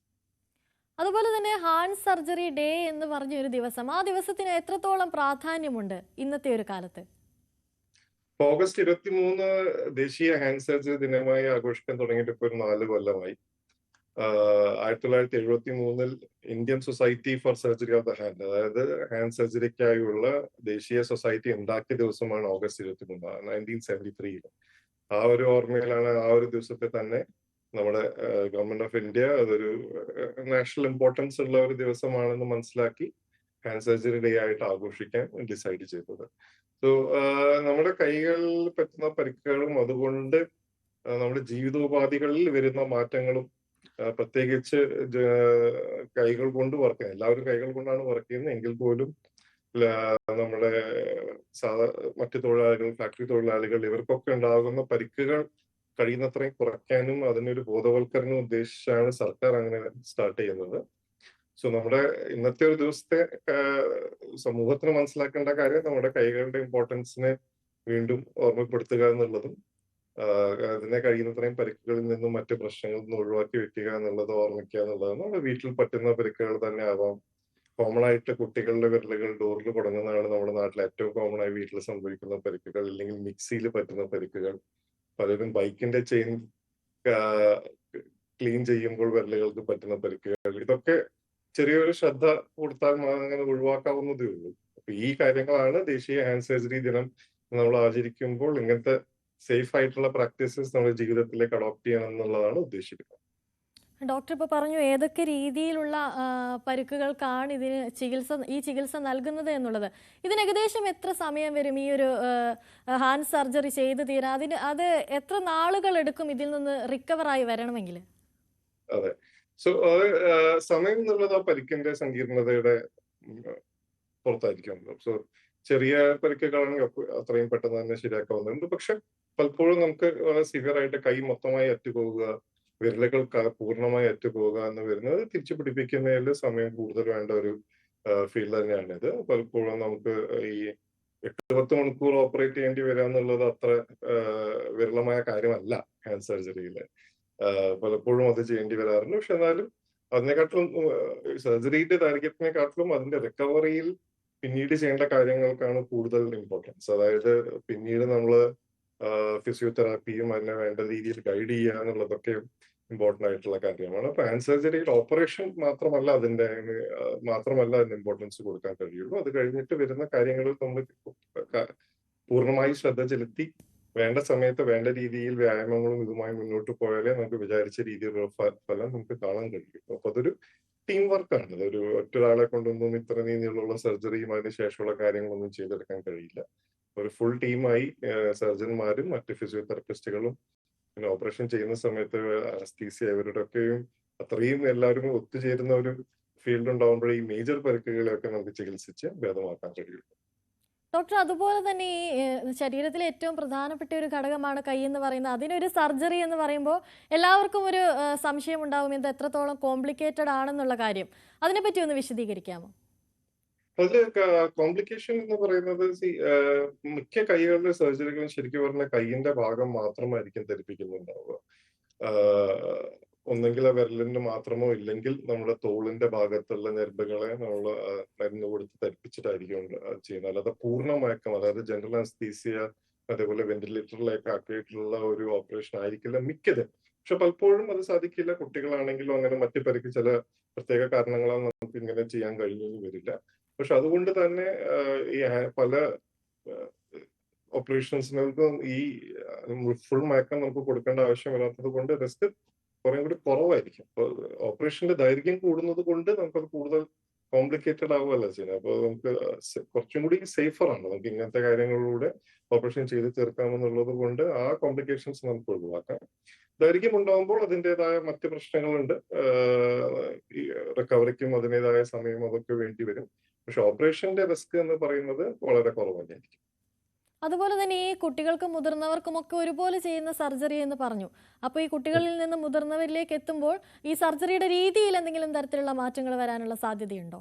അതുപോലെ തന്നെ ഹാൻഡ് സർജറി ഡേ എന്ന് പറഞ്ഞ ഒരു ദിവസം, ആ ദിവസത്തിന് എത്രത്തോളം പ്രാധാന്യമുണ്ട് ഇന്നത്തെ ഒരു കാലത്ത്? ഓഗസ്റ്റ് 23 ദേശീയ ഹാൻഡ് സർജറി ദിനമായി ആഘോഷിക്കാൻ തുടങ്ങിയിട്ട് ഇപ്പോൾ ഒരു 4 കൊല്ലമായി. 1973 Indian society for surgery of the hand, അതായത് ഹാൻഡ് സർജറിക്കായുള്ള ദേശീയ സൊസൈറ്റി ഉണ്ടാക്കിയ ദിവസമാണ് ഓഗസ്റ്റ് 23, 1973. ആ ഒരു ഓർമ്മയിലാണ് ആ ഒരു ദിവസത്തെ തന്നെ നമ്മുടെ ഗവൺമെന്റ് ഓഫ് ഇന്ത്യ അതൊരു നാഷണൽ ഇമ്പോർട്ടൻസ് ഉള്ള ഒരു ദിവസമാണെന്ന് മനസ്സിലാക്കി ഹാൻഡ് സർജറി ഡേ ആയിട്ട് ആഘോഷിക്കാൻ ഡിസൈഡ് ചെയ്തത്. സോ നമ്മുടെ കൈകളിൽ പറ്റുന്ന പരിക്കുകളും അതുകൊണ്ട് നമ്മുടെ ജീവിതോപാധികളിൽ വരുന്ന മാറ്റങ്ങളും, പ്രത്യേകിച്ച് കൈകൾ കൊണ്ട് വർക്ക് ചെയ്യുന്നത്, എല്ലാവരും കൈകൾ കൊണ്ടാണ് വർക്ക് ചെയ്യുന്നത് എങ്കിൽ പോലും നമ്മുടെ മറ്റു തൊഴിലാളികൾ, ഫാക്ടറി തൊഴിലാളികൾ, ഇവർക്കൊക്കെ ഉണ്ടാകുന്ന പരിക്കുകൾ കഴിയുന്നത്രയും കുറയ്ക്കാനും അതിനൊരു ബോധവൽക്കരണം ഉദ്ദേശിച്ചാണ് സർക്കാർ അങ്ങനെ സ്റ്റാർട്ട് ചെയ്യുന്നത്. സോ നമ്മുടെ ഇന്നത്തെ ഒരു ദിവസത്തെ സമൂഹത്തിന് മനസ്സിലാക്കേണ്ട കാര്യം നമ്മുടെ കൈകളുടെ ഇമ്പോർട്ടൻസിനെ വീണ്ടും ഓർമ്മപ്പെടുത്തുക എന്നുള്ളതും അതിനെ കഴിയുന്നത്രയും പരിക്കുകളിൽ നിന്നും മറ്റു പ്രശ്നങ്ങളിൽ നിന്ന് ഒഴിവാക്കി വെക്കുക എന്നുള്ളത് ഓർമ്മിക്കുക എന്നുള്ളതാണ്. നമ്മുടെ വീട്ടിൽ പറ്റുന്ന പരിക്കുകൾ തന്നെ ആവാം. കോമൺ ആയിട്ട് കുട്ടികളുടെ വിരലുകൾ ഡോറിൽ കുടങ്ങുന്നതാണ് നമ്മുടെ നാട്ടിൽ ഏറ്റവും കോമൺ ആയി വീട്ടിൽ സംഭവിക്കുന്ന പരിക്കുകൾ. അല്ലെങ്കിൽ മിക്സിയിൽ പറ്റുന്ന പരിക്കുകൾ, പലരും ബൈക്കിന്റെ ചെയിൻ ക്ലീൻ ചെയ്യുമ്പോൾ വിരലുകൾക്ക് പറ്റുന്ന പരിക്കുകൾ, ഇതൊക്കെ ചെറിയൊരു ശ്രദ്ധ കൊടുത്താൽ അങ്ങനെ ഒഴിവാക്കാവുന്നതേ ഉള്ളൂ. അപ്പൊ ഈ കാര്യങ്ങളാണ് ദേശീയ ഹാൻഡ് സർജറി ദിനം നമ്മൾ ആചരിക്കുമ്പോൾ ഇങ്ങനത്തെ സേഫ് ആയിട്ടുള്ള പ്രാക്ടീസസ് നമ്മുടെ ജീവിതത്തിലേക്ക് അഡോപ്റ്റ് ചെയ്യണം എന്നുള്ളതാണ് ഉദ്ദേശിക്കുന്നത്. ഡോക്ടർ ഇപ്പോൾ പറഞ്ഞു ഏതൊക്കെ രീതിയിലുള്ള പരിക്കുകൾക്കാണ് ഈ ചികിത്സ നൽകുന്നത് എന്നുള്ളത്. ഇതിന് ഏകദേശം എത്ര സമയം വരും ഈ ഒരു ഹാൻഡ് സർജറി ചെയ്ത് തീരാൻ? അത് എത്ര നാളുകൾ എടുക്കും ഇതിൽ നിന്ന് റിക്കവറായി വരണമെങ്കിൽ? അതെ, സോ സമയം എന്നുള്ളത് ആ പരിക്കിന്റെ സങ്കീർണതയുടെ പുറത്തായിരിക്കും. സോ ചെറിയ പരിക്കുകളാണെങ്കിൽ അത്രയും പെട്ടെന്ന് തന്നെ ശരിയാക്കാവുന്നുണ്ട്. പക്ഷെ പലപ്പോഴും നമുക്ക് വളരെ സിവിയർ ആയിട്ട് കൈ മൊത്തമായി അറ്റുപോകുക, വിരലുകൾ പൂർണ്ണമായി അറ്റുപോകുക എന്ന് വരുന്നത് തിരിച്ചു പിടിപ്പിക്കുന്നതിൽ സമയം കൂടുതൽ വേണ്ട ഒരു ഫീൽഡ് തന്നെയാണിത്. പലപ്പോഴും നമുക്ക് ഈ 8-10 മണിക്കൂർ ഓപ്പറേറ്റ് ചെയ്യേണ്ടി വരിക എന്നുള്ളത് അത്ര വിരളമായ കാര്യമല്ല ഹാൻഡ് സർജറിയിൽ. പലപ്പോഴും അത് ചെയ്യേണ്ടി വരാറുണ്ട്. പക്ഷെ എന്നാലും അതിനെക്കാട്ടിലും സർജറിയുടെ ദൈർഘ്യത്തിനെക്കാട്ടിലും അതിന്റെ റിക്കവറിയിൽ പിന്നീട് ചെയ്യേണ്ട കാര്യങ്ങൾക്കാണ് കൂടുതൽ ഇമ്പോർട്ടൻസ്. അതായത് പിന്നീട് നമ്മൾ ഫിസിയോതെറാപ്പിയും അതിനെ വേണ്ട രീതിയിൽ ഗൈഡ് ചെയ്യുക എന്നുള്ളതൊക്കെ ഇമ്പോർട്ടൻ്റ് ആയിട്ടുള്ള കാര്യമാണ്. അപ്പൊ ഹാൻഡ് സർജറിയിൽ ഓപ്പറേഷൻ മാത്രമല്ല അതിന്റെ ഇമ്പോർട്ടൻസ് കൊടുക്കാൻ കഴിയുള്ളൂ. അത് കഴിഞ്ഞിട്ട് വരുന്ന കാര്യങ്ങളിൽ നമ്മൾ പൂർണ്ണമായി ശ്രദ്ധ ചെലുത്തി വേണ്ട സമയത്ത് വേണ്ട രീതിയിൽ വ്യായാമങ്ങളും ഇതുമായി മുന്നോട്ട് പോയാലേ നമുക്ക് വിചാരിച്ച രീതിയിലുള്ള ഫലം നമുക്ക് കാണാൻ കഴിയും. അപ്പൊ അതൊരു ടീം വർക്കാണ്. അതൊരു ഒറ്റൊരാളെ കൊണ്ടൊന്നും ഇത്ര രീതിയിലുള്ള സർജറിയും അതിന് ശേഷമുള്ള കാര്യങ്ങളൊന്നും ചെയ്തെടുക്കാൻ കഴിയില്ല. ഒരു ഫുൾ ടീമായി സർജന്മാരും മറ്റ് ഫിസിയോതെറാപ്പിസ്റ്റുകളും പിന്നെ ഓപ്പറേഷൻ ചെയ്യുന്ന സമയത്ത് അനസ്തീസിയ ഇവരുടെ ഒക്കെയും അത്രയും എല്ലാവരും ഒത്തുചേരുന്ന ഒരു ഫീൽഡ് ഉണ്ടാകുമ്പോഴേ ഈ മേജർ പരിക്കുകളെയൊക്കെ നമുക്ക് ചികിത്സിച്ച് ഭേദമാക്കാൻ കഴിയുള്ളൂ. ഡോക്ടർ, അതുപോലെ തന്നെ ഈ ശരീരത്തിലെ ഏറ്റവും പ്രധാനപ്പെട്ട ഒരു ഘടകമാണ് കൈ എന്ന് പറയുന്നത്. അതിനൊരു സർജറി എന്ന് പറയുമ്പോൾ എല്ലാവർക്കും ഒരു സംശയം ഉണ്ടാവും, ഇത് എത്രത്തോളം കോംപ്ലിക്കേറ്റഡ് ആണെന്നുള്ള കാര്യം. അതിനെപ്പറ്റി ഒന്ന് വിശദീകരിക്കാമോ? അതില് കോംപ്ലിക്കേഷൻ എന്ന് പറയുന്നത് മിക്ക കൈകളുടെ സർജറികളും ശരിക്കും പറഞ്ഞ കൈയിന്റെ ഭാഗം മാത്രമായിരിക്കും ധരിപ്പിക്കുന്നുണ്ടാവുക. ഒന്നെങ്കിൽ ആ വിരലിന് മാത്രമോ ഇല്ലെങ്കിൽ നമ്മുടെ തോളിന്റെ ഭാഗത്തുള്ള ഞരമ്പുകളെ നമ്മൾ മരുന്ന് കൊടുത്ത് ധരിപ്പിച്ചിട്ടായിരിക്കും ചെയ്യുന്നത്. അല്ലാതെ പൂർണ്ണമയക്കം, അതായത് ജനറൽ അനസ്തീസിയ അതേപോലെ വെന്റിലേറ്ററിലേക്ക് ആക്കിയിട്ടുള്ള ഒരു ഓപ്പറേഷൻ ആയിരിക്കില്ല മിക്കത്. പക്ഷെ പലപ്പോഴും അത് സാധിക്കില്ല. കുട്ടികളാണെങ്കിലും അങ്ങനെ മറ്റു പരിക്ക് ചില പ്രത്യേക കാരണങ്ങളാൽ നമുക്ക് ഇങ്ങനെ ചെയ്യാൻ കഴിഞ്ഞെന്ന് വരില്ല. പക്ഷെ അതുകൊണ്ട് തന്നെ ഈ പല ഓപ്പറേഷൻസിനും ഈ ഫുൾ മയക്കം നമുക്ക് കൊടുക്കേണ്ട ആവശ്യമില്ലാത്തത് കൊണ്ട് റിസ്ക് കുറെ കൂടി കുറവായിരിക്കും. അപ്പൊ ഓപ്പറേഷന്റെ ദൈർഘ്യം കൂടുന്നത് കൊണ്ട് നമുക്കത് കൂടുതൽ കോംപ്ലിക്കേറ്റഡ് ആവുകയല്ല ചെയ്യുന്നത്. അപ്പൊ നമുക്ക് കുറച്ചും കൂടി സേഫറാണ്. നമുക്ക് ഇങ്ങനത്തെ കാര്യങ്ങളിലൂടെ ഓപ്പറേഷൻ ചെയ്ത് തീർക്കാമെന്നുള്ളത് കൊണ്ട് ആ കോംപ്ലിക്കേഷൻസ് നമുക്ക് ഒഴിവാക്കാം. ദൈർഘ്യം ഉണ്ടാകുമ്പോൾ അതിൻ്റെതായ മറ്റ് പ്രശ്നങ്ങളുണ്ട്. ഈ റിക്കവറിക്കും അതിൻ്റെതായ സമയം അതൊക്കെ വേണ്ടി വരും. പക്ഷെ ഓപ്പറേഷന്റെ റിസ്ക് എന്ന് പറയുന്നത് വളരെ കുറവായിരിക്കും. അതുപോലെ തന്നെ ഈ കുട്ടികൾക്കും മുതിർന്നവർക്കും ഒക്കെ ഒരുപോലെ ചെയ്യുന്ന സർജറി എന്ന് പറഞ്ഞു. അപ്പോൾ ഈ കുട്ടികളിൽ നിന്ന് മുതിർന്നവരിലേക്ക് എത്തുമ്പോൾ ഈ സർജറിയുടെ രീതിയിൽ എന്തെങ്കിലും തരത്തിലുള്ള മാറ്റങ്ങൾ വരാനുള്ള സാധ്യതയുണ്ടോ?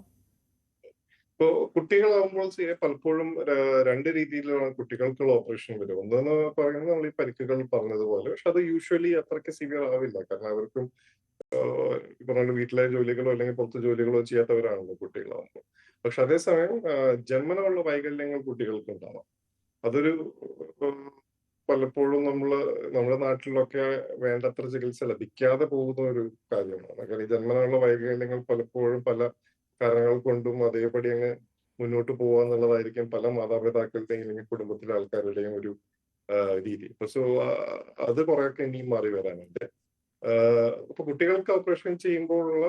ഇപ്പോൾ കുട്ടികളാകുമ്പോൾ പലപ്പോഴും രണ്ട് രീതിയിലാണ് കുട്ടികൾക്കുള്ള ഓപ്പറേഷൻ വരും. ഒന്നെന്ന് പറയുന്നത് നമ്മൾ ഈ പരിക്കുകൾ പറഞ്ഞതുപോലെ, പക്ഷെ അത് യൂഷ്വലി അത്രയ്ക്ക് സിവിയർ ആവില്ല. കാരണം അവർക്കും പറഞ്ഞ വീട്ടിലെ ജോലികളോ അല്ലെങ്കിൽ പുറത്ത് ജോലികളോ ചെയ്യാത്തവരാണല്ലോ കുട്ടികളാകുമ്പോൾ. പക്ഷെ അതേസമയം ജന്മന ഉള്ള വൈകല്യങ്ങൾ കുട്ടികൾക്ക് ഉണ്ടാവാം. അതൊരു പലപ്പോഴും നമ്മുടെ നാട്ടിലൊക്കെ വേണ്ടത്ര ചികിത്സ ലഭിക്കാതെ പോകുന്ന ഒരു കാര്യമാണ്. കാരണം ഈ ജന്മനുള്ള വൈകല്യങ്ങൾ പലപ്പോഴും പല കാരണങ്ങൾ കൊണ്ടും അതേപടി അങ്ങ് മുന്നോട്ട് പോകുക എന്നുള്ളതായിരിക്കും പല മാതാപിതാക്കളുടെയും അല്ലെങ്കിൽ കുടുംബത്തിലെ ആൾക്കാരുടെയും ഒരു രീതി. സോ അത് കുറെയൊക്കെ ഇനിയും മാറി വരാനുണ്ട്. അപ്പൊ കുട്ടികൾക്ക് ഓപ്പറേഷൻ ചെയ്യുമ്പോഴുള്ള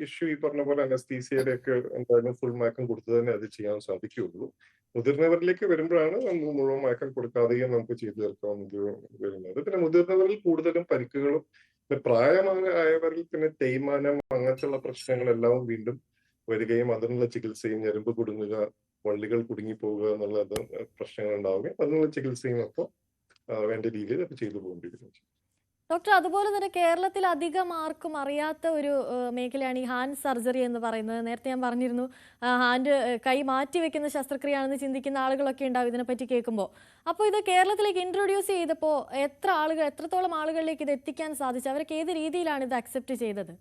ഇഷ്യൂ ഈ പറഞ്ഞ പോലെ അനസ്തീസിയയുടെ ഒക്കെ എന്തായാലും ഫുൾ മയക്കം കൊടുത്തു തന്നെ അത് ചെയ്യാൻ സാധിക്കുകയുള്ളൂ. മുതിർന്നവരിലേക്ക് വരുമ്പോഴാണ് നമ്മൾ മുഴുവൻ മയക്കം കൊടുക്കാതെയും നമുക്ക് ചെയ്തു തീർക്കാവുന്നത് വരുന്നത്. പിന്നെ മുതിർന്നവരിൽ കൂടുതലും പരിക്കുകളും, പിന്നെ പ്രായമായവരിൽ പിന്നെ തേയ്മാനം അങ്ങനത്തെയുള്ള പ്രശ്നങ്ങളെല്ലാം വീണ്ടും വരികയും അതിനുള്ള ചികിത്സയും, ഞരമ്പ് കുടുങ്ങുക, വള്ളികൾ കുടുങ്ങിപ്പോവുക എന്നുള്ള പ്രശ്നങ്ങൾ ഉണ്ടാവുകയും അതിനുള്ള ചികിത്സയും അപ്പോൾ വേണ്ട രീതിയിൽ അത് ചെയ്തു പോകേണ്ടിയിരുന്നു. ഡോക്ടർ, അതുപോലെ തന്നെ കേരളത്തിൽ അധികം ആർക്കും അറിയാത്ത ഒരു മേഖലയാണ് ഈ ഹാൻഡ് സർജറി എന്ന് പറയുന്നത്. നേരത്തെ ഞാൻ പറഞ്ഞിരുന്നു, കൈ മാറ്റി വെക്കുന്ന ശസ്ത്രക്രിയയാണെന്ന് ചിന്തിക്കുന്ന ആളുകളൊക്കെ ഉണ്ടാവും ഇതിനെപ്പറ്റി കേൾക്കുമ്പോൾ. അപ്പോൾ ഇത് കേരളത്തിലേക്ക് ഇൻട്രൊഡ്യൂസ് ചെയ്തപ്പോൾ എത്രത്തോളം ആളുകളിലേക്ക് ഇത് എത്തിക്കാൻ സാധിച്ചു? അവരൊക്കെ ഏത് രീതിയിലാണ് ഇത് അക്സെപ്റ്റ് ചെയ്തത്?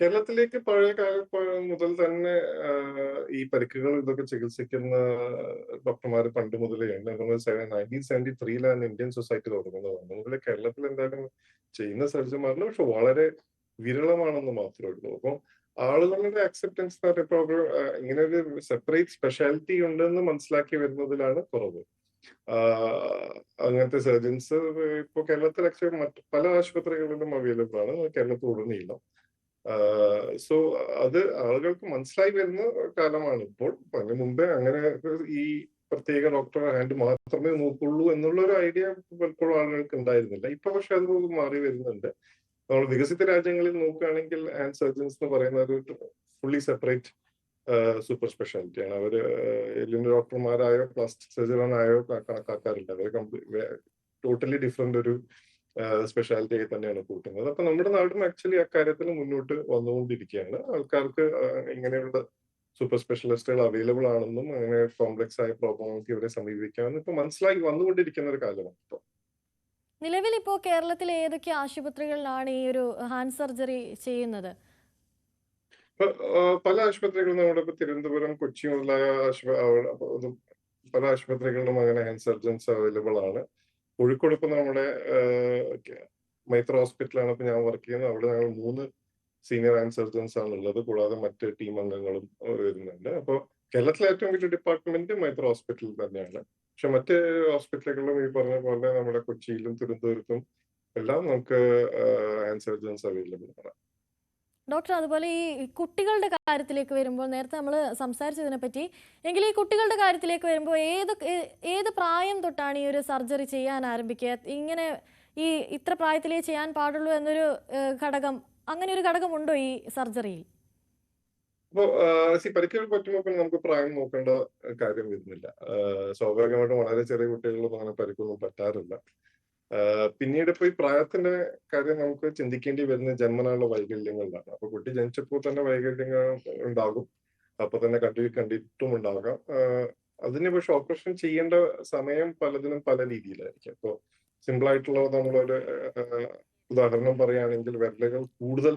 കേരളത്തിലേക്ക് പഴയ കാലം മുതൽ തന്നെ ഈ പരിക്കുകൾ ഇതൊക്കെ ചികിത്സിക്കുന്ന ഡോക്ടർമാർ പണ്ട് മുതലേ ഉണ്ട്. 1973 ഇന്ത്യൻ സൊസൈറ്റി തുടങ്ങുന്നതാണ്. മുതലേ കേരളത്തിൽ എന്തായാലും ചെയ്യുന്ന സർജന്മാരിൽ പക്ഷെ വളരെ വിരളമാണെന്ന് മാത്രമേ ഉള്ളൂ. അപ്പം ആളുകളുടെ അക്സെപ്റ്റൻസ് ഇപ്പൊ ഇങ്ങനെ ഒരു സെപ്പറേറ്റ് സ്പെഷ്യാലിറ്റി ഉണ്ടെന്ന് മനസ്സിലാക്കി വരുന്നതിലാണ് കുറവ്. അങ്ങനത്തെ സർജൻസ് ഇപ്പൊ കേരളത്തിൽ ആക്ച്വലി മറ്റ് പല ആശുപത്രികളിലും അവൈലബിൾ ആണ്, കേരളത്തിലുടനീളം. സോ അത് ആളുകൾക്ക് മനസ്സിലായി വരുന്ന കാലമാണ് ഇപ്പോൾ. അതിന് മുമ്പേ അങ്ങനെ ഈ പ്രത്യേക ഡോക്ടർ ഹാൻഡ് മാത്രമേ നോക്കുള്ളൂ എന്നുള്ള ഒരു ഐഡിയ പലപ്പോഴും ആളുകൾക്ക് ഉണ്ടായിരുന്നില്ല. ഇപ്പൊ പക്ഷെ അത് മാറി വരുന്നുണ്ട്. നമ്മൾ വികസിത രാജ്യങ്ങളിൽ നോക്കുകയാണെങ്കിൽ ഹാൻഡ് സർജൻസ് എന്ന് പറയുന്ന ഒരു ഫുള്ളി സെപ്പറേറ്റ് സൂപ്പർ സ്പെഷ്യാലിറ്റിയാണ്. അവര് എല്ലിന്റെ ഡോക്ടർമാരായോ പ്ലാസ്റ്റിക് സർജനായോ കണക്കാക്കാറില്ല. അവര് ടോട്ടലി ഡിഫറെന്റ് ഒരു സ്പെഷ്യാലിറ്റി ആയി തന്നെയാണ് കൂട്ടുന്നത്. അപ്പൊ നമ്മുടെ നാടും ആക്ച്വലി അക്കാര്യത്തിൽ മുന്നോട്ട് വന്നുകൊണ്ടിരിക്കുകയാണ്. ആൾക്കാർക്ക് ഇങ്ങനെയുള്ള സൂപ്പർ സ്പെഷ്യലിസ്റ്റുകൾ അവൈലബിൾ ആണെന്നും അങ്ങനെ കോംപ്ലക്സ് ആയ പ്രോബ്ലങ്ങൾക്ക് ഇവരെ സമീപിക്കാമെന്നും ഇപ്പൊ മനസ്സിലാക്കി വന്നുകൊണ്ടിരിക്കുന്ന ഒരു കാലമാണ് ഇപ്പൊ. നിലവിൽ ഇപ്പോൾ കേരളത്തിലെ ഏതൊക്കെ ആശുപത്രികളിലാണ് ഈ ഒരു ഹാൻഡ് സർജറി ചെയ്യുന്നത്? പല ആശുപത്രികളും നമ്മുടെ ഇപ്പൊ തിരുവനന്തപുരം, കൊച്ചി മുതലായ പല ആശുപത്രികളിലും അങ്ങനെ ഹാൻഡ് സർജൻസ് അവൈലബിൾ ആണ്. കോഴിക്കോട് ഇപ്പൊ നമ്മുടെ മൈത്ര ഹോസ്പിറ്റലാണ് ഇപ്പൊ ഞാൻ വർക്ക് ചെയ്യുന്നത്. അവിടെ ഞങ്ങൾ 3 സീനിയർ ഹാൻഡ് സർജൻസ് ആണ് ഉള്ളത്, കൂടാതെ മറ്റ് ടീം അംഗങ്ങളും വരുന്നുണ്ട്. അപ്പോൾ കേരളത്തിലെ ഏറ്റവും വലിയ ഡിപ്പാർട്ട്മെന്റ് മൈത്ര ഹോസ്പിറ്റൽ തന്നെയാണ്. പക്ഷെ മറ്റ് ഹോസ്പിറ്റലുകളിലും ഈ പറഞ്ഞ പോലെ നമ്മുടെ കൊച്ചിയിലും തിരുവനന്തപുരത്തും എല്ലാം നമുക്ക് ഹാൻഡ് സർജൻസ് അവൈലബിൾ ആണ്. ഡോക്ടർ, അതുപോലെ ഈ കുട്ടികളുടെ കാര്യത്തിലേക്ക് വരുമ്പോൾ, നേരത്തെ നമ്മൾ സംസാരിച്ചതിനെ പറ്റി, എങ്കിൽ ഈ കുട്ടികളുടെ കാര്യത്തിലേക്ക് വരുമ്പോൾ ഏത് പ്രായം തൊട്ടാണ് ഈ ഒരു സർജറി ചെയ്യാൻ ആരംഭിക്കുക? ഇങ്ങനെ ഇത്ര പ്രായത്തിലേ ചെയ്യാൻ പാടുള്ളൂ എന്നൊരു ഘടകം, അങ്ങനെ ഒരു ഘടകമുണ്ടോ ഈ സർജറിയിൽ? അപ്പോൾ പരിക്കുകൾ പറ്റുമ്പോൾ നമുക്ക് പ്രായം നോക്കേണ്ട കാര്യം വരുന്നില്ല. സ്വാഭാവികമായിട്ടും വളരെ ചെറിയ കുട്ടികളിലും അങ്ങനെ പരിക്കൊന്നും പറ്റാറില്ല. പിന്നീട് ഇപ്പൊ ഈ പ്രായത്തിന്റെ കാര്യം നമുക്ക് ചിന്തിക്കേണ്ടി വരുന്ന ജന്മനാളുള്ള വൈകല്യങ്ങളിലാണ്. അപ്പൊ കുട്ടി ജനിച്ചപ്പോൾ തന്നെ വൈകല്യങ്ങൾ ഉണ്ടാകും, അപ്പൊ തന്നെ കണ്ടിട്ടും ഉണ്ടാകാം. അതിന് പക്ഷെ ഓപ്പറേഷൻ ചെയ്യേണ്ട സമയം പലതിനും പല രീതിയിലായിരിക്കും. ഇപ്പൊ സിമ്പിൾ ആയിട്ടുള്ള നമ്മളൊരു ഉദാഹരണം പറയുകയാണെങ്കിൽ വിരലുകൾ കൂടുതൽ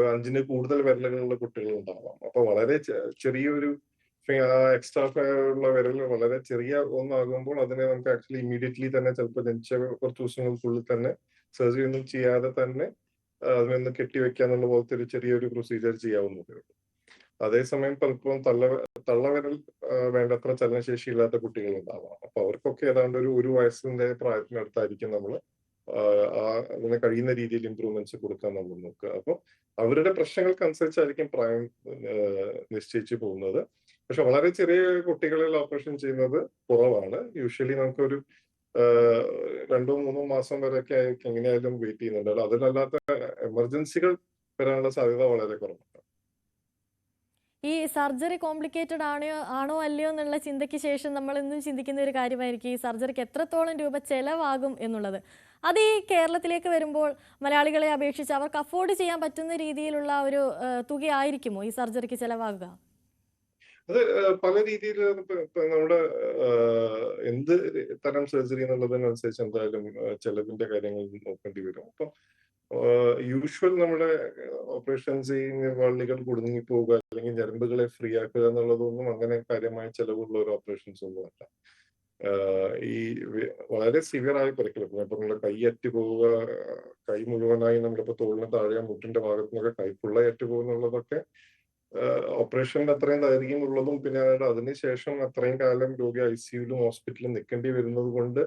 5 കൂടുതൽ വിരലുകളുള്ള കുട്ടികൾ ഉണ്ടാവാം. അപ്പൊ വളരെ ചെറിയൊരു എക്സ്ട്രാ ഉള്ള വിരൽ വളരെ ചെറിയ ഒന്നാകുമ്പോൾ അതിനെ നമുക്ക് ആക്ച്വലി ഇമ്മീഡിയറ്റ്ലി തന്നെ ചിലപ്പോൾ ജനിച്ച കുറച്ച് ദിവസങ്ങൾക്കുള്ളിൽ തന്നെ സർജറി ഒന്നും ചെയ്യാതെ തന്നെ അതിനൊന്ന് കെട്ടിവെക്കുക എന്നുള്ള പോലത്തെ ഒരു ചെറിയൊരു പ്രൊസീജിയർ ചെയ്യാവുന്നതേ ഉള്ളൂ. അതേസമയം പലപ്പോഴും തള്ളവിരൽ വേണ്ടത്ര ചലനശേഷി ഇല്ലാത്ത കുട്ടികൾ ഉണ്ടാവാം. അപ്പൊ അവർക്കൊക്കെ ഏതാണ്ട് ഒരു വയസ്സിന്റെ പ്രായത്തിനടുത്തായിരിക്കും നമ്മൾ അതിന് കഴിയുന്ന രീതിയിൽ ഇമ്പ്രൂവ്മെന്റ്സ് കൊടുക്കാൻ നമ്മൾ നോക്കുക. അപ്പൊ അവരുടെ പ്രശ്നങ്ങൾക്കനുസരിച്ചായിരിക്കും പ്രായം നിശ്ചയിച്ചു പോകുന്നത്. പക്ഷെ വളരെ ചെറിയ കുട്ടികളിൽ ഓപ്പറേഷൻ ചെയ്യുന്നത് കുറവാണ്. യൂഷ്വലി നമുക്കൊരു 2-3 മാസം വരെയൊക്കെ എങ്ങനെയായാലും വെയിറ്റ് ചെയ്യുന്നുണ്ട്. അതിനല്ലാത്ത എമർജൻസികൾ വരാനുള്ള സാധ്യത വളരെ കുറവാണ്. ഈ സർജറി കോംപ്ലിക്കേറ്റഡ് ആണോ അല്ലയോ എന്നുള്ള ചിന്തയ്ക്ക് ശേഷം നമ്മൾ ഇന്നും ചിന്തിക്കുന്ന ഒരു കാര്യമായിരിക്കും ഈ സർജറിക്ക് എത്രത്തോളം രൂപ ചെലവാകും എന്നുള്ളത്. അത് ഈ കേരളത്തിലേക്ക് വരുമ്പോൾ മലയാളികളെ അപേക്ഷിച്ച് അവർക്ക് അഫോർഡ് ചെയ്യാൻ പറ്റുന്ന രീതിയിലുള്ള ഒരു തുകയായിരിക്കുമോ ഈ സർജറിക്ക് ചെലവാകുക? അത് പല രീതിയിൽ നമ്മുടെ എന്ത് തരം സർജറി എന്നുള്ളതിനനുസരിച്ച് എന്തായാലും ചെലവിന്റെ കാര്യങ്ങൾ നോക്കേണ്ടി വരും. അപ്പൊ യൂഷ്വൽ നമ്മുടെ ഓപ്പറേഷൻസ് വള്ളികൾ കുടുങ്ങി പോവുക അല്ലെങ്കിൽ ഞരമ്പുകളെ ഫ്രീ ആക്കുക എന്നുള്ളതൊന്നും അങ്ങനെ കാര്യമായ ചെലവുള്ള ഒരു ഓപ്പറേഷൻസ് ഒന്നുമല്ല. ഈ വളരെ സിവിയർ ആയ പരിക്കുകൾ, ഞാൻ പറഞ്ഞ കൈ അറ്റ് പോവുക, കൈ മുഴുവനായി നമ്മളിപ്പോ തോളിന് താഴെ മുട്ടിന്റെ ഭാഗത്തു നിന്നൊക്കെ കൈപ്പുള്ള അറ്റ് പോകുന്നുള്ളതൊക്കെ ഓപ്പറേഷന്റെ അത്രയും ദൈർഘ്യമുള്ളതും പിന്നെ അതിനുശേഷം അത്രയും കാലം രോഗി ICUലും ഹോസ്പിറ്റലിലും നിൽക്കേണ്ടി വരുന്നത് കൊണ്ട്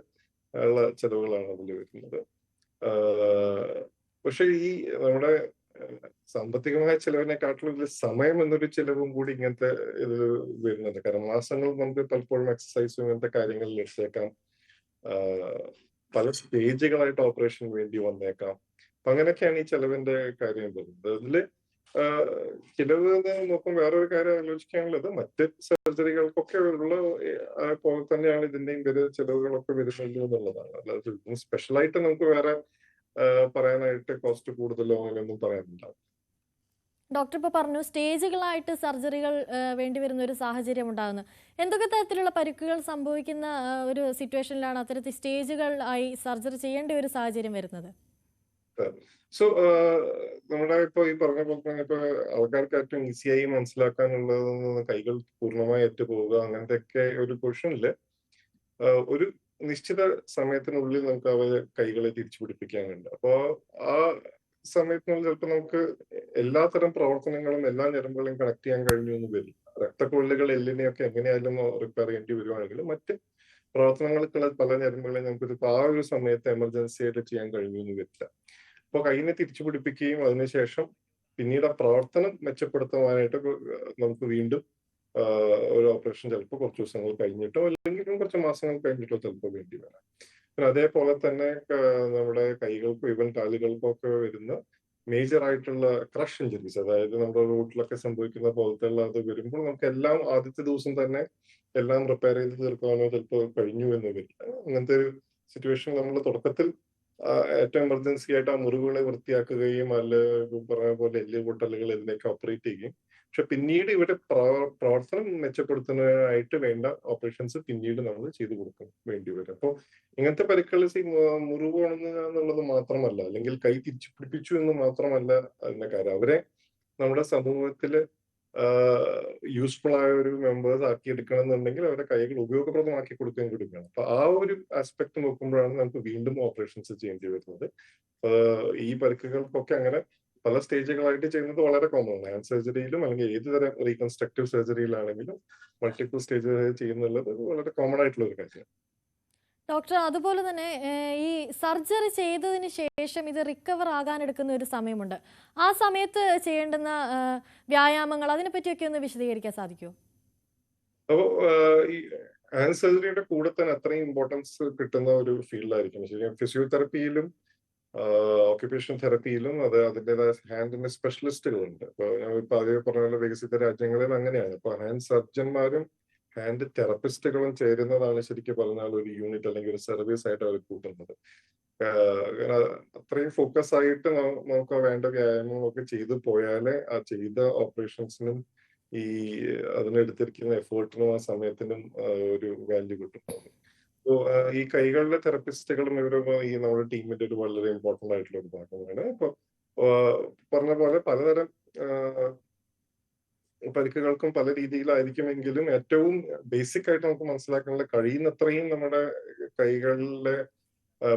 ഉള്ള ചെലവുകളാണ് അതിൽ വരുന്നത്. പക്ഷെ ഈ നമ്മുടെ സാമ്പത്തികമായ ചെലവിനെക്കാട്ടിലും സമയം എന്നൊരു ചെലവും കൂടി ഇങ്ങനത്തെ ഇത് വരുന്നുണ്ട്. കാരണം മാസങ്ങൾ നമുക്ക് പലപ്പോഴും എക്സസൈസും ഇങ്ങനത്തെ കാര്യങ്ങളിൽ എടുത്തേക്കാം. പല സ്റ്റേജുകളായിട്ട് ഓപ്പറേഷൻ വേണ്ടി വന്നേക്കാം. അപ്പൊ അങ്ങനെയൊക്കെയാണ് ഈ ചെലവിന്റെ കാര്യം വരുന്നത്. അതില് ചിലവ് നോക്കുമ്പോൾ വേറൊരു കാര്യം ആലോചിക്കാനുള്ളത് മറ്റ് സർജറികൾക്കൊക്കെ ഉള്ള പോലെ തന്നെയാണ് ഇതിന്റെയും ചെലവുകളൊക്കെ വരുന്നത് എന്നുള്ളതാണ്. അല്ലാതെ സ്പെഷ്യലായിട്ട് നമുക്ക് വേറെ പറയാനായിട്ട് കോസ്റ്റ് കൂടുതലോ അങ്ങനെയൊന്നും പറയാനുണ്ടാവും. ഡോക്ടർ ഇപ്പോൾ പറഞ്ഞു സ്റ്റേജുകളായിട്ട് സർജറികൾ വേണ്ടി വരുന്ന ഒരു സാഹചര്യം ഉണ്ടാകുന്നു. എന്തൊക്കെ തരത്തിലുള്ള പരിക്കുകൾ സംഭവിക്കുന്ന ഒരു സിറ്റുവേഷനിലാണ് അത്തരത്തിൽ സ്റ്റേജുകൾ ആയി സർജറി ചെയ്യേണ്ട ഒരു സാഹചര്യം വരുന്നത്? സോ നമ്മുടെ ഇപ്പൊ ഈ പറഞ്ഞ പോലെ തന്നെ ഇപ്പൊ ആൾക്കാർക്ക് ഏറ്റവും ഈസിയായി മനസ്സിലാക്കാനുള്ളത് കൈകൾ പൂർണ്ണമായി അറ്റുപോവുക അങ്ങനത്തെ ഒരു പൊസിഷനില് ഒരു നിശ്ചിത സമയത്തിനുള്ളിൽ നമുക്ക് അവരെ കൈകളെ തിരിച്ചു പിടിപ്പിക്കാനുണ്ട്. അപ്പോ ആ സമയത്തിനുള്ളിൽ ചിലപ്പോൾ നമുക്ക് എല്ലാത്തരം പ്രവർത്തനങ്ങളും എല്ലാ ഞരമ്പുകളെയും കണക്ട് ചെയ്യാൻ കഴിഞ്ഞു എന്ന് വരില്ല. രക്തക്കൊള്ളുകൾ എല്ലിനെയൊക്കെ എങ്ങനെയായാലും റിപ്പയർ ചെയ്യേണ്ടി വരുവാണെങ്കിലും മറ്റ് പ്രവർത്തനങ്ങൾക്കുള്ള പല ഞരമ്പുകളെയും നമുക്ക് ആ ഒരു സമയത്ത് എമർജൻസി ആയിട്ട് ചെയ്യാൻ കഴിഞ്ഞു എന്ന് വരില്ല. അപ്പോൾ കൈയിനെ തിരിച്ചു പിടിപ്പിക്കുകയും അതിനുശേഷം പിന്നീട് ആ പ്രവർത്തനം മെച്ചപ്പെടുത്തുവാനായിട്ട് നമുക്ക് വീണ്ടും ഒരു ഓപ്പറേഷൻ ചിലപ്പോൾ കുറച്ച് ദിവസങ്ങൾ കഴിഞ്ഞിട്ടോ അല്ലെങ്കിൽ കുറച്ച് മാസങ്ങൾ കഴിഞ്ഞിട്ടോ ചിലപ്പോൾ വേണ്ടി വരാം. പിന്നെ അതേപോലെ തന്നെ നമ്മുടെ കൈകൾക്കും ഈവൻ കാലുകൾക്കും ഒക്കെ വരുന്ന മേജർ ആയിട്ടുള്ള ക്രഷ് ഇഞ്ചുറീസ്, അതായത് നമ്മുടെ റൂട്ടിലൊക്കെ സംഭവിക്കുന്ന പോലത്തെ അത് വരുമ്പോൾ നമുക്ക് എല്ലാം ആദ്യത്തെ ദിവസം തന്നെ എല്ലാം റിപ്പയർ ചെയ്ത് തീർക്കാനോ ചിലപ്പോൾ കഴിഞ്ഞു എന്ന് വരില്ല. അങ്ങനത്തെ ഒരു സിറ്റുവേഷൻ നമ്മൾ തുടക്കത്തിൽ ഏറ്റവും എമർജൻസി ആയിട്ട് ആ മുറിവുകളെ വൃത്തിയാക്കുകയും അല്ല പറഞ്ഞ പോലെ എല്ല് പൊട്ടലുകൾ ഇതിനൊക്കെ ഓപ്പറേറ്റ് ചെയ്യുകയും, പക്ഷെ പിന്നീട് ഇവിടെ പ്രവർത്തനം മെച്ചപ്പെടുത്തുന്നതിനായിട്ട് വേണ്ട ഓപ്പറേഷൻസ് പിന്നീട് നമ്മൾ ചെയ്തു കൊടുക്കാൻ വേണ്ടി വരും. അപ്പോൾ ഇങ്ങനത്തെ പരിക്കുകൾ മുറിവ് ഉണങ്ങുക എന്നുള്ളത് മാത്രമല്ല, അല്ലെങ്കിൽ കൈ തിരിച്ചു പിടിപ്പിച്ചു എന്ന് മാത്രമല്ല അതിന്റെ കാര്യം. അവരെ നമ്മുടെ സമൂഹത്തില് യൂസ്ഫുൾ ആയ ഒരു മെമ്പേഴ്സ് ആക്കി എടുക്കണം എന്നുണ്ടെങ്കിൽ അവരുടെ കൈകൾ ഉപയോഗപ്രദമാക്കി കൊടുക്കുകയും കൂടി വേണം. അപ്പൊ ആ ഒരു ആസ്പെക്ട് നോക്കുമ്പോഴാണ് നമുക്ക് വീണ്ടും ഓപ്പറേഷൻസ് ചെയ്യേണ്ടി വരുന്നത്. ഈ പരിക്കുകൾക്കൊക്കെ അങ്ങനെ പല സ്റ്റേജുകളായിട്ട് ചെയ്യുന്നത് വളരെ കോമൺ ആണ്. ഹാൻഡ് സർജറിയിലും അല്ലെങ്കിൽ ഏത് തരം റീകൺസ്ട്രക്റ്റീവ് സർജറിയിലാണെങ്കിലും മൾട്ടിപ്പിൾ സ്റ്റേജുകൾ ചെയ്യുന്നുള്ളത് വളരെ കോമൺ ആയിട്ടുള്ള ഒരു കാര്യമാണ്. ഡോക്ടർ, അതുപോലെ തന്നെ ഈ സർജറി ചെയ്തതിന് ശേഷം ഇത് റിക്കവർ ആകാൻ എടുക്കുന്ന ഒരു സമയമുണ്ട്. ആ സമയത്ത് ചെയ്യേണ്ടുന്ന വ്യായാമങ്ങൾ അതിനെപ്പറ്റിയൊക്കെ ഒന്ന് വിശദീകരിക്കാൻ സാധിക്കുമോ? അപ്പോൾ ഈ ഹാൻഡ് സർജറിയുടെ കൂടെ തന്നെ അത്രയും ഇമ്പോർട്ടൻസ് കിട്ടുന്ന ഒരു ഫീൽഡായിരിക്കും ശരിക്കും ഫിസിയോതെറപ്പിയിലും ഓക്യുപേഷൻ തെറപ്പിയിലും അത് അതിൻ്റെതായ ഹാൻഡിന്റെ സ്പെഷ്യലിസ്റ്റുകളുണ്ട്. ഇപ്പൊ ഞാൻ ഇപ്പൊ അതേ പറഞ്ഞ പോലെ വികസിത രാജ്യങ്ങളിൽ അങ്ങനെയാണ്. ഇപ്പൊ ഹാൻഡ് സർജന്മാരും ഹാൻഡ് തെറപ്പിസ്റ്റുകളും ചേരുന്നതാണ് ശരിക്കും പറഞ്ഞാൽ ഒരു യൂണിറ്റ് അല്ലെങ്കിൽ ഒരു സർവീസ് ആയിട്ട് അവർ കൂട്ടുന്നത്. അത്രയും ഫോക്കസ് ആയിട്ട് നമുക്ക് വേണ്ട വ്യായാമങ്ങളൊക്കെ ചെയ്തു പോയാലേ ആ ചെയ്ത ഓപ്പറേഷൻസിനും ഈ അതിനെടുത്തിരിക്കുന്ന എഫേർട്ടിനും ആ സമയത്തിനും ഒരു വാല്യൂ കിട്ടും. ഈ കൈകളിലെ തെറപ്പിസ്റ്റുകളും ഇവരും ഈ നമ്മുടെ ടീമിന്റെ ഒരു വളരെ ഇമ്പോർട്ടന്റ് ആയിട്ടുള്ള ഒരു ഭാഗമാണ്. ഇപ്പൊ പറഞ്ഞ പോലെ പലതരം പരിക്കുകൾക്കും പല രീതിയിലായിരിക്കുമെങ്കിലും ഏറ്റവും ബേസിക് ആയിട്ട് നമുക്ക് മനസ്സിലാക്കാനുള്ള കഴിയുന്നത്രയും നമ്മുടെ കൈകളിലെ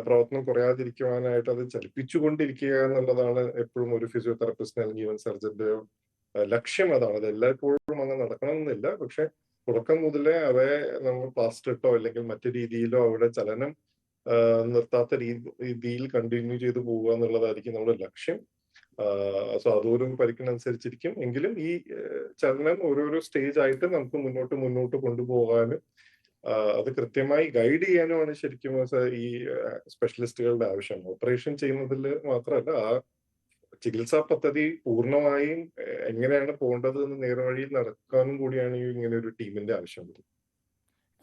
പ്രവർത്തനം കുറയാതിരിക്കുവാനായിട്ട് അത് ചലിപ്പിച്ചുകൊണ്ടിരിക്കുക എന്നുള്ളതാണ് എപ്പോഴും ഒരു ഫിസിയോതെറപ്പിസ്റ്റിന് അല്ലെങ്കിൽ ഈവൻ സർജന്റെ ലക്ഷ്യം. അതാണ്. അത് എല്ലായ്പ്പോഴും അങ്ങനെ നടക്കണമെന്നില്ല, പക്ഷെ തുടക്കം മുതലേ അവയെ നമ്മൾ പ്ലാസ്റ്റർ ഇട്ടോ അല്ലെങ്കിൽ മറ്റു രീതിയിലോ അവിടെ ചലനം നിർത്താത്ത രീതിയിൽ കണ്ടിന്യൂ ചെയ്തു പോവുക എന്നുള്ളതായിരിക്കും നമ്മുടെ ലക്ഷ്യം. സോ അതൊരു പരിക്കിനനുസരിച്ചിരിക്കും. എങ്കിലും ഈ ചലനം ഓരോരോ സ്റ്റേജ് ആയിട്ട് നമുക്ക് മുന്നോട്ട് കൊണ്ടുപോകാനും അത് കൃത്യമായി ഗൈഡ് ചെയ്യാനുമാണ് ശരിക്കും ഈ സ്പെഷ്യലിസ്റ്റുകളുടെ ആവശ്യം. ഓപ്പറേഷൻ ചെയ്യുന്നതിൽ മാത്രമല്ല, ആ ചികിത്സാ പദ്ധതി പൂർണ്ണമായും എങ്ങനെയാണ് പോകേണ്ടത് എന്ന് നേർവഴിയിൽ നടക്കാനും കൂടിയാണ് ഇങ്ങനെ ഒരു ടീമിന്റെ ആവശ്യം.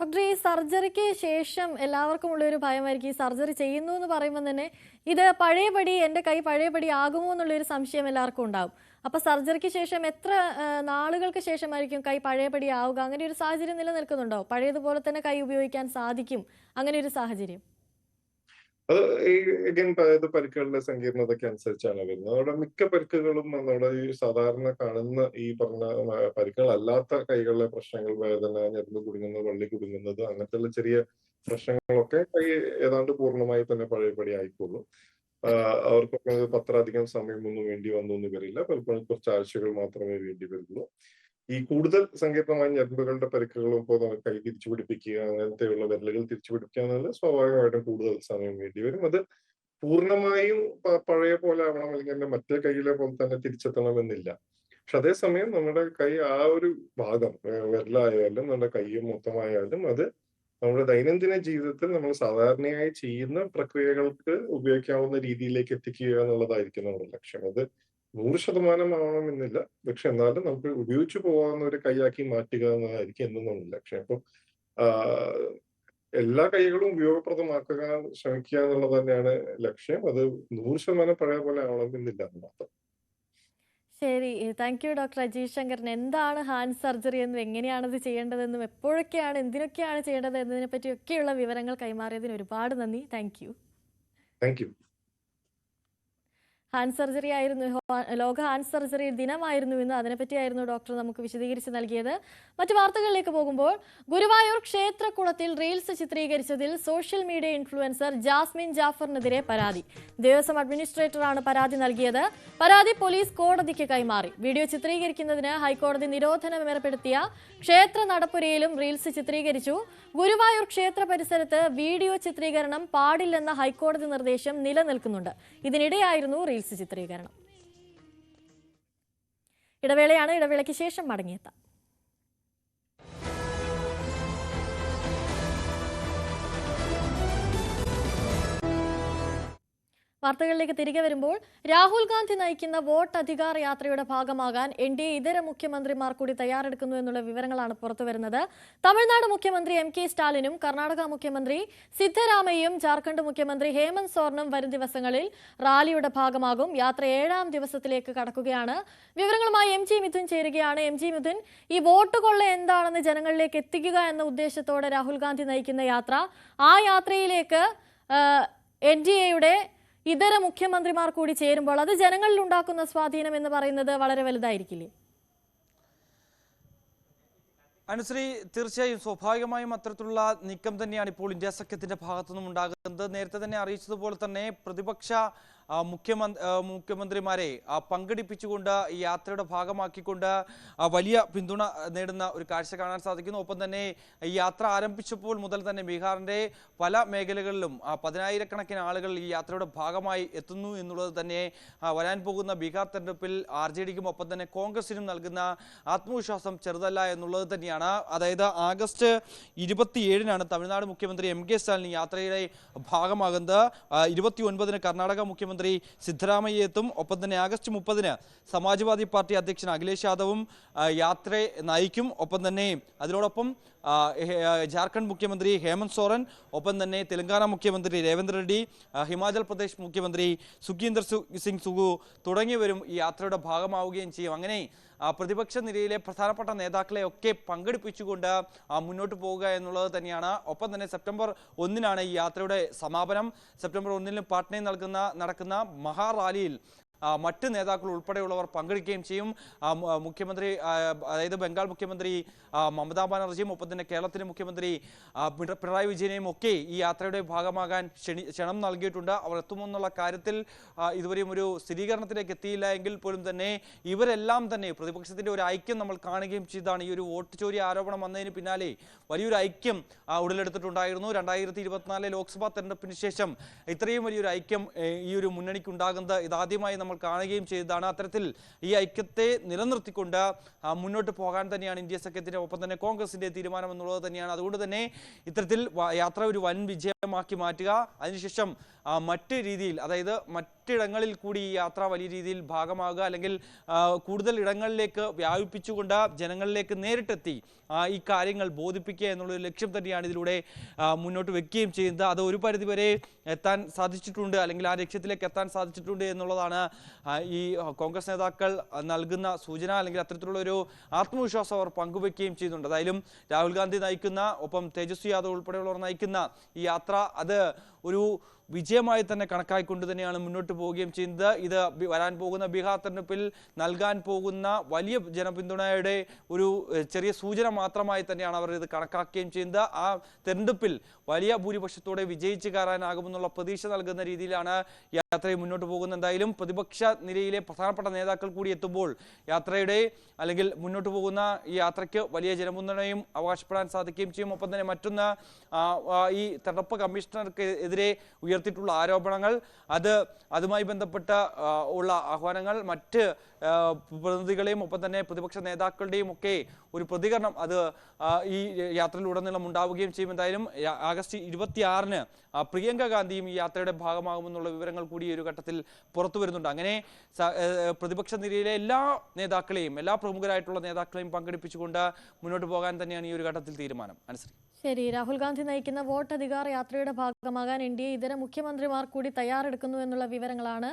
ഡോക്ടർ, ഈ സർജറിക്ക് ശേഷം എല്ലാവർക്കും ഉള്ള ഒരു ഭയമായിരിക്കും, ഈ സർജറി ചെയ്യുന്നു എന്ന് പറയുമ്പോൾ തന്നെ ഇത് പഴയപടി എൻ്റെ കൈ പഴയപടി ആകുമോ എന്നുള്ളൊരു സംശയം എല്ലാവർക്കും ഉണ്ടാകും. അപ്പൊ സർജറിക്ക് ശേഷം എത്ര നാളുകൾക്ക് ശേഷമായിരിക്കും കൈ പഴയപടി ആവുക? അങ്ങനെ ഒരു സാഹചര്യം നിലനിൽക്കുന്നുണ്ടോ? പഴയതുപോലെ തന്നെ കൈ ഉപയോഗിക്കാൻ സാധിക്കും അങ്ങനെ ഒരു സാഹചര്യം? അത് എഗൈൻ ഇത് പരിക്കുകളുടെ സങ്കീർണതയ്ക്ക് അനുസരിച്ചാണ് വരുന്നത്. അവിടെ മിക്ക പരിക്കുകളും നമ്മുടെ ഈ സാധാരണ കാണുന്ന ഈ പറഞ്ഞ പരിക്കുകളല്ലാത്ത കൈകളിലെ പ്രശ്നങ്ങൾ, വേദന, ഞരമ്പ് കുടുങ്ങുന്നത്, വള്ളി കുടുങ്ങുന്നത്, അങ്ങനത്തെ ചെറിയ പ്രശ്നങ്ങളൊക്കെ കൈ ഏതാണ്ട് പൂർണ്ണമായി തന്നെ പഴയപടി ആയിക്കോളും. അവർക്കൊക്കെ അധികം സമയമൊന്നും വേണ്ടി വന്നൊന്നും വരില്ല. പലപ്പോഴും കുറച്ച് ആഴ്ചകൾ മാത്രമേ വേണ്ടി വരുള്ളൂ. ഈ കൂടുതൽ സങ്കീർണമായ ഞരമ്പുകളുടെ പരിക്കുകളും ഇപ്പോൾ കൈ തിരിച്ചു പിടിപ്പിക്കുക, അങ്ങനത്തെയുള്ള വിരലുകൾ തിരിച്ചു പിടിക്കുക എന്നുള്ളത് സ്വാഭാവികമായിട്ടും കൂടുതൽ സമയം വേണ്ടി വരും. അത് പൂർണ്ണമായും പഴയ പോലെ ആവണം അല്ലെങ്കിൽ മറ്റേ കൈയിലെ പോലെ തന്നെ തിരിച്ചെത്തണമെന്നില്ല. പക്ഷെ അതേസമയം നമ്മുടെ കൈ ആ ഒരു ഭാഗം, വിരലായാലും നമ്മുടെ കൈയും മൊത്തമായാലും, അത് നമ്മുടെ ദൈനംദിന ജീവിതത്തിൽ നമ്മൾ സാധാരണയായി ചെയ്യുന്ന പ്രക്രിയകൾക്ക് ഉപയോഗിക്കാവുന്ന രീതിയിലേക്ക് എത്തിക്കുക എന്നുള്ളതായിരിക്കും നമ്മുടെ ലക്ഷ്യം. അത് 100% ആവണമെന്നില്ല, പക്ഷെ എന്നാലും നമുക്ക് ഉപയോഗിച്ചു പോകാവുന്ന ഒരു കൈയാക്കി മാറ്റുക എന്നതായിരിക്കും എന്നും നമ്മുടെ ലക്ഷ്യം. അപ്പം എല്ലാ കൈകളും ഉപയോഗപ്രദമാക്കുക, ശ്രമിക്കുക എന്നുള്ളത് തന്നെയാണ് ലക്ഷ്യം. അത് 100% പഴയ പോലെ ആവണമെന്നില്ല എന്ന് മാത്രം. ശരി, thank you doctor Ajeesh Shankaran. എന്താണ് ഹാൻഡ് സർജറി എന്നും എങ്ങനെയാണത് ചെയ്യേണ്ടതെന്നും എപ്പോഴൊക്കെയാണ് എന്തിനൊക്കെയാണ് ചെയ്യേണ്ടത് എന്നതിനെ പറ്റിയൊക്കെയുള്ള വിവരങ്ങൾ കൈമാറിയതിന് ഒരുപാട് നന്ദി. Thank you. Thank you. Hand surgery ആയിരുന്നു, ലോക ഹാൻഡ് സർജറി ദിനമായിരുന്നു ഇന്ന്. അതിനെപ്പറ്റിയായിരുന്നു ഡോക്ടർ നമുക്ക് വിശദീകരിച്ച് നൽകിയത്. മറ്റു വാർത്തകളിലേക്ക് പോകുമ്പോൾ, ഗുരുവായൂർ ക്ഷേത്രക്കുളത്തിൽ റീൽസ് ചിത്രീകരിച്ചതിൽ സോഷ്യൽ മീഡിയ ഇൻഫ്ലുവൻസർ ജാസ്മിൻ ജാഫറിനെതിരെ പരാതി. ദേവസ്വം അഡ്മിനിസ്ട്രേറ്ററാണ് പരാതി നൽകിയത്. പരാതി പോലീസ് കോടതിക്ക് കൈമാറി. വീഡിയോ ചിത്രീകരിക്കുന്നതിന് ഹൈക്കോടതി നിരോധനം ഏർപ്പെടുത്തിയ ക്ഷേത്ര നടപ്പുരയിലും റീൽസ് ചിത്രീകരിച്ചു. ഗുരുവായൂർ ക്ഷേത്ര പരിസരത്ത് വീഡിയോ ചിത്രീകരണം പാടില്ലെന്ന ഹൈക്കോടതി നിർദ്ദേശം നിലനിൽക്കുന്നുണ്ട്. ഇതിനിടെയായിരുന്നു റീൽസ് ചിത്രീകരണം. ഇടവേളയാണ്. ഇടവേളയ്ക്ക് ശേഷം മടങ്ങിയെത്താം. വാർത്തകളിലേക്ക് തിരികെ വരുമ്പോൾ, രാഹുൽ ഗാന്ധി നയിക്കുന്ന വോട്ട് അധികാർ യാത്രയുടെ ഭാഗമാകാൻ NDA ഇതര മുഖ്യമന്ത്രിമാർ കൂടി തയ്യാറെടുക്കുന്നു എന്നുള്ള വിവരങ്ങളാണ് പുറത്തുവരുന്നത്. തമിഴ്നാട് മുഖ്യമന്ത്രി MK സ്റ്റാലിനും കർണാടക മുഖ്യമന്ത്രി സിദ്ധരാമയ്യയും ജാർഖണ്ഡ് മുഖ്യമന്ത്രി ഹേമന്ത് സോറനും വരും ദിവസങ്ങളിൽ റാലിയുടെ ഭാഗമാകും. യാത്ര 7ാം ദിവസത്തിലേക്ക് കടക്കുകയാണ്. വിവരങ്ങളുമായി MG മിഥുൻ ചേരുകയാണ്. MG മിഥുൻ, ഈ വോട്ട് കൊള്ള എന്താണെന്ന് ജനങ്ങളിലേക്ക് എത്തിക്കുക എന്ന ഉദ്ദേശത്തോടെ രാഹുൽ ഗാന്ധി നയിക്കുന്ന യാത്ര, ആ യാത്രയിലേക്ക് NDAയുടെ ഇതര മുഖ്യമന്ത്രിമാർ കൂടി ചേരുമ്പോൾ അത് ജനങ്ങളിൽ ഉണ്ടാക്കുന്ന സ്വാധീനം എന്ന് പറയുന്നത് വളരെ വലുതായിരിക്കില്ലേ? അനുശ്രീ, തീർച്ചയായും സ്വാഭാവികമായും അത്തരത്തിലുള്ള നീക്കം തന്നെയാണ് ഇപ്പോൾ ഇന്ത്യ സഖ്യത്തിന്റെ ഭാഗത്തുനിന്നും ഉണ്ടാകുന്നത്. നേരത്തെ തന്നെ അറിയിച്ചതുപോലെ തന്നെ പ്രതിപക്ഷ മുഖ്യമന്ത്രിമാരെ പങ്കെടുപ്പിച്ചുകൊണ്ട് ഈ യാത്രയുടെ ഭാഗമാക്കിക്കൊണ്ട് വലിയ പിന്തുണ നേടുന്ന ഒരു കാഴ്ച കാണാൻ സാധിക്കുന്നു. ഒപ്പം തന്നെ ഈ യാത്ര ആരംഭിച്ചപ്പോൾ മുതൽ തന്നെ ബീഹാറിന്റെ പല മേഖലകളിലും 10,000-കണക്കിന് ആളുകൾ ഈ യാത്രയുടെ ഭാഗമായി എത്തുന്നു എന്നുള്ളത് തന്നെ വരാൻ പോകുന്ന ബീഹാർ തെരഞ്ഞെടുപ്പിൽ RJDക്കും ഒപ്പം തന്നെ കോൺഗ്രസിനും നൽകുന്ന ആത്മവിശ്വാസം ചെറുതല്ല എന്നുള്ളത് തന്നെയാണ്. അതായത് ആഗസ്റ്റ് 27-നാണ് തമിഴ്നാട് മുഖ്യമന്ത്രി MK സ്റ്റാലിൻ യാത്രയുടെ ഭാഗമാകുന്നത്. 29-ന് കർണാടക മുഖ്യമന്ത്രി സിദ്ധരാമയ്യ എത്തും. ഒപ്പം തന്നെ ആഗസ്റ്റ് 30-ന് സമാജ്വാദി പാർട്ടി അധ്യക്ഷൻ അഖിലേഷ് യാദവും യാത്രയെ നയിക്കും. ഒപ്പം തന്നെ അതിനോടൊപ്പം ജാർഖണ്ഡ് മുഖ്യമന്ത്രി ഹേമന്ത് സോറൻ, ഒപ്പം തന്നെ തെലങ്കാന മുഖ്യമന്ത്രി രേവന്ത് റെഡ്ഡി, ഹിമാചൽ പ്രദേശ് മുഖ്യമന്ത്രി സുഖീന്ദർ സിംഗ് സുഖു തുടങ്ങിയവരും ഈ യാത്രയുടെ ഭാഗമാവുകയും ചെയ്യും. അങ്ങനെ പ്രതിപക്ഷ നിരയിലെ പ്രധാനപ്പെട്ട നേതാക്കളെ ഒക്കെ പങ്കെടുപ്പിച്ചുകൊണ്ട് മുന്നോട്ട് പോവുക എന്നുള്ളത് തന്നെയാണ്. ഒപ്പം തന്നെ സെപ്റ്റംബർ 1-നാണ് ഈ യാത്രയുടെ സമാപനം. സെപ്റ്റംബർ 1-ന് പാട്നയിൽ നടക്കുന്ന മഹാറാലിയിൽ മറ്റ് നേതാക്കൾ ഉൾപ്പെടെയുള്ളവർ പങ്കെടുക്കുകയും ചെയ്യും. മുഖ്യമന്ത്രി, അതായത് ബംഗാൾ മുഖ്യമന്ത്രി മമതാ ബാനർജിയും ഒപ്പം തന്നെ കേരളത്തിലെ മുഖ്യമന്ത്രി പിണറായി വിജയനെയും ഒക്കെ ഈ യാത്രയുടെ ഭാഗമാകാൻ ക്ഷണം നൽകിയിട്ടുണ്ട്. അവർ എത്തുമെന്നുള്ള കാര്യത്തിൽ ഇതുവരെയും ഒരു സ്ഥിരീകരണത്തിലേക്ക് എത്തിയില്ല എങ്കിൽ പോലും തന്നെ ഇവരെല്ലാം തന്നെ പ്രതിപക്ഷത്തിന്റെ ഒരു ഐക്യം നമ്മൾ കാണുകയും ചെയ്താണ്. ഈ ഒരു വോട്ട് ചോരി ആരോപണം വന്നതിന് പിന്നാലെ വലിയൊരു ഐക്യം ഉടലെടുത്തിട്ടുണ്ടായിരുന്നു. 2024 ലോക്സഭാ തെരഞ്ഞെടുപ്പിന് ശേഷം ഇത്രയും വലിയൊരു ഐക്യം ഈ ഒരു മുന്നണിക്ക് ഉണ്ടാകുന്നത് ഇതാദ്യമായി നമ്മൾ കാണുകയും ചെയ്തതാണ്. അത്തരത്തിൽ ഈ ഐക്യത്തെ നിലനിർത്തിക്കൊണ്ട് മുന്നോട്ട് പോകാൻ തന്നെയാണ് ഇന്ത്യ സഖ്യത്തിന്റെ ഒപ്പം തന്നെ കോൺഗ്രസിന്റെ തീരുമാനം എന്നുള്ളത് തന്നെയാണ്. അതുകൊണ്ട് തന്നെ ഇത്തരത്തിൽ യാത്ര ഒരു വൻ വിജയമാക്കി മാറ്റുക, അതിനുശേഷം മറ്റ് രീതിയിൽ, അതായത് മറ്റിടങ്ങളിൽ കൂടി ഈ യാത്ര വലിയ രീതിയിൽ ഭാഗമാകുക, അല്ലെങ്കിൽ കൂടുതൽ ഇടങ്ങളിലേക്ക് വ്യാപിപ്പിച്ചുകൊണ്ട് ജനങ്ങളിലേക്ക് നേരിട്ടെത്തി ഈ കാര്യങ്ങൾ ബോധിപ്പിക്കുക എന്നുള്ളൊരു ലക്ഷ്യം തന്നെയാണ് ഇതിലൂടെ മുന്നോട്ട് വെക്കുകയും ചെയ്യുന്നത്. അത് ഒരു പരിധിവരെ എത്താൻ സാധിച്ചിട്ടുണ്ട്, അല്ലെങ്കിൽ ആ ലക്ഷ്യത്തിലേക്ക് എത്താൻ സാധിച്ചിട്ടുണ്ട് എന്നുള്ളതാണ് ഈ കോൺഗ്രസ് നേതാക്കൾ നൽകുന്ന സൂചന, അല്ലെങ്കിൽ അത്തരത്തിലുള്ള ഒരു ആത്മവിശ്വാസം അവർ പങ്കുവെക്കുകയും ചെയ്യുന്നുണ്ട്. അതായാലും രാഹുൽ ഗാന്ധി നയിക്കുന്ന, ഒപ്പം തേജസ്വി യാദവ് ഉൾപ്പെടെയുള്ളവർ നയിക്കുന്ന ഈ യാത്ര അത് ഒരു വിജയമായി തന്നെ കണക്കാക്കിക്കൊണ്ട് തന്നെയാണ് മുന്നോട്ട് പോവുകയും ചെയ്യുന്നത്. ഇത് വരാൻ പോകുന്ന ബീഹാർ തെരഞ്ഞെടുപ്പിൽ നൽകാൻ പോകുന്ന വലിയ ജനപിന്തുണയുടെ ഒരു ചെറിയ സൂചന മാത്രമായി തന്നെയാണ് അവർ ഇത് കണക്കാക്കുകയും ചെയ്യുന്നത്. ആ തെരഞ്ഞെടുപ്പിൽ വലിയ ഭൂരിപക്ഷത്തോടെ വിജയിച്ചു കയറാനാകുമെന്നുള്ള പ്രതീക്ഷ നൽകുന്ന രീതിയിലാണ് യാത്രയെ മുന്നോട്ട് പോകുന്നത്. എന്തായാലും പ്രതിപക്ഷ നിരയിലെ പ്രധാനപ്പെട്ട നേതാക്കൾ കൂടി എത്തുമ്പോൾ യാത്രയുടെ അല്ലെങ്കിൽ മുന്നോട്ട് പോകുന്ന ഈ യാത്രയ്ക്ക് വലിയ ജനപിന്തുണയും അവകാശപ്പെടാൻ സാധിക്കുകയും ചെയ്യും. ഒപ്പം തന്നെ മറ്റൊന്ന്, ഈ തെരഞ്ഞെടുപ്പ് കമ്മീഷണർക്ക് എതിരെ ഉയർത്തിയിട്ടുള്ള ആരോപണങ്ങൾ, അതുമായി ബന്ധപ്പെട്ട ഉള്ള ആഹ്വാനങ്ങൾ, മറ്റ് പ്രതിനിധികളെയും ഒപ്പം തന്നെ പ്രതിപക്ഷ നേതാക്കളുടെയും ഒക്കെ ഒരു പ്രതികരണം അത് ഈ യാത്രയിലുടനീളം ഉണ്ടാവുകയും ചെയ്യും. എന്തായാലും ആഗസ്റ്റ് 26-ന് പ്രിയങ്ക ഗാന്ധിയും ഈ യാത്രയുടെ ഭാഗമാകുമെന്നുള്ള വിവരങ്ങൾ കൂടി ഒരു ഘട്ടത്തിൽ പുറത്തു വരുന്നുണ്ട്. അങ്ങനെ പ്രതിപക്ഷ നിരയിലെ എല്ലാ നേതാക്കളെയും, എല്ലാ പ്രമുഖരായിട്ടുള്ള നേതാക്കളെയും പങ്കെടുപ്പിച്ചുകൊണ്ട് മുന്നോട്ട് പോകാൻ തന്നെയാണ് ഈ ഒരു ഘട്ടത്തിൽ തീരുമാനം. അനുസരിച്ച് ശരി, രാഹുൽ ഗാന്ധി നയിക്കുന്ന വോട്ട് അധികാർ യാത്രയുടെ ഭാഗമാകാൻ NDA ഇതര മുഖ്യമന്ത്രിമാർ കൂടി തയ്യാറെടുക്കുന്നു എന്നുള്ള വിവരങ്ങളാണ്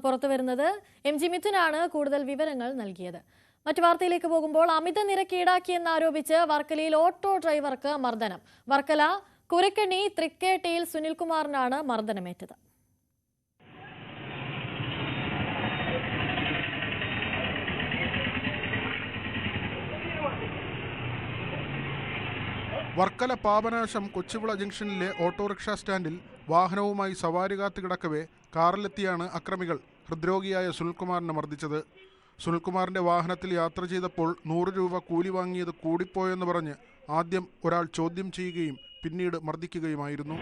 പുറത്തു വരുന്നത്. MG മിഥുനാണ് കൂടുതൽ വിവരങ്ങൾ നൽകിയത്. മറ്റു വാർത്തയിലേക്ക് പോകുമ്പോൾ അമിത നിരക്ക് ഈടാക്കിയെന്നാരോപിച്ച് വർക്കലയിൽ ഓട്ടോ ഡ്രൈവർക്ക് മർദ്ദനം. വർക്കല കുരക്കണ്ണി തൃക്കേട്ടയിൽ സുനിൽകുമാറിനാണ് മർദ്ദനമേറ്റത്. വർക്കല പാപനാശം കൊച്ചുവിള ജംഗ്ഷനിലെ ഓട്ടോറിക്ഷ സ്റ്റാൻഡിൽ വാഹനവുമായി സവാരി കാത്തു കിടക്കവേ കാറിലെത്തിയാണ് അക്രമികൾ ഹൃദ്രോഗിയായ സുനിൽകുമാറിനെ മർദ്ദിച്ചത്. സുനിൽകുമാറിന്റെ വാഹനത്തിൽ യാത്ര ചെയ്തപ്പോൾ 100 രൂപ കൂലി വാങ്ങിയത് കൂടിപ്പോയെന്ന് പറഞ്ഞ് ആദ്യം ഒരാൾ ചോദ്യം ചെയ്യുകയും പിന്നീട് മർദ്ദിക്കുകയുമായിരുന്നു.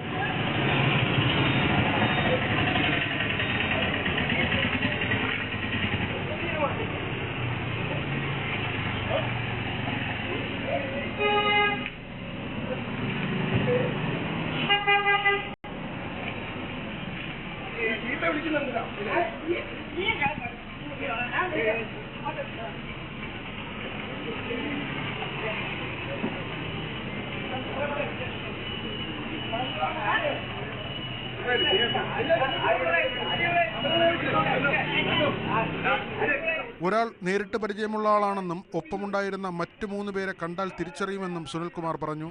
ഒരാൾ നേരിട്ട് പരിചയമുള്ള ആളാണെന്നും ഒപ്പമുണ്ടായിരുന്ന മറ്റു 3 പേരെ കണ്ടാൽ തിരിച്ചറിയുമെന്നും സുനിൽകുമാർ പറഞ്ഞു.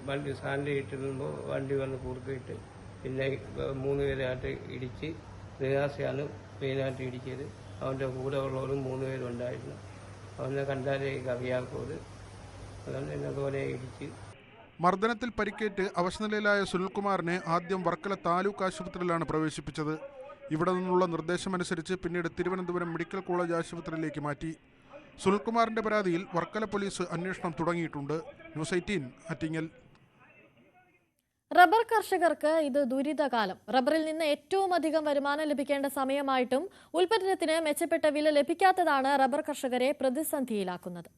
വണ്ടി സ്റ്റാൻഡ് ഇട്ടിരുമ്പോൾ വണ്ടി വന്ന് കുറുക്കിയിട്ട് പിന്നെ 3 പേരായിട്ട് ഇടിച്ച് നിരാശയാണ് മെയിനായിട്ട് ഇടിച്ചത്. അവൻ്റെ കൂടെ ഉള്ളവരും 3 പേരുണ്ടായിരുന്നു. അവനെ കണ്ടാലേ കവിയാക്കോട് അതുകൊണ്ട് എന്നെ പോലെ ഇടിച്ച്. മർദ്ദനത്തിൽ പരിക്കേറ്റ് അവശനിലയിലായ സുനിൽകുമാറിനെ ആദ്യം വർക്കല താലൂക്ക് ആശുപത്രിയിലാണ് പ്രവേശിപ്പിച്ചത്. ഇവിടെ നിന്നുള്ള നിർദ്ദേശമനുസരിച്ച് പിന്നീട് തിരുവനന്തപുരം മെഡിക്കൽ കോളേജ് ആശുപത്രിയിലേക്ക് മാറ്റി. സുനിൽകുമാറിന്റെ പരാതിയിൽ വർക്കല പോലീസ് അന്വേഷണം തുടങ്ങിയിട്ടുണ്ട്. ന്യൂസ് 18 ആറ്റിങ്ങൽ. റബ്ബർ കർഷകർക്ക് ഇത് ദുരിതകാലം. റബ്ബറിൽ നിന്ന് ഏറ്റവും അധികം വരുമാനം ലഭിക്കേണ്ട സമയമായിട്ടും ഉൽപ്പന്നത്തിന് മെച്ചപ്പെട്ട വില ലഭിക്കാത്തതാണ് റബ്ബർ കർഷകരെ പ്രതിസന്ധിയിലാക്കുന്നത്.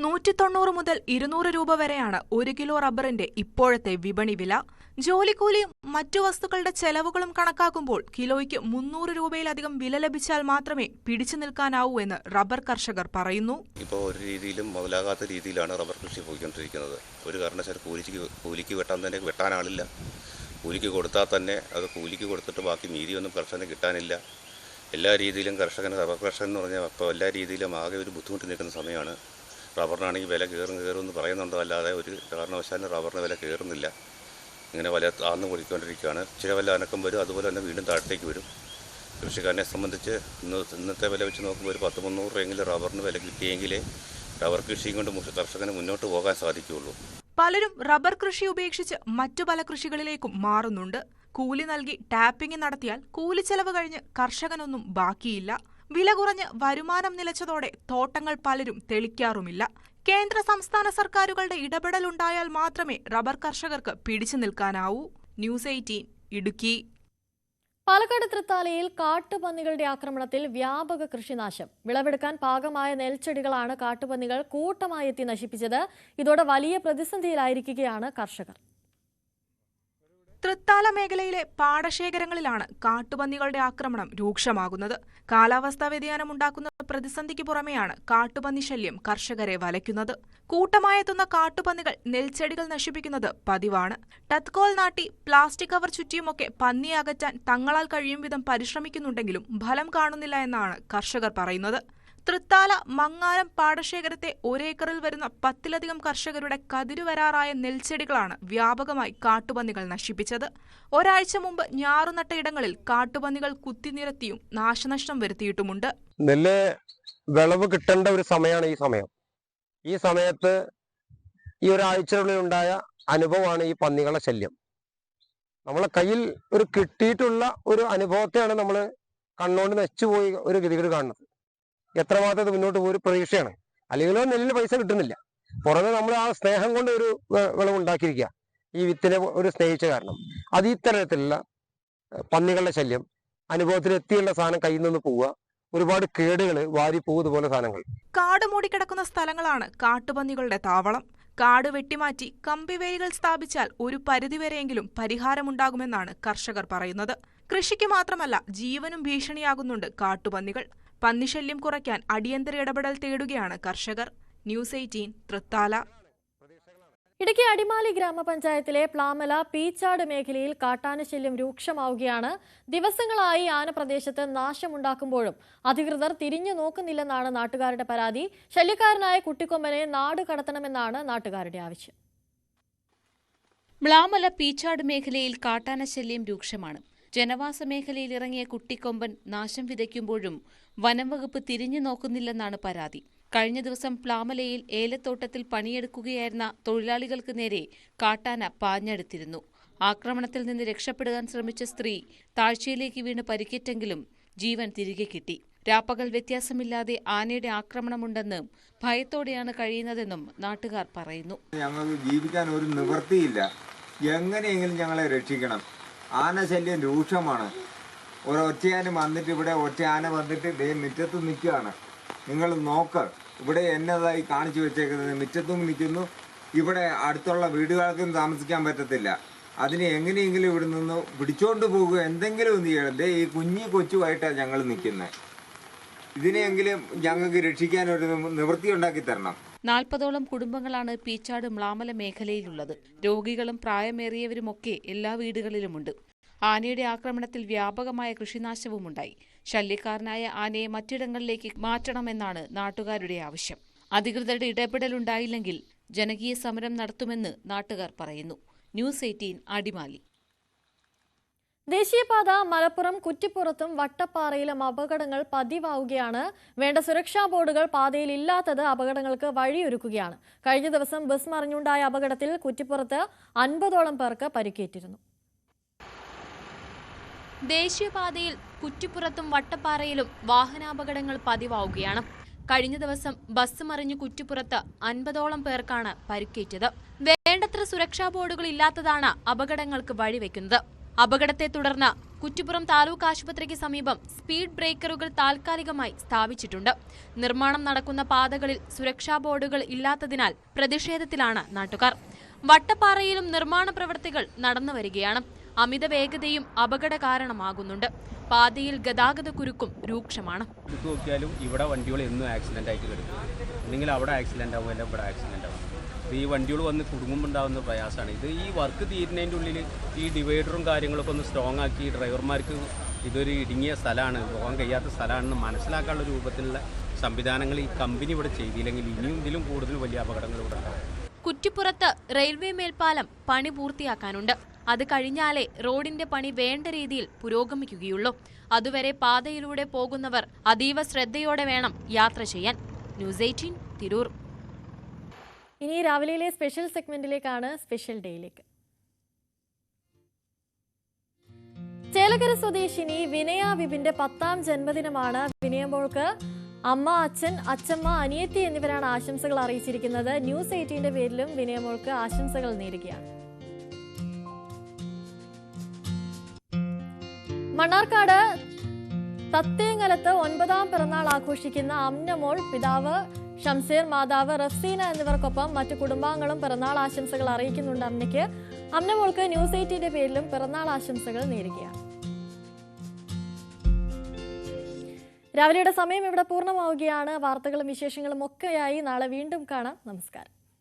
190 മുതൽ 200 രൂപ വരെയാണ് 1 കിലോ റബ്ബറിന്റെ ഇപ്പോഴത്തെ വിപണി വില. ജോലിക്കൂലിയും മറ്റു വസ്തുക്കളുടെ ചെലവുകളും കണക്കാക്കുമ്പോൾ കിലോയ്ക്ക് 300 രൂപയിലധികം വില ലഭിച്ചാൽ മാത്രമേ പിടിച്ചു നിൽക്കാനാവൂ എന്ന് റബ്ബർ കർഷകർ പറയുന്നു. ഇപ്പോൾ ഒരു രീതിയിലും മുതലാകാത്ത രീതിയിലാണ് റബ്ബർ കൃഷി പോയിക്കൊണ്ടിരിക്കുന്നത്. ഒരു കാരണവശാൽ കൂലിക്ക് വെട്ടാനാളില്ല. കൂലിക്ക് കൊടുത്താൽ തന്നെ അത് കൂലിക്ക് കൊടുത്തിട്ട് ബാക്കി മീതിയൊന്നും കർഷകന് കിട്ടാനില്ല. എല്ലാ രീതിയിലും റബ്ബർ കർഷകൻ എന്ന് പറഞ്ഞാൽ അപ്പോൾ എല്ലാ രീതിയിലും ആകെ ഒരു ബുദ്ധിമുട്ട് നിൽക്കുന്ന സമയമാണ്. റബ്ബറിനാണെങ്കിൽ വില കയറുമെന്ന് പറയുന്നുണ്ടോ, അല്ലാതെ ഒരു കാരണവശാലും റബ്ബറിന് വില കയറുന്നില്ല. ഇങ്ങനെ വില താഴ്ന്നു കൊടുക്കൊണ്ടിരിക്കുകയാണ്. ചില വില അനക്കം വരും, അതുപോലെ തന്നെ വീണ്ടും താഴത്തേക്ക് വരും. കൃഷിക്കാരനെ സംബന്ധിച്ച് ഇന്നത്തെ വില വെച്ച് നോക്കുമ്പോൾ ഒരു 10-300 രൂപയെങ്കിലും റബ്ബറിന് വില കിട്ടിയെങ്കിലേ റബ്ബർ കൃഷിയും കൊണ്ട് കർഷകന് മുന്നോട്ട് പോകാൻ സാധിക്കുകയുള്ളൂ. പലരും റബ്ബർ കൃഷി ഉപേക്ഷിച്ച് മറ്റു പല കൃഷികളിലേക്കും മാറുന്നുണ്ട്. കൂലി നൽകി ടാപ്പിംഗ് നടത്തിയാൽ കൂലിച്ചെലവ് കഴിഞ്ഞ് കർഷകനൊന്നും ബാക്കിയില്ല. വില കുറഞ്ഞ് വരുമാനം നിലച്ചതോടെ തോട്ടങ്ങൾ പലരും തെളിക്കാറുമില്ല. കേന്ദ്ര സംസ്ഥാന സർക്കാരുകളുടെ ഇടപെടലുണ്ടായാൽ മാത്രമേ റബ്ബർ കർഷകർക്ക് പിടിച്ചു നിൽക്കാനാവൂ. ന്യൂസ് 18 ഇടുക്കി. പാലക്കാട് തൃത്താലയിൽ കാട്ടുപന്നികളുടെ ആക്രമണത്തിൽ വ്യാപക കൃഷിനാശം. വിളവെടുക്കാൻ പാകമായ നെൽച്ചെടികളാണ് കാട്ടുപന്നികൾ കൂട്ടമായി എത്തി നശിപ്പിച്ചത്. ഇതോടെ വലിയ പ്രതിസന്ധിയിലായിരിക്കുകയാണ് കർഷകർ. തൃത്താല മേഖലയിലെ പാടശേഖരങ്ങളിലാണ് കാട്ടുപന്നികളുടെ ആക്രമണം രൂക്ഷമാകുന്നത്. കാലാവസ്ഥാ വ്യതിയാനം ഉണ്ടാക്കുന്ന പ്രതിസന്ധിക്ക് പുറമെയാണ് കാട്ടുപന്നി ശല്യം കർഷകരെ വലയ്ക്കുന്നത്. കൂട്ടമായെത്തുന്ന കാട്ടുപന്നികൾ നെൽച്ചെടികൾ നശിപ്പിക്കുന്നത് പതിവാണ്. ടത്കോൽ നാട്ടി പ്ലാസ്റ്റിക് കവർ ചുറ്റിയുമൊക്കെ പന്നിയെ അകറ്റാൻ തങ്ങളാൽ കഴിയും വിധം പരിശ്രമിക്കുന്നുണ്ടെങ്കിലും ഫലം കാണുന്നില്ല എന്നാണ് കർഷകർ പറയുന്നത്. തൃത്താല മങ്ങാരം പാടശേഖരത്തെ ഒരേക്കറിൽ വരുന്ന 10ലധികം കർഷകരുടെ കതിരുവരാറായ നെൽച്ചെടികളാണ് വ്യാപകമായി കാട്ടുപന്നികൾ നശിപ്പിച്ചത്. ഒരാഴ്ച മുമ്പ് ഞാറുനട്ട ഇടങ്ങളിൽ കാട്ടുപന്നികൾ കുത്തിനിരത്തിയും നാശനഷ്ടം വരുത്തിയിട്ടുമുണ്ട്. നെല്ല് വിളവ് കിട്ടേണ്ട ഒരു സമയമാണ് ഈ സമയം. ഈ സമയത്ത് ഈ ഒരാഴ്ചയുള്ളിൽ ഉണ്ടായ അനുഭവമാണ് ഈ പന്നികളുടെ ശല്യം. നമ്മളെ കയ്യിൽ ഒരു കിട്ടിയിട്ടുള്ള ഒരു അനുഭവത്തെയാണ് നമ്മൾ കണ്ണുകൊണ്ട് നശിച്ചുപോയി ഒരു ഗതികേട് കാണുന്നത്. എത്രമാത്രം മുന്നോട്ട് പോയി പ്രതീക്ഷയാണ്. അല്ലെങ്കിലോ നെല്ലിന് പൈസ കിട്ടുന്നില്ല. പുറമെ നമ്മൾ ആ സ്നേഹം കൊണ്ട് ഒരു വിളവുണ്ടാക്കിയിരിക്കുക, ഈ വിത്തിനെ ഒരു സ്നേഹിച്ച കാരണം. അത് ഇത്തരത്തിലുള്ള പന്നികളുടെ ശല്യം, അനുഭവത്തിൽ എത്തിയുള്ള സാധനം കയ്യിൽ നിന്ന് പോവുക, ഒരുപാട് കേടുകൾ വാരിപ്പോകുന്നതുപോലെ സാധനങ്ങൾ. കാട് മൂടിക്കിടക്കുന്ന സ്ഥലങ്ങളാണ് കാട്ടുപന്നികളുടെ താവളം. കാട് വെട്ടിമാറ്റി കമ്പിവേലികൾ സ്ഥാപിച്ചാൽ ഒരു പരിധിവരെയെങ്കിലും പരിഹാരമുണ്ടാകുമെന്നാണ് കർഷകർ പറയുന്നത്. കൃഷിക്ക് മാത്രമല്ല ജീവനും ഭീഷണിയാകുന്നുണ്ട് കാട്ടുപന്നികൾ. പന്നിശല്യം കുറയ്ക്കാൻ അടിയന്തര ഇടപെടൽ തേടുകയാണ് കർഷകർ. ന്യൂസ് 18 തൃത്താല. ഇടുക്കി അടിമാലി ഗ്രാമപഞ്ചായത്തിലെ പ്ലാമല പീച്ചാട് മേഖലയിൽ കാട്ടാനശല്യം രൂക്ഷമാവുകയാണ്. ദിവസങ്ങളായി ആന പ്രദേശത്ത് നാശമുണ്ടാക്കുമ്പോഴും അധികൃതർ തിരിഞ്ഞു നോക്കുന്നില്ലെന്നാണ് നാട്ടുകാരുടെ പരാതി. ശല്യക്കാരനായ കുട്ടിക്കൊമ്പനെ നാട് കടത്തണമെന്നാണ് നാട്ടുകാരുടെ ആവശ്യം. പ്ലാമല പീച്ചാട് മേഖലയിൽ കാട്ടാനശല്യം രൂക്ഷമാണ്. ജനവാസ മേഖലയിൽ ഇറങ്ങിയ കുട്ടിക്കൊമ്പൻ നാശം വിതയ്ക്കുമ്പോഴും വനംവകുപ്പ് തിരിഞ്ഞു നോക്കുന്നില്ലെന്നാണ് പരാതി. കഴിഞ്ഞ ദിവസം പ്ലാമലയിൽ ഏലത്തോട്ടത്തിൽ പണിയെടുക്കുകയായിരുന്ന തൊഴിലാളികൾക്ക് നേരെ കാട്ടാന പാഞ്ഞെടുത്തിരുന്നു. ആക്രമണത്തിൽ നിന്ന് രക്ഷപ്പെടുവാൻ ശ്രമിച്ച സ്ത്രീ താഴ്ചയിലേക്ക് വീണ് പരിക്കേറ്റെങ്കിലും ജീവൻ തിരികെ കിട്ടി. രാപ്പകൽ വ്യത്യാസമില്ലാതെ ആനയുടെ ആക്രമണമുണ്ടെന്നും ഭയത്തോടെയാണ് കഴിയുന്നതെന്നും നാട്ടുകാർ പറയുന്നു. ഞങ്ങൾക്ക് ജീവിക്കാൻ ഒരു നിവൃത്തിയില്ല. എങ്ങനെയെങ്കിലും ഞങ്ങളെ രക്ഷിക്കണം. ആനശല്യം രൂക്ഷമാണ്. ഒറ്റയാന വന്നിട്ട് ഇവിടെ ഒറ്റയാന വന്നിട്ട് ദേ മുറ്റത്ത് നിൽക്കുകയാണ്. നിങ്ങൾ നോക്ക്, ഇവിടെ എന്നതായി കാണിച്ചു വെച്ചേക്കുന്നത്. മുറ്റത്തും നിൽക്കുന്നു. ഇവിടെ അടുത്തുള്ള വീടുകൾക്കും താമസിക്കാൻ പറ്റത്തില്ല. അതിനെ എങ്ങനെയെങ്കിലും ഇവിടെ നിന്ന് പിടിച്ചോണ്ട് പോകുക, എന്തെങ്കിലും ഒന്ന് ചെയ്യണം. ദേ ഈ കൊച്ചുമായിട്ടാണ് ഞങ്ങൾ നിൽക്കുന്നത്. ഇതിനെയെങ്കിലും ഞങ്ങൾക്ക് രക്ഷിക്കാൻ ഒരു നിവൃത്തി ഉണ്ടാക്കി തരണം. 40ഓളം കുടുംബങ്ങളാണ് പീച്ചാട് മ്ലാമല മേഖലയിലുള്ളത്. രോഗികളും പ്രായമേറിയവരുമൊക്കെ എല്ലാ വീടുകളിലുമുണ്ട്. ആനയുടെ ആക്രമണത്തിൽ വ്യാപകമായ കൃഷിനാശവുമുണ്ടായി. ശല്യക്കാരനായ ആനയെ മറ്റിടങ്ങളിലേക്ക് മാറ്റണമെന്നാണ് നാട്ടുകാരുടെ ആവശ്യം. അധികൃതരുടെ ഇടപെടലുണ്ടായില്ലെങ്കിൽ ജനകീയ സമരം നടത്തുമെന്ന് നാട്ടുകാർ പറയുന്നു. ന്യൂസ് 18 അടിമാലി. ദേശീയപാത മലപ്പുറം കുറ്റിപ്പുറത്തും വട്ടപ്പാറയിലും അപകടങ്ങൾ പതിവാവുകയാണ്. വേണ്ട സുരക്ഷാ ബോർഡുകൾ പാതയിൽ ഇല്ലാത്തത് അപകടങ്ങൾക്ക് വഴിയൊരുക്കുകയാണ്. കഴിഞ്ഞ ദിവസം ബസ് മറിഞ്ഞുണ്ടായ അപകടത്തിൽ കുറ്റിപ്പുറത്ത് 50ഓളം പേർക്ക് പരിക്കേറ്റിരുന്നു. ദേശീയപാതയിൽ കുറ്റിപ്പുറത്തും വട്ടപ്പാറയിലും വാഹനാപകടങ്ങൾ പതിവാവുകയാണ്. കഴിഞ്ഞ ദിവസം ബസ് മറിഞ്ഞു കുറ്റിപ്പുറത്ത് 50ഓളം പേർക്കാണ് പരിക്കേറ്റത്. വേണ്ടത്ര സുരക്ഷാ ബോർഡുകൾ ഇല്ലാത്തതാണ് അപകടങ്ങൾക്ക് വഴിവെക്കുന്നത്. അപകടത്തെ തുടർന്ന് കുറ്റിപ്പുറം താലൂക്ക് ആശുപത്രിക്ക് സമീപം സ്പീഡ് ബ്രേക്കറുകൾ താൽക്കാലികമായി സ്ഥാപിച്ചിട്ടുണ്ട്. നിർമ്മാണം നടക്കുന്ന പാതകളിൽ സുരക്ഷാ ബോർഡുകൾ ഇല്ലാത്തതിനാൽ പ്രതിഷേധത്തിലാണ് നാട്ടുകാർ. വട്ടപ്പാറയിലും നിർമ്മാണ പ്രവൃത്തികൾ നടന്നുവരികയാണ്. അമിത വേഗതയും അപകട കാരണമാകുന്നുണ്ട്. പാതയിൽ ഗതാഗത കുരുക്കും രൂക്ഷമാണ്. നോക്കിയാലും ഇവിടെ വണ്ടികൾ എന്നും ആക്സിഡന്റ് ആയിട്ട് കിടക്കും. ഒന്നെങ്കിൽ അവിടെ ആക്സിഡന്റ് ആവും, അല്ലെങ്കിൽ ഇവിടെ ആക്സിഡന്റ് ആവും. ഈ വണ്ടികൾ വന്ന് കുടുങ്ങുമ്പോണ്ടാവുന്ന പ്രയാസമാണ്. ഇത് ഈ വർക്ക് തീരുന്നതിൻ്റെ ഉള്ളിൽ ഈ ഡിവൈഡറും കാര്യങ്ങളൊക്കെ ഒന്ന് സ്ട്രോങ് ആക്കി ഡ്രൈവർമാർക്ക് ഇതൊരു ഇടുങ്ങിയ സ്ഥലമാണ്, പോകാൻ കഴിയാത്ത സ്ഥലമാണെന്ന് മനസ്സിലാക്കാനുള്ള രൂപത്തിലുള്ള സംവിധാനങ്ങൾ ഈ കമ്പനി ഇവിടെ ചെയ്തില്ലെങ്കിൽ ഇനിയും ഇതിലും കൂടുതൽ വലിയ അപകടങ്ങൾ ഇവിടെ ഉണ്ടാവും. കുറ്റിപ്പുറത്ത് റെയിൽവേ മേൽപ്പാലം പണി പൂർത്തിയാക്കാനുണ്ട്. അത് കഴിഞ്ഞാലേ റോഡിന്റെ പണി വേണ്ട രീതിയിൽ പുരോഗമിക്കുകയുള്ളൂ. അതുവരെ പാതയിലൂടെ പോകുന്നവർ അതീവ ശ്രദ്ധയോടെ വേണം യാത്ര ചെയ്യാൻ. ന്യൂസ് 18 തിരൂർ. ഇനി രാവിലെയിലെ സ്പെഷ്യൽ സെഗ്മെന്റിലേക്കാണ്. സ്പെഷ്യൽ ഡേയിലേക്ക്. ചേലക്കര സ്വദേശിനി വിനയ വിപിന്റെ 10ാം ജന്മദിനമാണ്. വിനയമോൾക്ക് അമ്മ, അച്ഛൻ, അച്ഛമ്മ, അനിയത്തി എന്നിവരാണ് ആശംസകൾ അറിയിച്ചിരിക്കുന്നത്. ന്യൂസ് 18ന്റെ പേരിലും വിനയമോൾക്ക് ആശംസകൾ നേരുകയാണ്. മണ്ണാർക്കാട് തത്തേങ്ങലത്ത് 9ാം പിറന്നാൾ ആഘോഷിക്കുന്ന അമ്നമോൾ, പിതാവ് ഷംസീർ, മാതാവ് റഫ്സീന എന്നിവർക്കൊപ്പം മറ്റു കുടുംബാംഗങ്ങളും പിറന്നാൾ ആശംസകൾ അറിയിക്കുന്നുണ്ട്. അമ്മയ്ക്ക് അമ്നമോൾക്ക് ന്യൂസ് 18ന്റെ പേരിലും പിറന്നാൾ ആശംസകൾ നേരുകയാണ്. രാവിലെയുടെ സമയം ഇവിടെ പൂർണ്ണമാവുകയാണ്. വാർത്തകളും വിശേഷങ്ങളും ഒക്കെയായി നാളെ വീണ്ടും കാണാം. നമസ്കാരം.